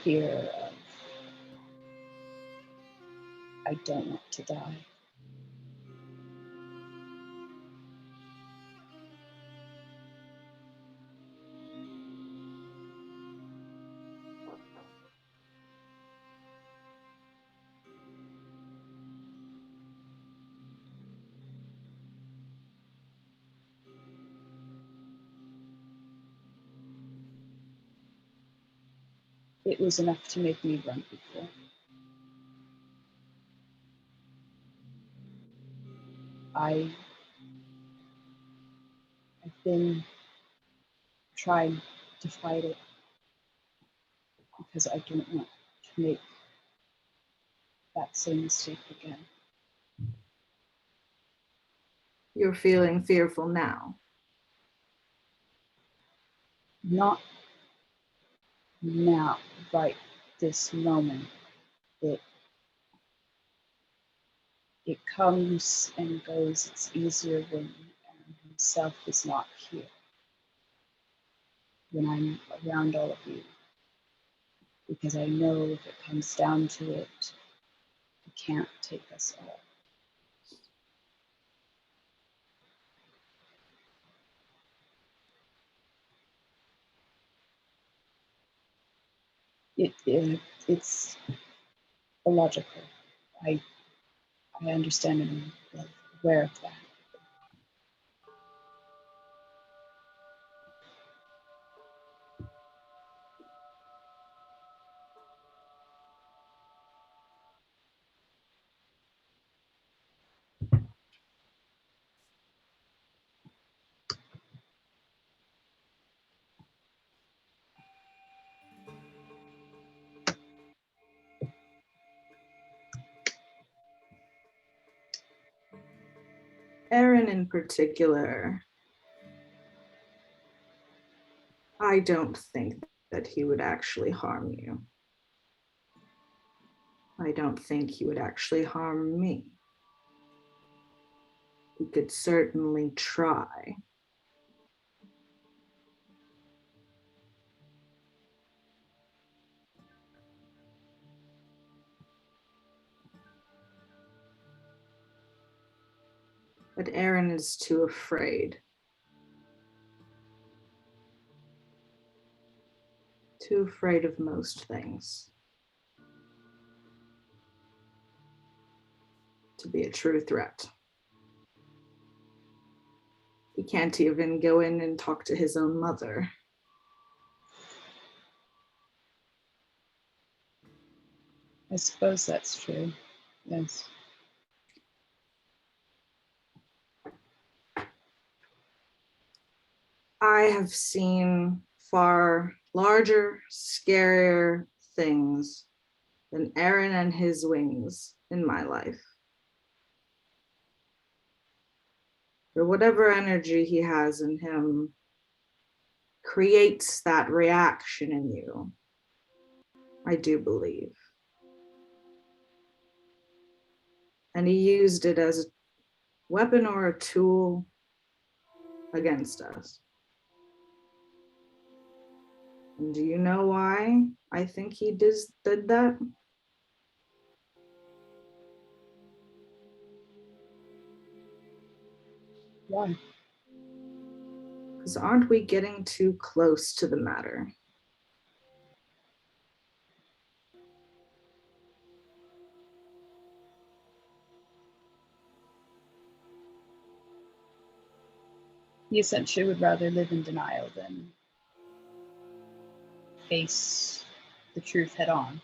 Speaker 5: fear of I don't want to die. It was enough to make me run before. I've been trying to fight it because I don't want to make that same mistake again.
Speaker 3: You're feeling fearful now.
Speaker 5: Not now, right this moment. It comes and goes. It's easier when Aaron himself is not here. When I'm around all of you. Because I know if it comes down to it, he can't take us all. It's illogical. I understand and am aware of that.
Speaker 3: Aaron in particular, I don't think that he would actually harm you. I don't think he would actually harm me. He could certainly try. But Aaron is too afraid. Too afraid of most things to be a true threat. He can't even go in and talk to his own mother.
Speaker 5: I suppose that's true. Yes.
Speaker 3: I have seen far larger, scarier things than Aaron and his wings in my life. Or whatever energy he has in him creates that reaction in you, I do believe. And he used it as a weapon or a tool against us. And do you know why I think he did that?
Speaker 5: Why?
Speaker 3: Because aren't we getting too close to the matter?
Speaker 5: He essentially would rather live in denial than face the truth head on,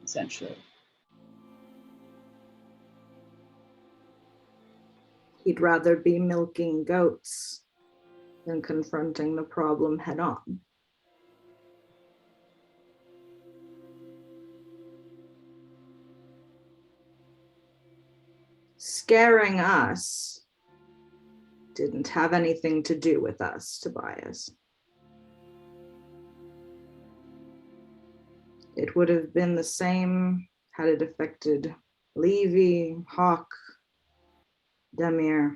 Speaker 5: essentially.
Speaker 3: He'd rather be milking goats than confronting the problem head on. Scaring us didn't have anything to do with us, Tobias. It would have been the same had it affected Levy, Hawk, Demir.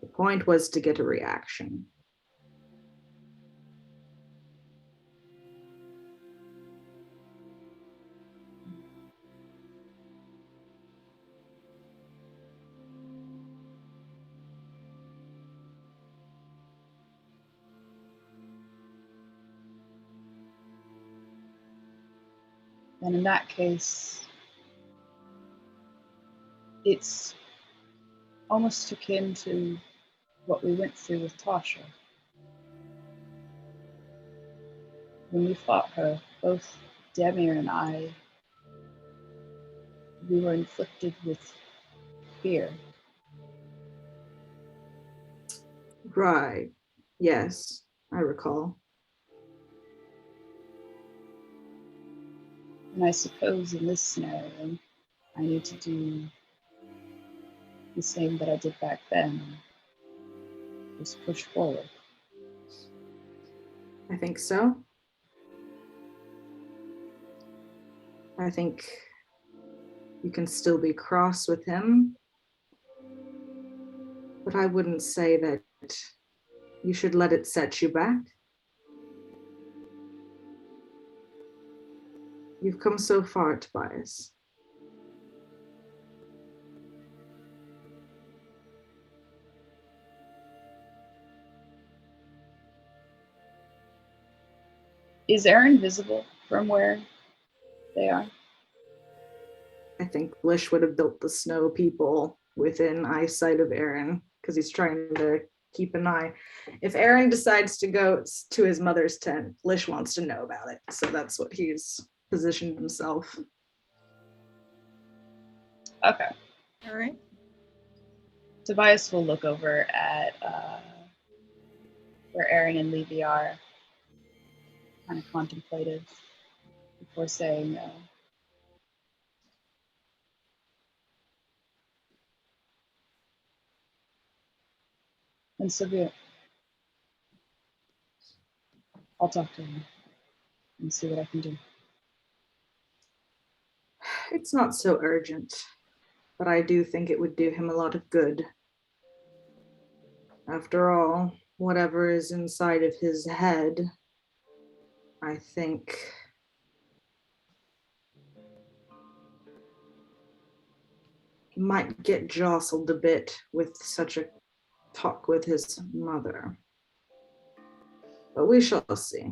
Speaker 3: The point was to get a reaction.
Speaker 5: And in that case, it's almost akin to what we went through with Tasha. When we fought her, both Demir and I, we were inflicted with fear.
Speaker 3: Right. Yes, I recall.
Speaker 5: And I suppose in this scenario, I need to do the same that I did back then, just push forward.
Speaker 3: I think so. I think you can still be cross with him, but I wouldn't say that you should let it set you back. You've come so far, Tobias.
Speaker 5: Is Aaron visible from where they are?
Speaker 3: I think Blish would have built the snow people within eyesight of Aaron because he's trying to keep an eye. If Aaron decides to go to his mother's tent, Blish wants to know about it. So that's what he's positioned himself.
Speaker 5: Okay.
Speaker 1: All right.
Speaker 5: Tobias will look over at where Aaron and Levy are, kind of contemplative, before saying, And so be it. I'll talk to him and see what I can do.
Speaker 3: It's not so urgent, but I do think it would do him a lot of good. After all, whatever is inside of his head, I think he might get jostled a bit with such a talk with his mother. But we shall see.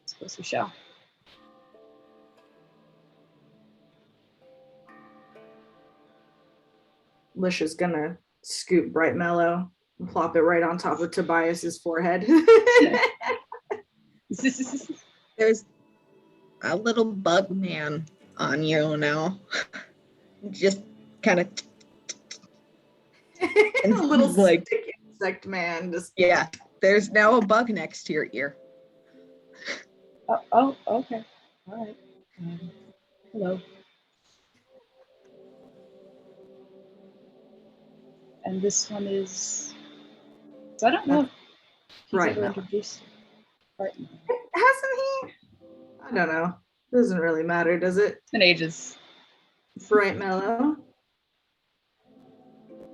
Speaker 5: Suppose we shall.
Speaker 3: Lish is gonna scoop Bright Mellow and plop it right on top of Tobias's forehead.
Speaker 1: There's a little bug man on you now. Just kind of
Speaker 3: A little
Speaker 1: like,
Speaker 3: stick insect man. Just
Speaker 1: yeah, there's now a bug next to your ear.
Speaker 5: Oh, okay. All right. Hello. And this one is. So I don't know if he's
Speaker 3: Right
Speaker 5: ever
Speaker 3: now.
Speaker 5: introduced. Right.
Speaker 3: Hasn't he? I don't know. Doesn't really matter, does it?
Speaker 5: It's been ages.
Speaker 3: Bright Mellow.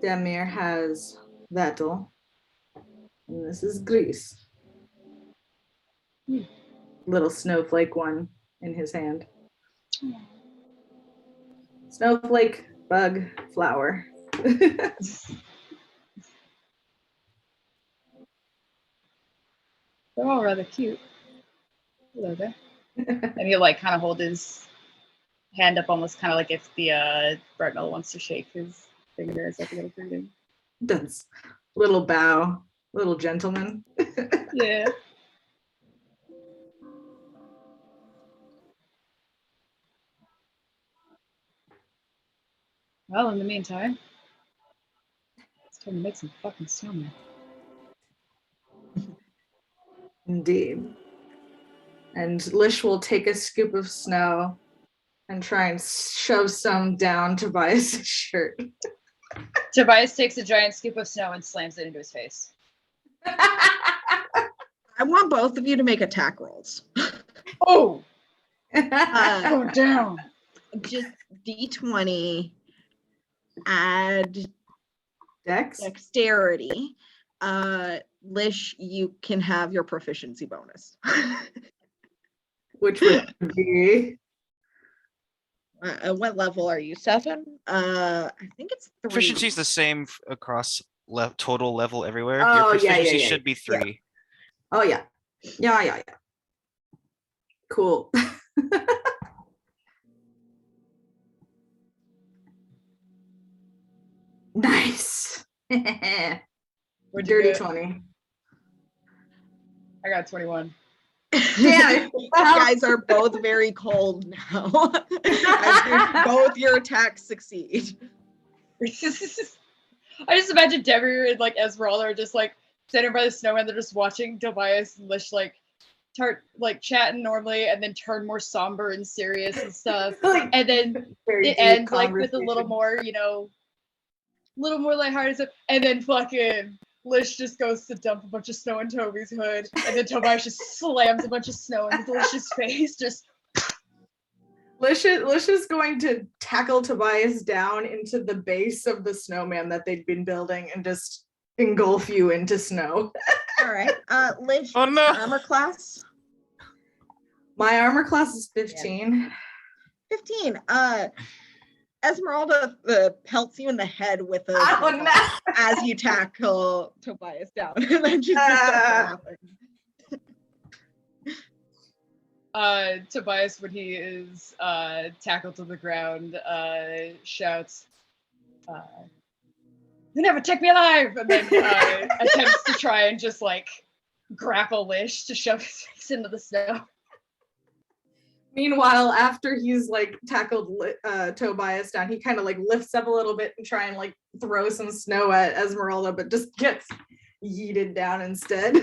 Speaker 3: Demir has Vettel. And this is Grease. Little snowflake one in his hand. Snowflake, bug, flower.
Speaker 5: They're all rather cute. Hello there. And he'll like kind of hold his hand up, almost kind of like if the Bright Mellow wants to shake his finger as like a little greeting.
Speaker 3: Does little bow, little gentleman.
Speaker 5: Yeah. Well, in the meantime, it's time to make some fucking snowmen.
Speaker 3: Indeed. And Lish will take a scoop of snow and try and shove some down Tobias' shirt.
Speaker 5: Tobias takes a giant scoop of snow and slams it into his face.
Speaker 1: I want both of you to make attack rolls.
Speaker 5: Oh!
Speaker 1: Uh,
Speaker 5: Go down!
Speaker 1: just D20, add
Speaker 3: Dex?
Speaker 1: dexterity. Lish, you can have your proficiency bonus.
Speaker 3: Which would be
Speaker 1: What level are you? 7? I think it's 3.
Speaker 6: Proficiency is the same across total level everywhere.
Speaker 3: Oh,
Speaker 6: Your
Speaker 3: yeah,
Speaker 6: proficiency
Speaker 3: yeah.
Speaker 6: should be 3.
Speaker 3: Oh yeah. Yeah. Cool. Nice.
Speaker 5: Where'd you
Speaker 3: Dirty
Speaker 5: get?
Speaker 3: 20.
Speaker 5: I got 21.
Speaker 3: Damn it.
Speaker 1: You guys are both very cold now. As both your attacks succeed.
Speaker 5: I just imagine Debbie and like Esmeralda are just like standing by the snowman. They're just watching Tobias and Lish like chatting normally, and then turn more somber and serious and stuff.
Speaker 3: Like,
Speaker 5: And then
Speaker 3: very
Speaker 5: it
Speaker 3: deep
Speaker 5: ends like with a little
Speaker 3: conversation.
Speaker 5: more, little more lighthearted stuff. And then fucking Lish just goes to dump a bunch of snow in Toby's hood, and then Tobias just slams a bunch of snow into Lish's face. Just
Speaker 3: Lish is going to tackle Tobias down into the base of the snowman that they'd been building and just engulf you into snow.
Speaker 1: All right. Lish,
Speaker 6: Oh,
Speaker 1: what's
Speaker 6: no.
Speaker 1: your armor class?
Speaker 3: My armor class is 15.
Speaker 1: 15. Esmeralda pelts you in the head with a
Speaker 3: Oh
Speaker 1: snowball
Speaker 3: no!
Speaker 1: as you tackle Tobias down, and then she just starts laughing.
Speaker 5: Tobias, when he is tackled to the ground, shouts, "You never take me alive!" And then attempts to try and just like grapple Lish to shove his face into the snow.
Speaker 3: Meanwhile, after he's like tackled Tobias down, he kind of like lifts up a little bit and try and like throw some snow at Esmeralda, but just gets yeeted down instead.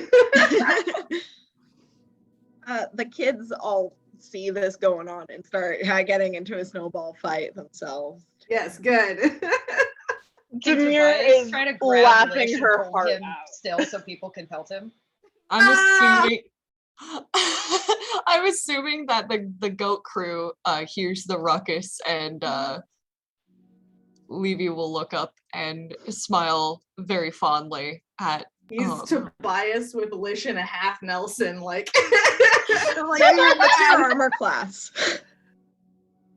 Speaker 1: The kids all see this going on and start getting into a snowball fight themselves.
Speaker 3: Yes, good.
Speaker 2: Demir
Speaker 5: Tobias
Speaker 2: is
Speaker 5: trying to grab
Speaker 2: laughing
Speaker 5: Lish and
Speaker 2: her
Speaker 5: hold
Speaker 2: heart
Speaker 5: him
Speaker 2: out.
Speaker 5: still so people can pelt him.
Speaker 4: I'm assuming I'm assuming that the goat crew hears the ruckus and Levy will look up and smile very fondly at
Speaker 3: He's Tobias with Lish and a half Nelson, like.
Speaker 1: What's your armor class?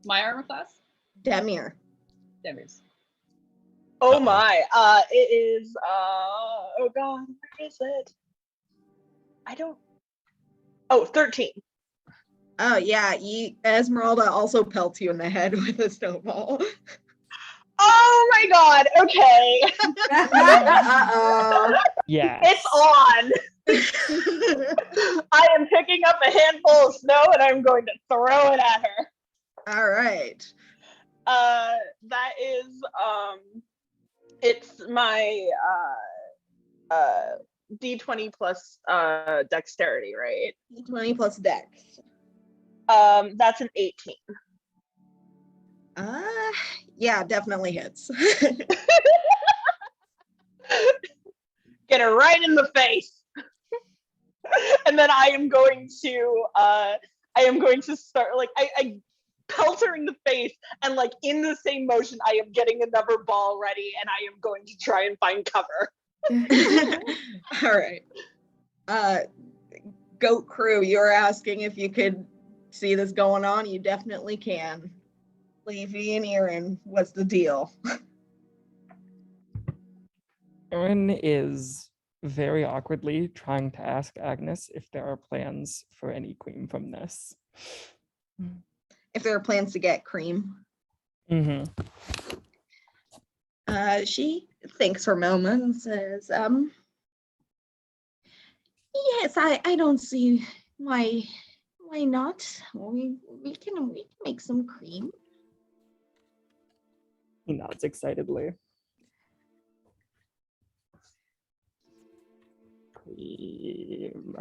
Speaker 5: My armor class?
Speaker 1: Demir.
Speaker 5: Demir's.
Speaker 2: Oh
Speaker 6: Uh-oh.
Speaker 2: my, it is, oh god, where is it? I don't, oh, 13.
Speaker 1: Oh yeah, Esmeralda also pelts you in the head with a snowball.
Speaker 2: Oh my god, okay.
Speaker 3: Uh-oh.
Speaker 7: Yeah.
Speaker 2: It's on. I am picking up a handful of snow and I'm going to throw it at her.
Speaker 1: All right.
Speaker 2: That is, it's my, D20 plus, dexterity, right?
Speaker 1: D20 plus dex.
Speaker 2: That's an 18.
Speaker 1: Yeah, definitely hits.
Speaker 2: Get her right in the face. And then I am going to start, like, I pelt her in the face, and like in the same motion I am getting another ball ready and I am going to try and find cover.
Speaker 1: All right. Goat crew, you're asking if you could see this going on. You definitely can. Levy and Erin, what's the deal?
Speaker 7: Erin is very awkwardly trying to ask Agnes if there are plans for any cream from this.
Speaker 1: If there are plans to get cream.
Speaker 7: Mm-hmm.
Speaker 1: She thinks for a moment and says, yes, I don't see why not. We can make some cream.
Speaker 7: He nods excitedly. Cream.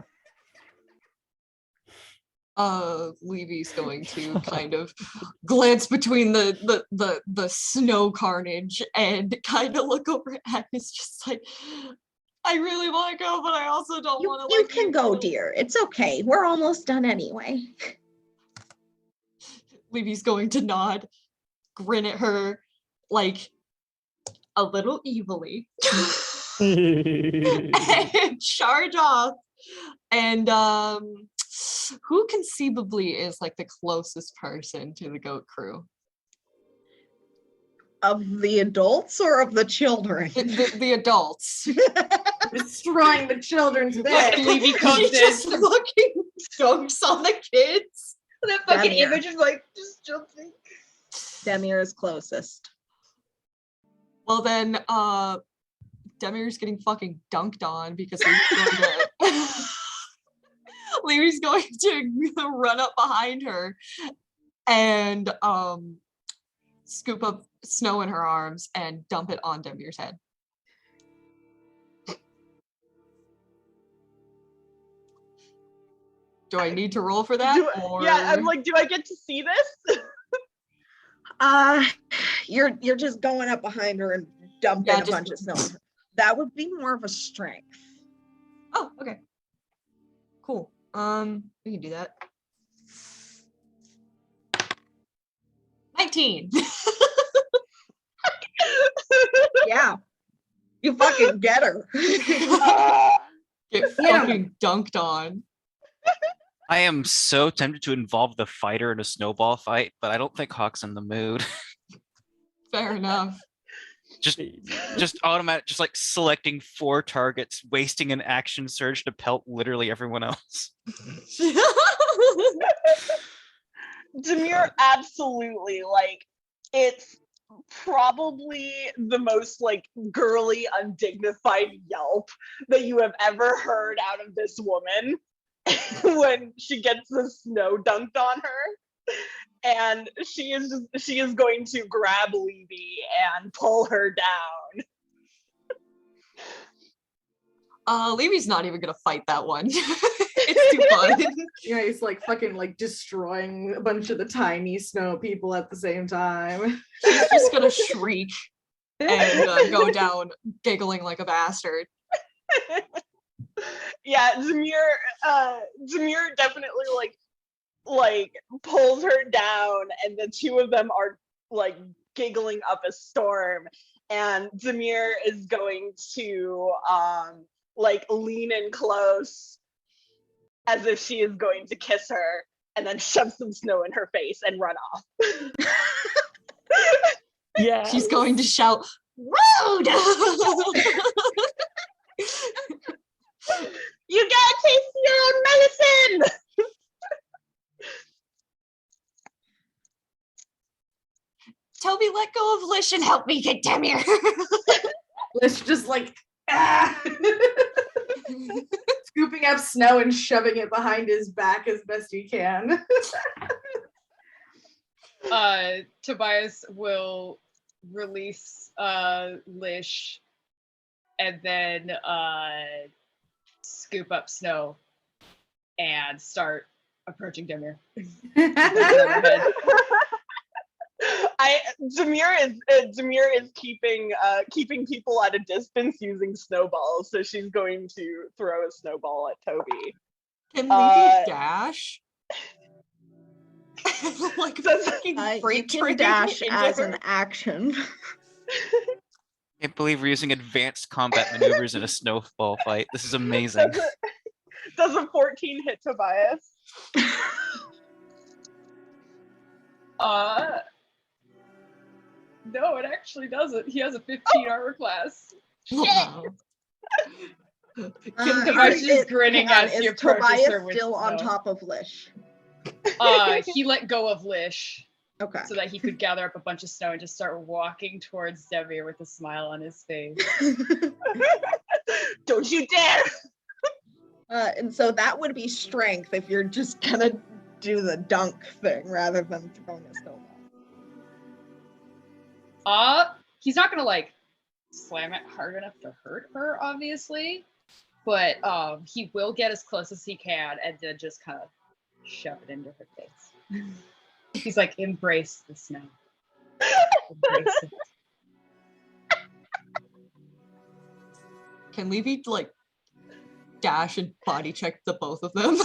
Speaker 4: Levy's going to kind of glance between the snow carnage and kind of look over at Agnes, just like, I really want to go, but I also don't want to.
Speaker 1: You can go, dear. It's okay. We're almost done anyway.
Speaker 4: Levy's going to nod, grin at her, like a little evilly, and charge off. And who conceivably is like the closest person to the goat crew?
Speaker 1: Of the adults or of the children?
Speaker 4: The adults.
Speaker 3: Destroying the children's bed.
Speaker 5: Levy comes
Speaker 4: She
Speaker 5: in.
Speaker 4: just fucking jumps on the kids.
Speaker 5: That fucking
Speaker 1: Demir.
Speaker 5: image is like just jumping.
Speaker 1: Demir is closest.
Speaker 4: Well then, Demir's getting fucking dunked on because Levy's going to run up behind her and scoop up snow in her arms and dump it on Demir's head. Do I need to roll for that?
Speaker 2: Yeah, I'm like, do I get to see this?
Speaker 1: You're just going up behind her and dumping a bunch of snow on her. That would be more of a strength.
Speaker 4: Oh, okay. Cool. We can do that. 19.
Speaker 1: Yeah. You fucking get her.
Speaker 4: Get fucking dunked on.
Speaker 6: I am so tempted to involve the fighter in a snowball fight, but I don't think Hawk's in the mood.
Speaker 4: Fair enough.
Speaker 6: Just automatic, just like selecting 4 targets, wasting an action surge to pelt literally everyone else.
Speaker 2: Demir, absolutely, like, it's probably the most like girly, undignified yelp that you have ever heard out of this woman when she gets the snow dunked on her. And she is going to grab Levy and pull her down.
Speaker 4: Levy's not even gonna fight that one. It's too fun.
Speaker 3: Yeah, he's like fucking like destroying a bunch of the tiny snow people at the same time.
Speaker 4: She's just gonna shriek and go down giggling like a bastard.
Speaker 2: Yeah, Zamir definitely like pulls her down, and the two of them are like giggling up a storm, and Zamir is going to like lean in close as if she is going to kiss her, and then shove some snow in her face and run off.
Speaker 7: Yeah.
Speaker 4: She's going to shout, "Rude!"
Speaker 2: You gotta taste your own medicine.
Speaker 4: Toby, let go of Lish and help me get Demir.
Speaker 3: Lish just like scooping up snow and shoving it behind his back as best he can.
Speaker 5: Tobias will release Lish and then scoop up Snow and start approaching Demir.
Speaker 2: Demir is keeping people at a distance using snowballs, so she's going to throw a snowball at Toby.
Speaker 4: Can Levy dash? Like
Speaker 1: You
Speaker 4: fucking
Speaker 1: can dash as an action.
Speaker 6: Can't believe we're using advanced combat maneuvers in a snowball fight. This is amazing.
Speaker 2: Does a 14 hit Tobias?
Speaker 5: No, it actually doesn't. He has a 15 armor class.
Speaker 4: Wow.
Speaker 5: Tobias is grinning as he
Speaker 1: is
Speaker 5: approaches
Speaker 1: Tobias
Speaker 5: her with
Speaker 1: still on
Speaker 5: snow.
Speaker 1: top of Lish?
Speaker 5: He let go of Lish
Speaker 1: Okay.
Speaker 5: so that he could gather up a bunch of snow and just start walking towards Demir with a smile on his face.
Speaker 2: Don't you dare!
Speaker 1: And so that would be strength if you're just gonna do the dunk thing rather than throwing a snowball.
Speaker 5: He's not gonna like slam it hard enough to hurt her, obviously, but he will get as close as he can and then just kind of shove it into her face. He's like, embrace the snow. Embrace it.
Speaker 4: Can Levy like dash and body check the both of them?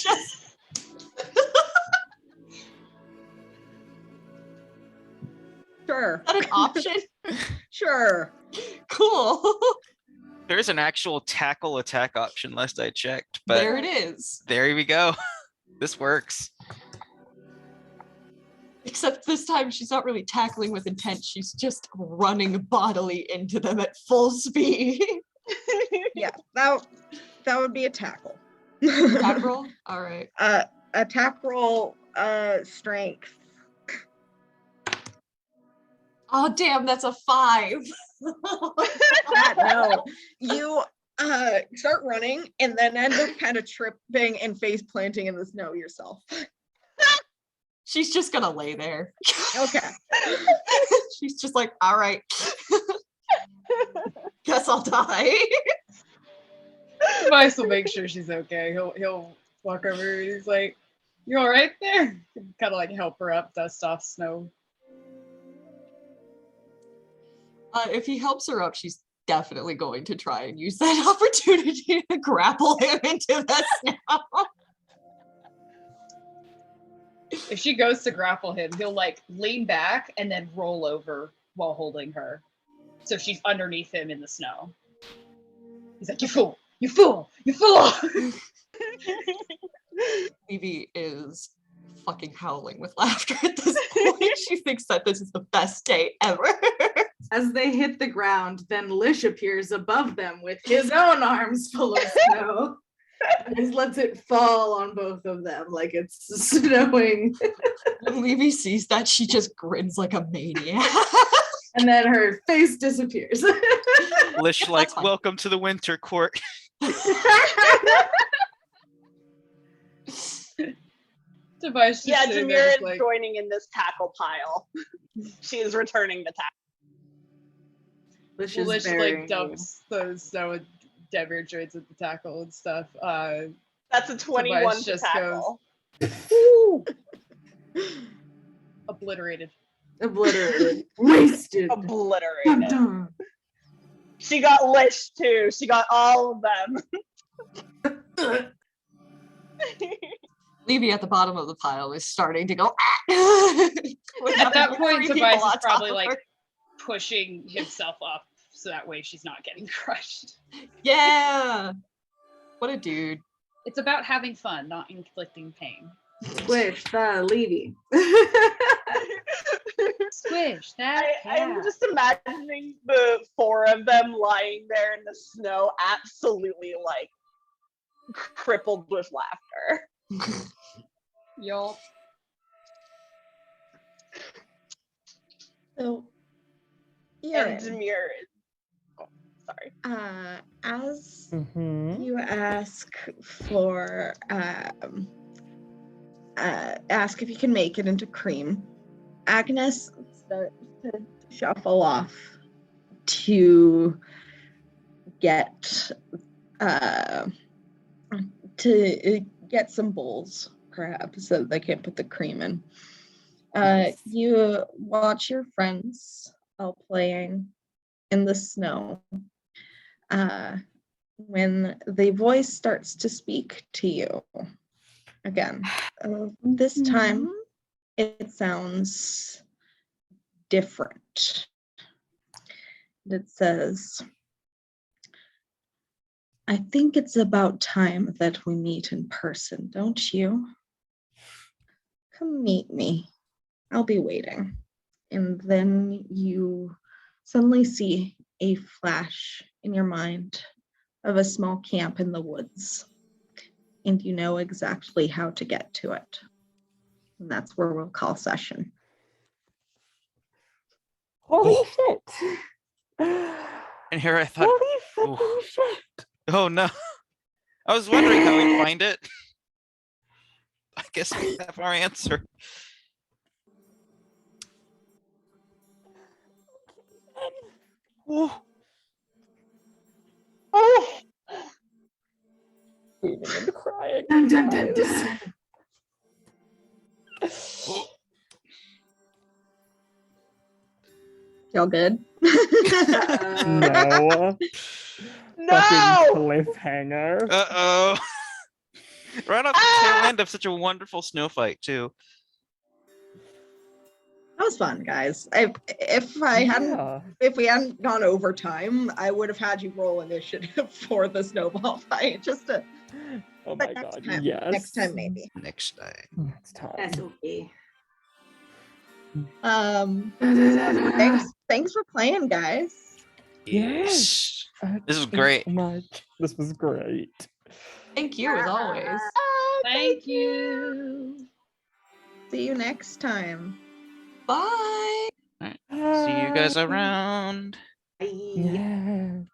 Speaker 4: Just...
Speaker 1: Sure.
Speaker 4: Is that an option?
Speaker 1: Sure.
Speaker 4: Cool.
Speaker 6: There's an actual tackle attack option last I checked, but
Speaker 4: There it is.
Speaker 6: there we go. This works.
Speaker 4: Except this time she's not really tackling with intent. She's just running bodily into them at full speed.
Speaker 1: Yeah, that would be a tackle.
Speaker 4: Attack roll? All right.
Speaker 1: Attack roll, strength.
Speaker 4: Oh, damn, that's a 5.
Speaker 1: Yeah, no. You start running and then end up kind of tripping and face planting in the snow yourself.
Speaker 4: She's just gonna lay there.
Speaker 1: Okay.
Speaker 4: She's just like, all right. Guess I'll die.
Speaker 5: Tobias will make sure she's okay. He'll walk over. He's like, "You all right there?" Kind of like help her up, dust off snow.
Speaker 4: If he helps her up, she's definitely going to try and use that opportunity to grapple him into the snow.
Speaker 5: If she goes to grapple him, he'll like lean back and then roll over while holding her. So she's underneath him in the snow. He's like, "You fool! You fool! You fool!"
Speaker 4: Evie is fucking howling with laughter at this point. She thinks that this is the best day ever.
Speaker 3: As they hit the ground, then Lish appears above them with his own arms full of snow. And just lets it fall on both of them like it's snowing.
Speaker 4: When Levy sees that, she just grins like a maniac.
Speaker 3: And then her face disappears.
Speaker 6: Lish
Speaker 4: Yep,
Speaker 6: like,
Speaker 4: that's fine.
Speaker 6: welcome to the winter court.
Speaker 5: Tobias just
Speaker 2: Yeah,
Speaker 5: sitting there
Speaker 2: Demir
Speaker 5: just
Speaker 2: is
Speaker 5: like,
Speaker 2: joining in this tackle pile. She is returning the tackle.
Speaker 3: Lish
Speaker 5: Lish
Speaker 3: is very
Speaker 5: like dumps those snow and Demir joins at the tackle and stuff.
Speaker 2: That's a 21 to
Speaker 5: just
Speaker 2: tackle.
Speaker 3: Ooh,
Speaker 5: Obliterated.
Speaker 3: obliterated. Wasted.
Speaker 2: Obliterated.
Speaker 3: Dun,
Speaker 2: She got lished too. She got all of them.
Speaker 3: dun.
Speaker 4: Levy at the bottom of the pile is starting to go. "Ah!" With
Speaker 5: At that
Speaker 4: three
Speaker 5: point,
Speaker 4: people
Speaker 5: Tobias
Speaker 4: on
Speaker 5: is
Speaker 4: top
Speaker 5: probably
Speaker 4: of
Speaker 5: like
Speaker 4: her.
Speaker 5: pushing himself up so that way she's not getting crushed.
Speaker 4: Yeah. What a dude.
Speaker 5: It's about having fun, not inflicting pain.
Speaker 3: Squish the Levy.
Speaker 5: Squish that
Speaker 2: I'm
Speaker 5: cat.
Speaker 2: just imagining the four of them lying there in the snow, absolutely like crippled with laughter.
Speaker 5: Yup.
Speaker 1: So,
Speaker 2: And
Speaker 1: Aaron,
Speaker 2: Demir is. Oh, sorry.
Speaker 1: as
Speaker 7: Mhm.
Speaker 1: you ask for, ask if you can make it into cream, Agnes starts to shuffle off to get some bowls, perhaps, so they can put the cream in. You watch your friends all playing in the snow. When the voice starts to speak to you again, this time it sounds different. It says, I think it's about time that we meet in person, don't you? Come meet me. I'll be waiting. And then you suddenly see a flash in your mind of a small camp in the woods. And you know exactly how to get to it. And that's where we'll call session.
Speaker 7: Holy
Speaker 6: Oh.
Speaker 7: shit!
Speaker 6: And here I thought,
Speaker 7: Holy fucking shit!
Speaker 6: oh no. I was wondering how we'd find it. I guess we have our answer. Ooh.
Speaker 2: Oh,
Speaker 7: Screaming and crying.
Speaker 3: Dun, dun, dun,
Speaker 7: guys.
Speaker 3: dun.
Speaker 1: Y'all good?
Speaker 7: No.
Speaker 2: no!
Speaker 7: Fucking cliffhanger.
Speaker 6: Uh-oh. Right off the tail end of such a wonderful snow fight, too.
Speaker 1: That was fun, guys. If we hadn't gone over time, I would have had you roll initiative for the snowball fight. Just to,
Speaker 7: Oh
Speaker 1: but
Speaker 7: my
Speaker 1: next
Speaker 7: god,
Speaker 1: time,
Speaker 7: yes.
Speaker 1: next time maybe.
Speaker 6: Next time.
Speaker 7: Next time.
Speaker 3: That's okay.
Speaker 1: Thanks for playing, guys.
Speaker 6: Yes. This was
Speaker 7: Thank you
Speaker 6: great.
Speaker 7: so much. This was great.
Speaker 4: Thank you, as always.
Speaker 5: Thank you.
Speaker 1: See you next time.
Speaker 4: Bye.
Speaker 6: See you guys around.
Speaker 3: Bye.
Speaker 7: Yes.